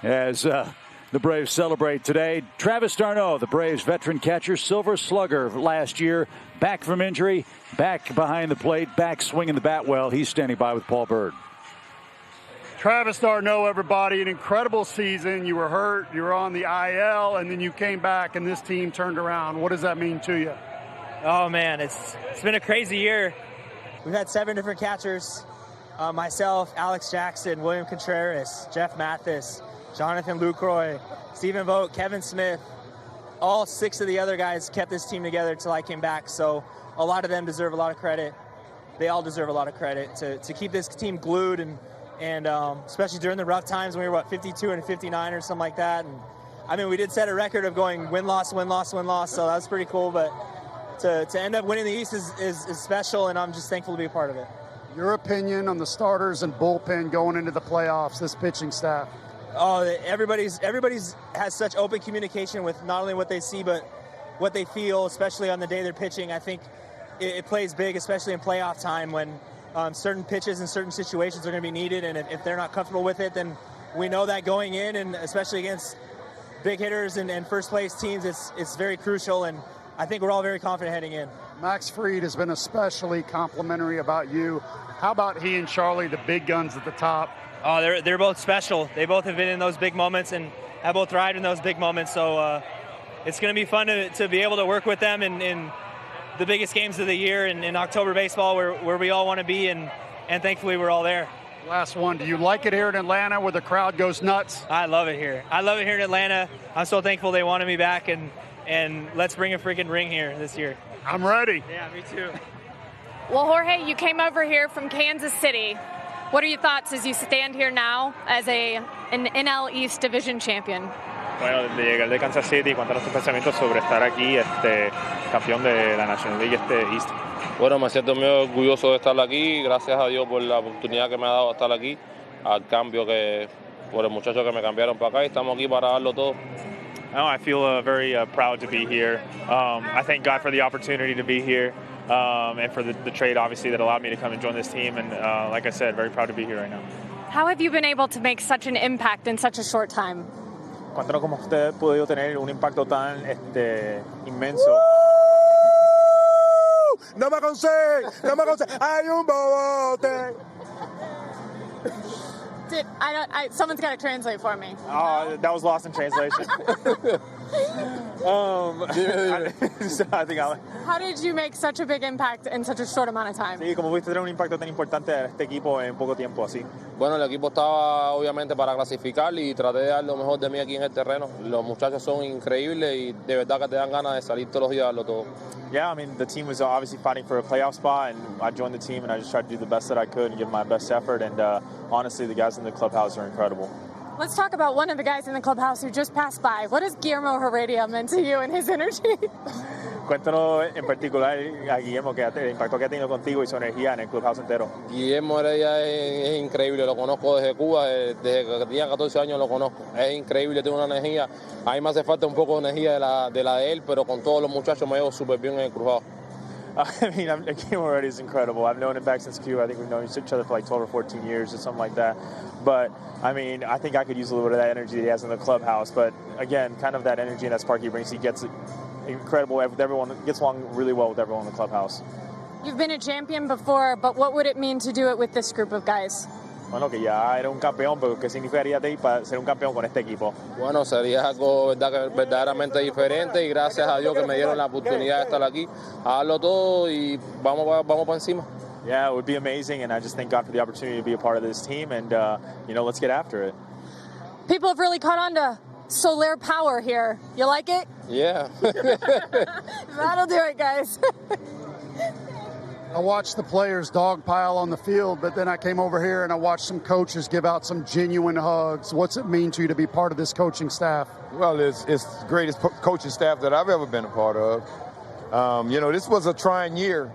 As the Braves celebrate today. Travis d'Arnaud, the Braves veteran catcher, Silver Slugger last year, back from injury, back behind the plate, back swinging the bat well. He's standing by with Paul Bird. Travis d'Arnaud, everybody, an incredible season. You were hurt, you were on the IL, and then you came back, and this team turned around. What does that mean to you? Oh, man, it's been a crazy year. We've had 7 different catchers. Myself, Alex Jackson, William Contreras, Jeff Mathis, Jonathan Lucroy, Stephen Vogt, Kevin Smith. All 6 of the other guys kept this team together until I came back. So a lot of them deserve a lot of credit. They all deserve a lot of credit to keep this team glued, and especially during the rough times when we were, 52 and 59 or something like that. And I mean, we did set a record of going win-loss, win-loss, win-loss, so that was pretty cool. But to end up winning the East is special, and I'm just thankful to be a part of it. Your opinion on the starters and bullpen going into the playoffs, this pitching staff? Oh, everybody's has such open communication with not only what they see, but what they feel, especially on the day they're pitching. I think it plays big, especially in playoff time when certain pitches and certain situations are going to be needed, and if they're not comfortable with it, then we know that going in, and especially against big hitters and first-place teams, it's very crucial, and I think we're all very confident heading in. Max Fried has been especially complimentary about you. How about he and Charlie, the big guns at the top? Oh, they're both special. They both have been in those big moments and have both thrived in those big moments. So it's going to be fun to be able to work with them in the biggest games of the year in October baseball, where we all want to be, and thankfully we're all there. Last one. Do you like it here in Atlanta where the crowd goes nuts? I love it here. I love it here in Atlanta. I'm so thankful they wanted me back, and let's bring a freaking ring here this year. I'm ready. Yeah, me too. Well, Jorge, you came over here from Kansas City. What are your thoughts as you stand here now as an NL East Division champion? Bueno, desde llegar de Kansas City, ¿cuántos tus pensamientos sobre estar aquí, campeón de la National League East? Bueno, me siento muy orgulloso de estar aquí. Gracias a Dios por la oportunidad que me ha dado estar aquí, al cambio por el muchacho que me cambiaron para acá, y estamos aquí para darlo todo. Oh, I feel very proud to be here. I thank God for the opportunity to be here, and for the trade, obviously, that allowed me to come and join this team. And like I said, very proud to be here right now. How have you been able to make such an impact in such a short time? Cuéntanos cómo usted ha podido tener un impacto tan inmenso. No me consigue, hay un bobote. Someone's got to translate for me. Oh, that was lost in translation. How did you make such a big impact in such a short amount of time? Sí, como pudiste tener un impacto tan importante a este equipo en poco tiempo así. Bueno, el equipo estaba obviamente para clasificar y traté de dar lo mejor de mí aquí en el terreno. Los muchachos son increíbles y de verdad que te dan ganas de salir todos los días a darlo todo. Yeah, I mean, the team was obviously fighting for a playoff spot, and I joined the team, and I just tried to do the best that I could and give my best effort. And honestly, the guys in the clubhouse are incredible. Let's talk about one of the guys in the clubhouse who just passed by. What has Guillermo Heredia meant to you and his energy? Cuéntanos en particular a Guillermo, que el impacto que ha tenido contigo y su energía en el clubhouse entero. Guillermo Heredia es increíble, lo conozco desde Cuba, desde que tenía 14 años lo conozco. Es increíble, tiene una energía. A mí me hace falta un poco de energía de la de él, pero con todos los muchachos me llevo súper bien en el clubhouse. I mean, Guillermo Heredia is incredible. I've known him back since Cuba. I think we've known each other for like 12 or 14 years or something like that. But, I mean, I think I could use a little bit of that energy that he has in the clubhouse. But, again, kind of that energy and that spark he brings, he gets incredible with everyone, gets along really well with everyone in the clubhouse. You've been a champion before, but what would it mean to do it with this group of guys? Bueno, que ya era un campeón, pero ¿qué significaría para ser un campeón con este equipo? Bueno, sería algo verdaderamente diferente y gracias a Dios que me dieron la oportunidad de estar aquí, a darlo todo y vamos para encima. Yeah, it would be amazing, and I just thank God for the opportunity to be a part of this team, and, let's get after it. People have really caught on to Soler power here. You like it? Yeah. That'll do it, guys. I watched the players dogpile on the field, but then I came over here and I watched some coaches give out some genuine hugs. What's it mean to you to be part of this coaching staff? Well, it's the greatest coaching staff that I've ever been a part of. This was a trying year,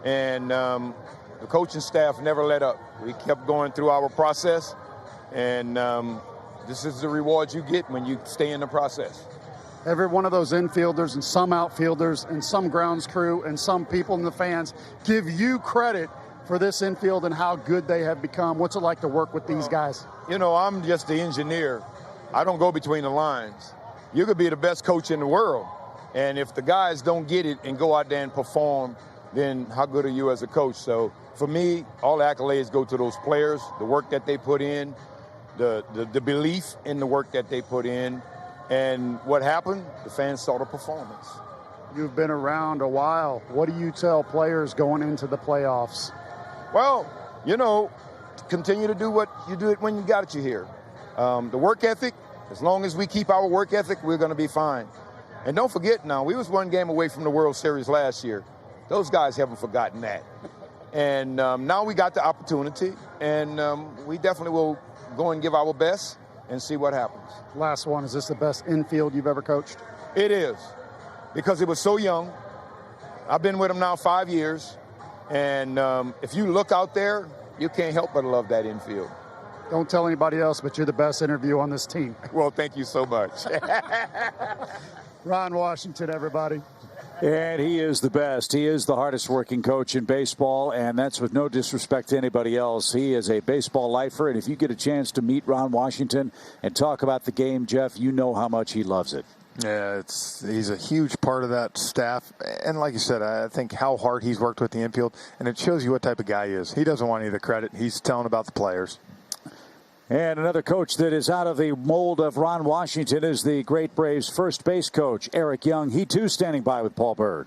and the coaching staff never let up. We kept going through our process, and this is the reward you get when you stay in the process. Every one of those infielders and some outfielders and some grounds crew and some people in the fans give you credit for this infield and how good they have become. What's it like to work with these guys? I'm just the engineer. I don't go between the lines. You could be the best coach in the world, and if the guys don't get it and go out there and perform, then how good are you as a coach? So for me, all the accolades go to those players, the work that they put in, the belief in the work that they put in. And what happened? The fans saw the performance. You've been around a while. What do you tell players going into the playoffs? Well, continue to do what you do it when you got you here. The work ethic, as long as we keep our work ethic, we're going to be fine. And don't forget now, we was one game away from the World Series last year. Those guys haven't forgotten that. And now we got the opportunity, and we definitely will go and give our best and see what happens. Last one, is this the best infield you've ever coached? It is, because it was so young. I've been with him now 5 years, and if you look out there, you can't help but love that infield. Don't tell anybody else, but you're the best interview on this team. Well, thank you so much. Ron Washington, everybody. And he is the best. He is the hardest working coach in baseball, and that's with no disrespect to anybody else. He is a baseball lifer, and if you get a chance to meet Ron Washington and talk about the game, Jeff, you know how much he loves it. Yeah, he's a huge part of that staff. And like you said, I think how hard he's worked with the infield, and it shows you what type of guy he is. He doesn't want any of the credit. He's telling about the players. And another coach that is out of the mold of Ron Washington is the great Braves first base coach, Eric Young. He, too, standing by with Paul Byrd.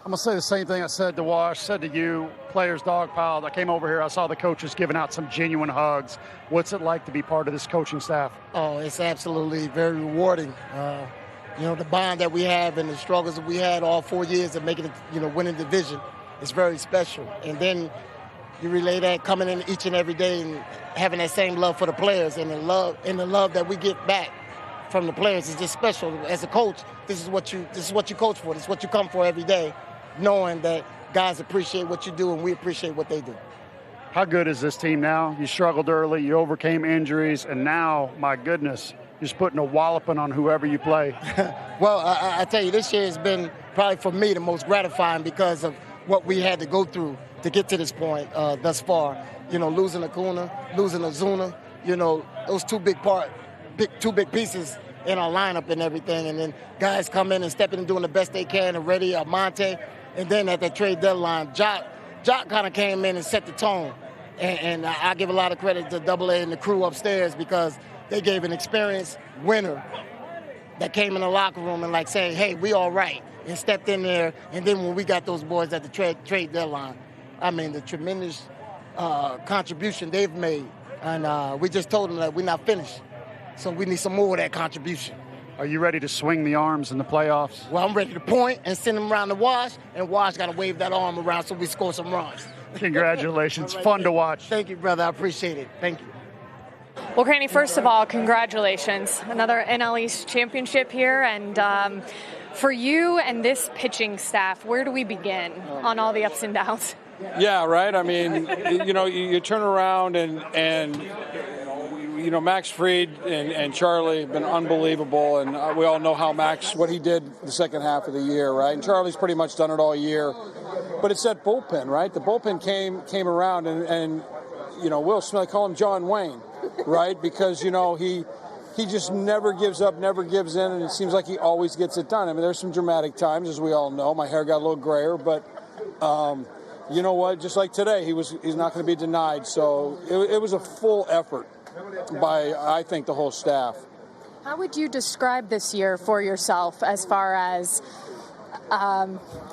I'm going to say the same thing I said to Wash, said to you, players dogpiled. I came over here, I saw the coaches giving out some genuine hugs. What's it like to be part of this coaching staff? Oh, it's absolutely very rewarding. The bond that we have and the struggles that we had all 4 years of making it, winning the division is very special. And then you relay that coming in each and every day and having that same love for the players and the love that we get back from the players is just special. As a coach, this is what you coach for. This is what you come for every day, knowing that guys appreciate what you do and we appreciate what they do. How good is this team now? You struggled early, you overcame injuries, and now, my goodness, you're just putting a walloping on whoever you play. Well, I tell you, this year has been probably for me the most gratifying because of what we had to go through to get to this point thus far. Losing Acuna, losing Ozuna, those two big pieces in our lineup and everything. And then guys come in and step in and doing the best they can and ready, Monte. And then at the trade deadline, Jock kind of came in and set the tone. And I give a lot of credit to Double A and the crew upstairs because they gave an experienced winner that came in the locker room and saying, hey, we all right, and stepped in there. And then when we got those boys at the trade deadline, I mean, the tremendous contribution they've made. And we just told them that we're not finished. So we need some more of that contribution. Are you ready to swing the arms in the playoffs? Well, I'm ready to point and send them around to Wash, and Wash got to wave that arm around so we score some runs. Congratulations. Fun to watch. Thank you, brother. I appreciate it. Thank you. Well, Granny, first of all, congratulations. Another NL East championship here. And for you and this pitching staff, where do we begin on all the ups and downs? Yeah, right. I mean, you turn around and Max Fried and Charlie have been unbelievable, and we all know how what he did the second half of the year, right? And Charlie's pretty much done it all year. But it's that bullpen, right? The bullpen came around, and Will Smith, I call him John Wayne, right? Because, he just never gives up, never gives in, and it seems like he always gets it done. I mean, there's some dramatic times, as we all know. My hair got a little grayer, but you know what? Just like today, he's not going to be denied. So it was a full effort by, I think, the whole staff. How would you describe this year for yourself as far as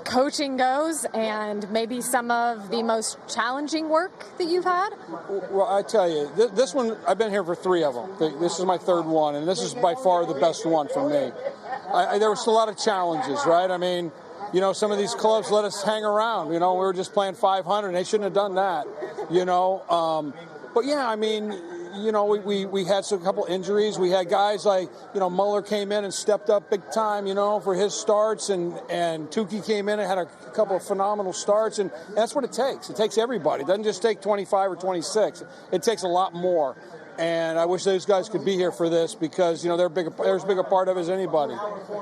coaching goes and maybe some of the most challenging work that you've had? Well, I tell you, this one, I've been here for 3 of them. This is my 3rd one, and this is by far the best one for me. There was a lot of challenges, right? I mean, some of these clubs let us hang around. We were just playing 500, and they shouldn't have done that, But, yeah, I mean, we had a couple injuries. We had guys like, Muller came in and stepped up big time, for his starts, and Tukey came in and had a couple of phenomenal starts, and that's what it takes. It takes everybody. It doesn't just take 25 or 26. It takes a lot more. And I wish those guys could be here for this because, they're as big a part of it as anybody.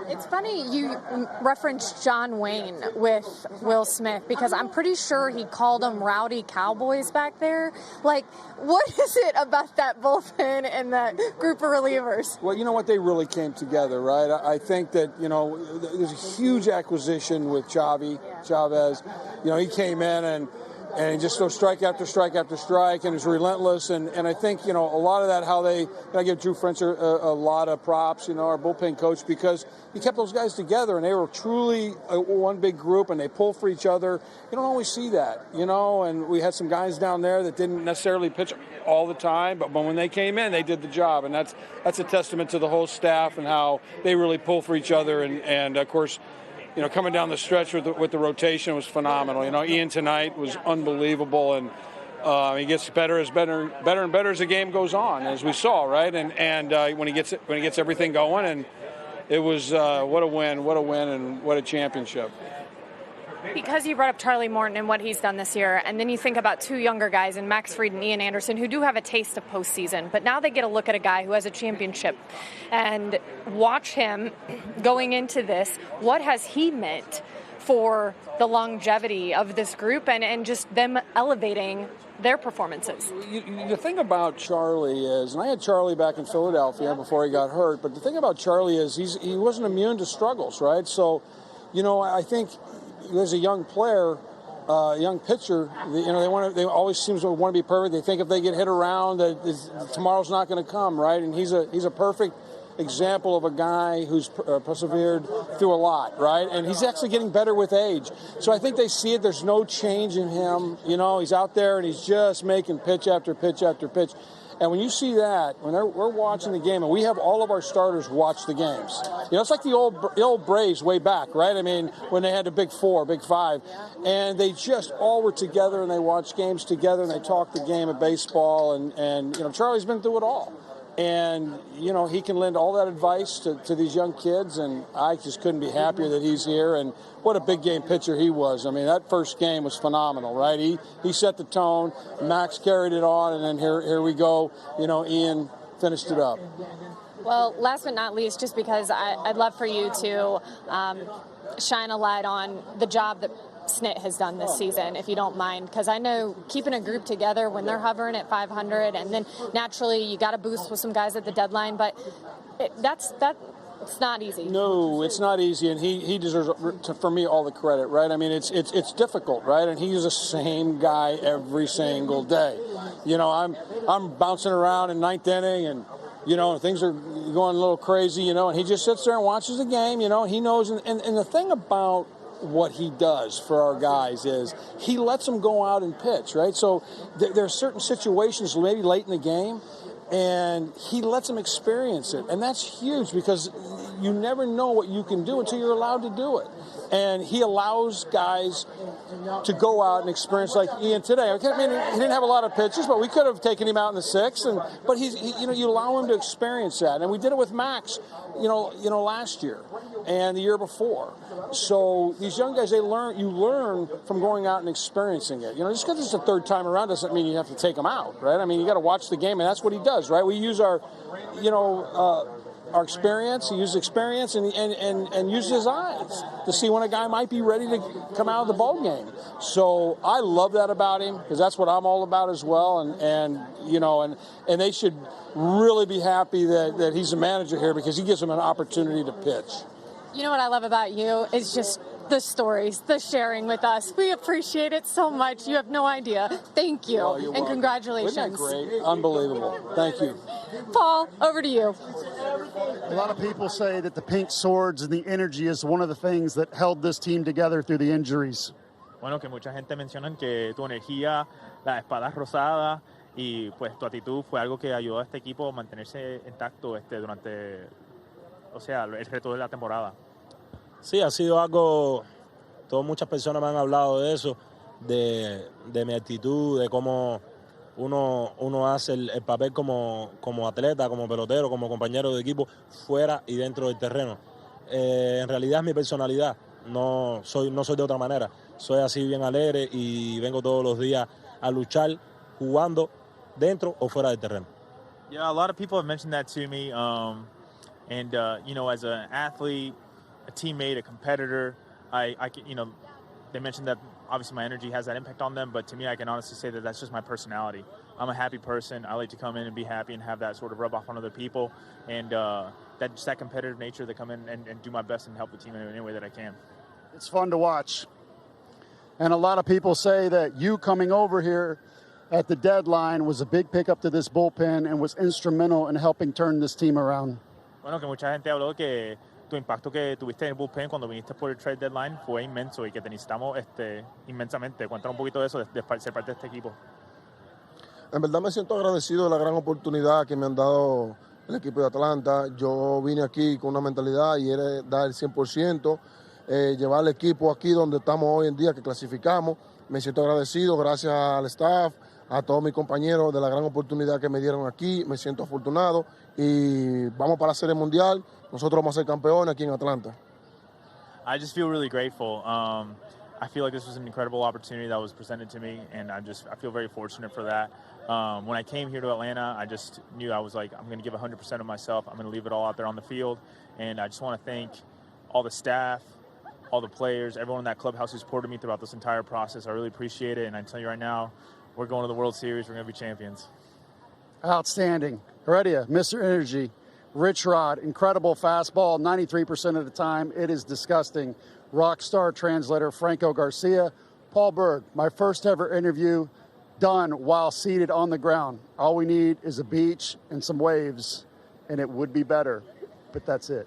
It's funny you referenced John Wayne with Will Smith because I'm pretty sure he called them rowdy cowboys back there. Like, what is it about that bullpen and that group of relievers? Well, you know what? They really came together, right? I think that, there's a huge acquisition with Chavez. He came in and he just goes strike after strike after strike, and is relentless. And I think, a lot of that, how I give Drew French a lot of props, our bullpen coach, because he kept those guys together, and they were truly one big group, and they pull for each other. You don't always see that, and we had some guys down there that didn't necessarily pitch all the time, but when they came in, they did the job. And that's a testament to the whole staff and how they really pull for each other. And of course, coming down the stretch with the rotation was phenomenal. Ian tonight was unbelievable, and he gets better and better as the game goes on, as we saw, right? And when he gets everything going, and it was what a win, and what a championship. Because you brought up Charlie Morton and what he's done this year, and then you think about 2 younger guys in Max Fried and Ian Anderson who do have a taste of postseason, but now they get a look at a guy who has a championship and watch him going into this. What has he meant for the longevity of this group and just them elevating their performances? The thing about Charlie is, and I had Charlie back in Philadelphia before he got hurt, but the thing about Charlie is he wasn't immune to struggles, right? So, I think as a young player, young pitcher, they always seem to want to be perfect. They think if they get hit around, that tomorrow's not going to come, right? And he's a perfect example of a guy who's persevered through a lot, right? And he's actually getting better with age. So I think they see it. There's no change in him. He's out there and he's just making pitch after pitch after pitch. And when you see that, when we're watching the game, and we have all of our starters watch the games. It's like the old Braves way back, right? I mean, when they had the Big Four, Big Five, and they just all were together, and they watched games together, and they talked the game of baseball, and Charlie's been through it all. And, he can lend all that advice to these young kids, and I just couldn't be happier that he's here. And what a big game pitcher he was. I mean, that first game was phenomenal, right? He set the tone. Max carried it on, and then here we go. Ian finished it up. Well, last but not least, just because I'd love for you to shine a light on the job that Snit has done this season, if you don't mind, because I know keeping a group together when they're hovering at 500, and then naturally you got to boost with some guys at the deadline, but it's not easy. No, it's not easy, and he deserves, for me, all the credit, right? I mean, it's difficult, right? And he's the same guy every single day. I'm bouncing around in ninth inning, and things are going a little crazy, and he just sits there and watches the game. He knows, and the thing about what he does for our guys is he lets them go out and pitch, right? So there are certain situations maybe late in the game, and he lets them experience it. And that's huge because you never know what you can do until you're allowed to do it. And he allows guys to go out and experience, like Ian today. I mean, he didn't have a lot of pitches, but we could have taken him out in the sixth. But you allow him to experience that, and we did it with Max, last year and the year before. So these young guys, you learn from going out and experiencing it. Just because it's the third time around doesn't mean you have to take them out, right? I mean, you got to watch the game, and that's what he does, right? We use our experience. He uses experience and uses his eyes to see when a guy might be ready to come out of the ball game. So I love that about him, because that's what I'm all about as well. And they should really be happy that he's a manager here, because he gives them an opportunity to pitch. You know what I love about you is just the stories, the sharing with us. We appreciate it so much. You have no idea. Thank you. Oh, and welcome. Congratulations. Isn't that great? Unbelievable. Thank you. Paul, over to you. A lot of people say that the pink swords and the energy is one of the things that held this team together through the injuries. Bueno, que mucha gente menciona que tu energía, las espadas rosadas y pues tu actitud fue algo que ayudó a este equipo a mantenerse intacto durante, el resto de la temporada. Sí, ha sido algo, muchas personas me han hablado de eso, de mi actitud, de cómo uno hace el papel como atleta, como pelotero, como compañero de equipo, fuera y dentro del terreno. En realidad es mi personalidad, no soy de otra manera. Soy así bien alegre y vengo todos los días a luchar jugando dentro o fuera del terreno. Yeah, a lot of people have mentioned that to me. As an athlete, a teammate, a competitor, I can, they mentioned that obviously my energy has that impact on them, but to me, I can honestly say that that's just my personality. I'm a happy person. I like to come in and be happy and have that sort of rub off on other people, and that competitive nature to come in and do my best and help the team in any way that I can. It's fun to watch. And a lot of people say that you coming over here at the deadline was a big pickup to this bullpen and was instrumental in helping turn this team around. Bueno, que mucha gente habló que tu impacto que tuviste en el bullpen cuando viniste por el trade deadline fue inmenso y que te necesitamos inmensamente. Cuéntanos un poquito de eso, de ser parte de este equipo. En verdad me siento agradecido de la gran oportunidad que me han dado el equipo de Atlanta. Yo vine aquí con una mentalidad y era dar el 100%, llevar el equipo aquí donde estamos hoy en día, que clasificamos. Me siento agradecido, gracias al staff, a todos mis compañeros de la gran oportunidad que me dieron aquí. Me siento afortunado y vamos para la Serie Mundial. Nosotros vamos a ser campeones aquí en Atlanta. I just feel really grateful. I feel like this was an incredible opportunity that was presented to me, and I feel very fortunate for that. When I came here to Atlanta, I just knew I was like, I'm going to give 100% of myself. I'm going to leave it all out there on the field, and I just want to thank all the staff, all the players, everyone in that clubhouse who supported me throughout this entire process. I really appreciate it, and I tell you right now, we're going to the World Series. We're going to be champions. Outstanding. Heredia, Mr. Energy, Rich Rod, incredible fastball, 93% of the time. It is disgusting. Rockstar translator Franco Garcia. Paul Berg, my first ever interview done while seated on the ground. All we need is a beach and some waves, and it would be better, but that's it.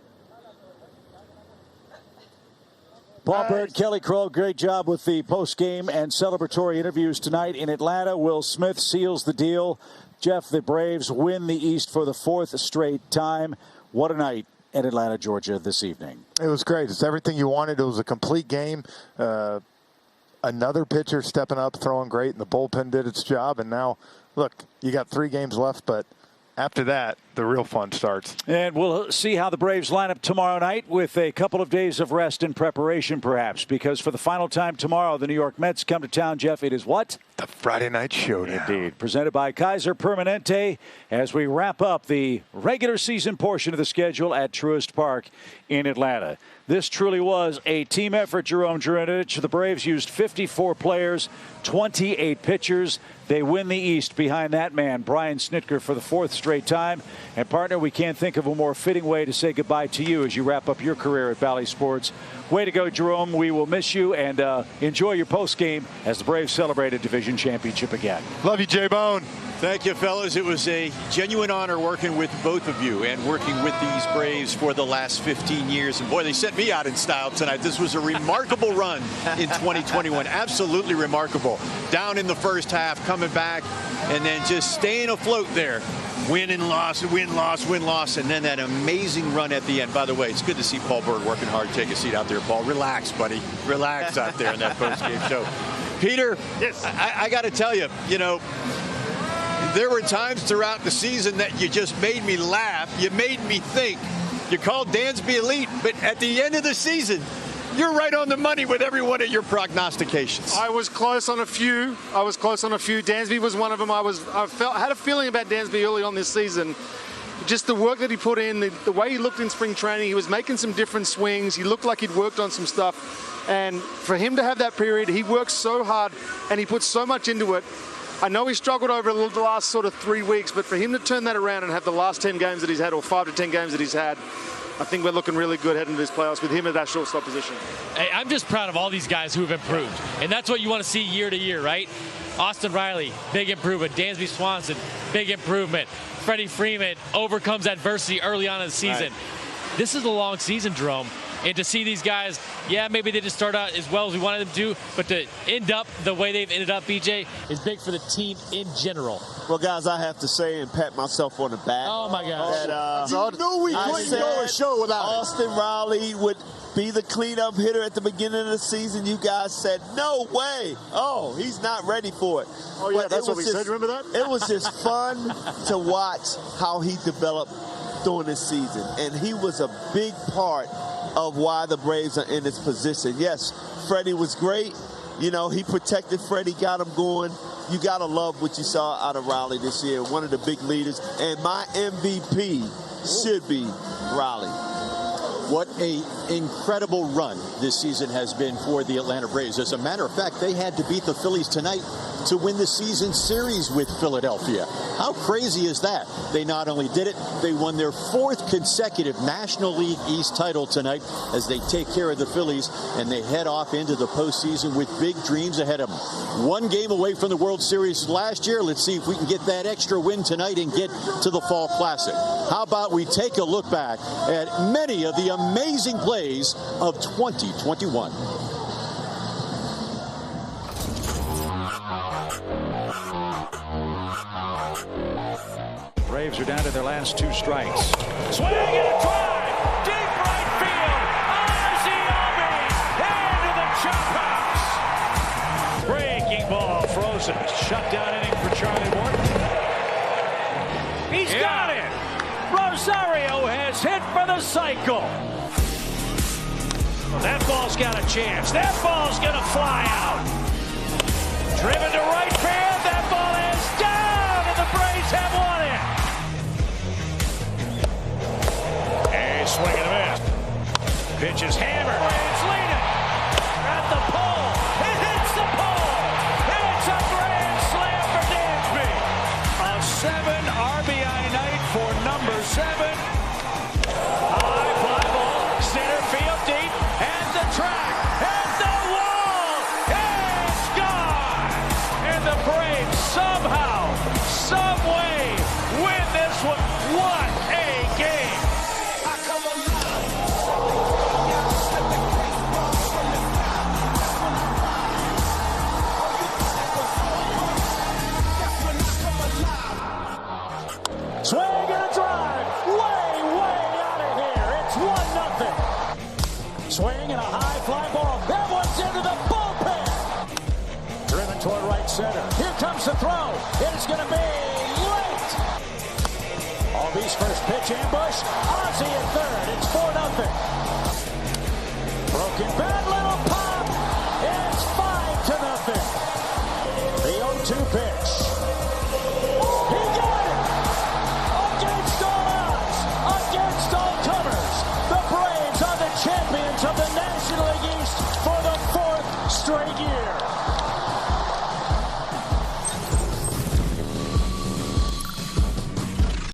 Paul Berg, Kelly Crow, great job with the post-game and celebratory interviews tonight in Atlanta. Will Smith seals the deal. Jeff, the Braves win the East for the fourth straight time. What a night in Atlanta, Georgia this evening. It was great. It's everything you wanted. It was a complete game. Another pitcher stepping up, throwing great, and the bullpen did its job. And now, look, you got 3 games left, but after that, the real fun starts. And we'll see how the Braves line up tomorrow night with a couple of days of rest and preparation, perhaps, because for the final time tomorrow, the New York Mets come to town. Jeff, it is what? The Friday Night Showdown. Indeed. Presented by Kaiser Permanente as we wrap up the regular season portion of the schedule at Truist Park in Atlanta. This truly was a team effort, Jerome Jurinich. The Braves used 54 players, 28 pitchers. They win the East behind that man, Brian Snitker, for the 4th straight time. And, partner, we can't think of a more fitting way to say goodbye to you as you wrap up your career at Bally Sports. Way to go, Jerome. We will miss you, and enjoy your postgame as the Braves celebrate a division championship again. Love you, J-Bone. Thank you, fellas. It was a genuine honor working with both of you and working with these Braves for the last 15 years. And, boy, they sent me out in style tonight. This was a remarkable run in 2021. Absolutely remarkable. Down in the first half, coming back, and then just staying afloat there win and loss, win, loss, and then that amazing run at the end. By the way, it's good to see Paul Bird working hard. Take a seat out there, Paul. Relax, buddy. Relax out there in that post-game show. Peter, yes. I got to tell you, there were times throughout the season that you just made me laugh. You made me think. You called Dansby elite, but at the end of the season, you're right on the money with every one of your prognostications. I was close on a few. Dansby was one of them. I had a feeling about Dansby early on this season. Just the work that he put in, the way he looked in spring training, he was making some different swings. He looked like he'd worked on some stuff. And for him to have that period, he worked so hard and he put so much into it. I know he struggled over the last sort of 3 weeks, but for him to turn that around and have the last 10 games that he's had, or 5 to 10 games that he's had, I think we're looking really good heading into this playoffs with him at that shortstop position. Hey, I'm just proud of all these guys who have improved. And that's what you want to see year to year, right? Austin Riley, big improvement. Dansby Swanson, big improvement. Freddie Freeman overcomes adversity early on in the season. Right. This is a long season, Jerome. And to see these guys, yeah, maybe they didn't start out as well as we wanted them to, but to end up the way they've ended up, BJ, is big for the team in general. Well, guys, I have to say and pat myself on the back. Oh, my gosh. That, you knew we couldn't go a show without Austin Riley would be the cleanup hitter at the beginning of the season. You guys said, no way. Oh, he's not ready for it. Oh, yeah, that's what we said. Remember that? It was just fun to watch how he developed during this season. And he was a big part of why the Braves are in this position. Yes, Freddie was great. He protected Freddie, got him going. You got to love what you saw out of Riley this year, one of the big leaders. And my MVP should be Riley. What an incredible run this season has been for the Atlanta Braves. As a matter of fact, they had to beat the Phillies tonight to win the season series with Philadelphia. How crazy is that? They not only did it, they won their 4th consecutive National League East title tonight as they take care of the Phillies and they head off into the postseason with big dreams ahead of them. 1 game away from the World Series last year. Let's see if we can get that extra win tonight and get to the Fall Classic. How about we take a look back at many of the amazing plays of 2021. Braves are down to their last 2 strikes. Swing and a drive, deep right field. Ozzie into the chop house. Breaking ball, frozen. Shutdown inning for Charlie Morton. He's got it. Rosario has hit for the cycle. That ball's got a chance. That ball's going to fly out. Driven to right field. That ball is down, and the Braves have won it. A swing and a miss. Pitch is hammered. Braves lead it. At the pole. It hits the pole. It's a grand slam for Dansby. A 7 RBI night for number 7. High fly ball. Center field deep. And the track. And the wall. It's gone. And the Braves somehow, some way win this one. What a game. Swing and a drive. Way out of here. It's 1-0. Swing and a high fly ball. That one's into the bullpen. Driven toward right center. Here comes the throw. It is going to be late. Albies first pitch ambush. Ozzie at third. It's 4-0. Broken bat, little pop. It's 5-0. The 0-2 pitch. He got it. Against all odds. Against all comers. The Braves are the champions of the National League East for the 4th straight year.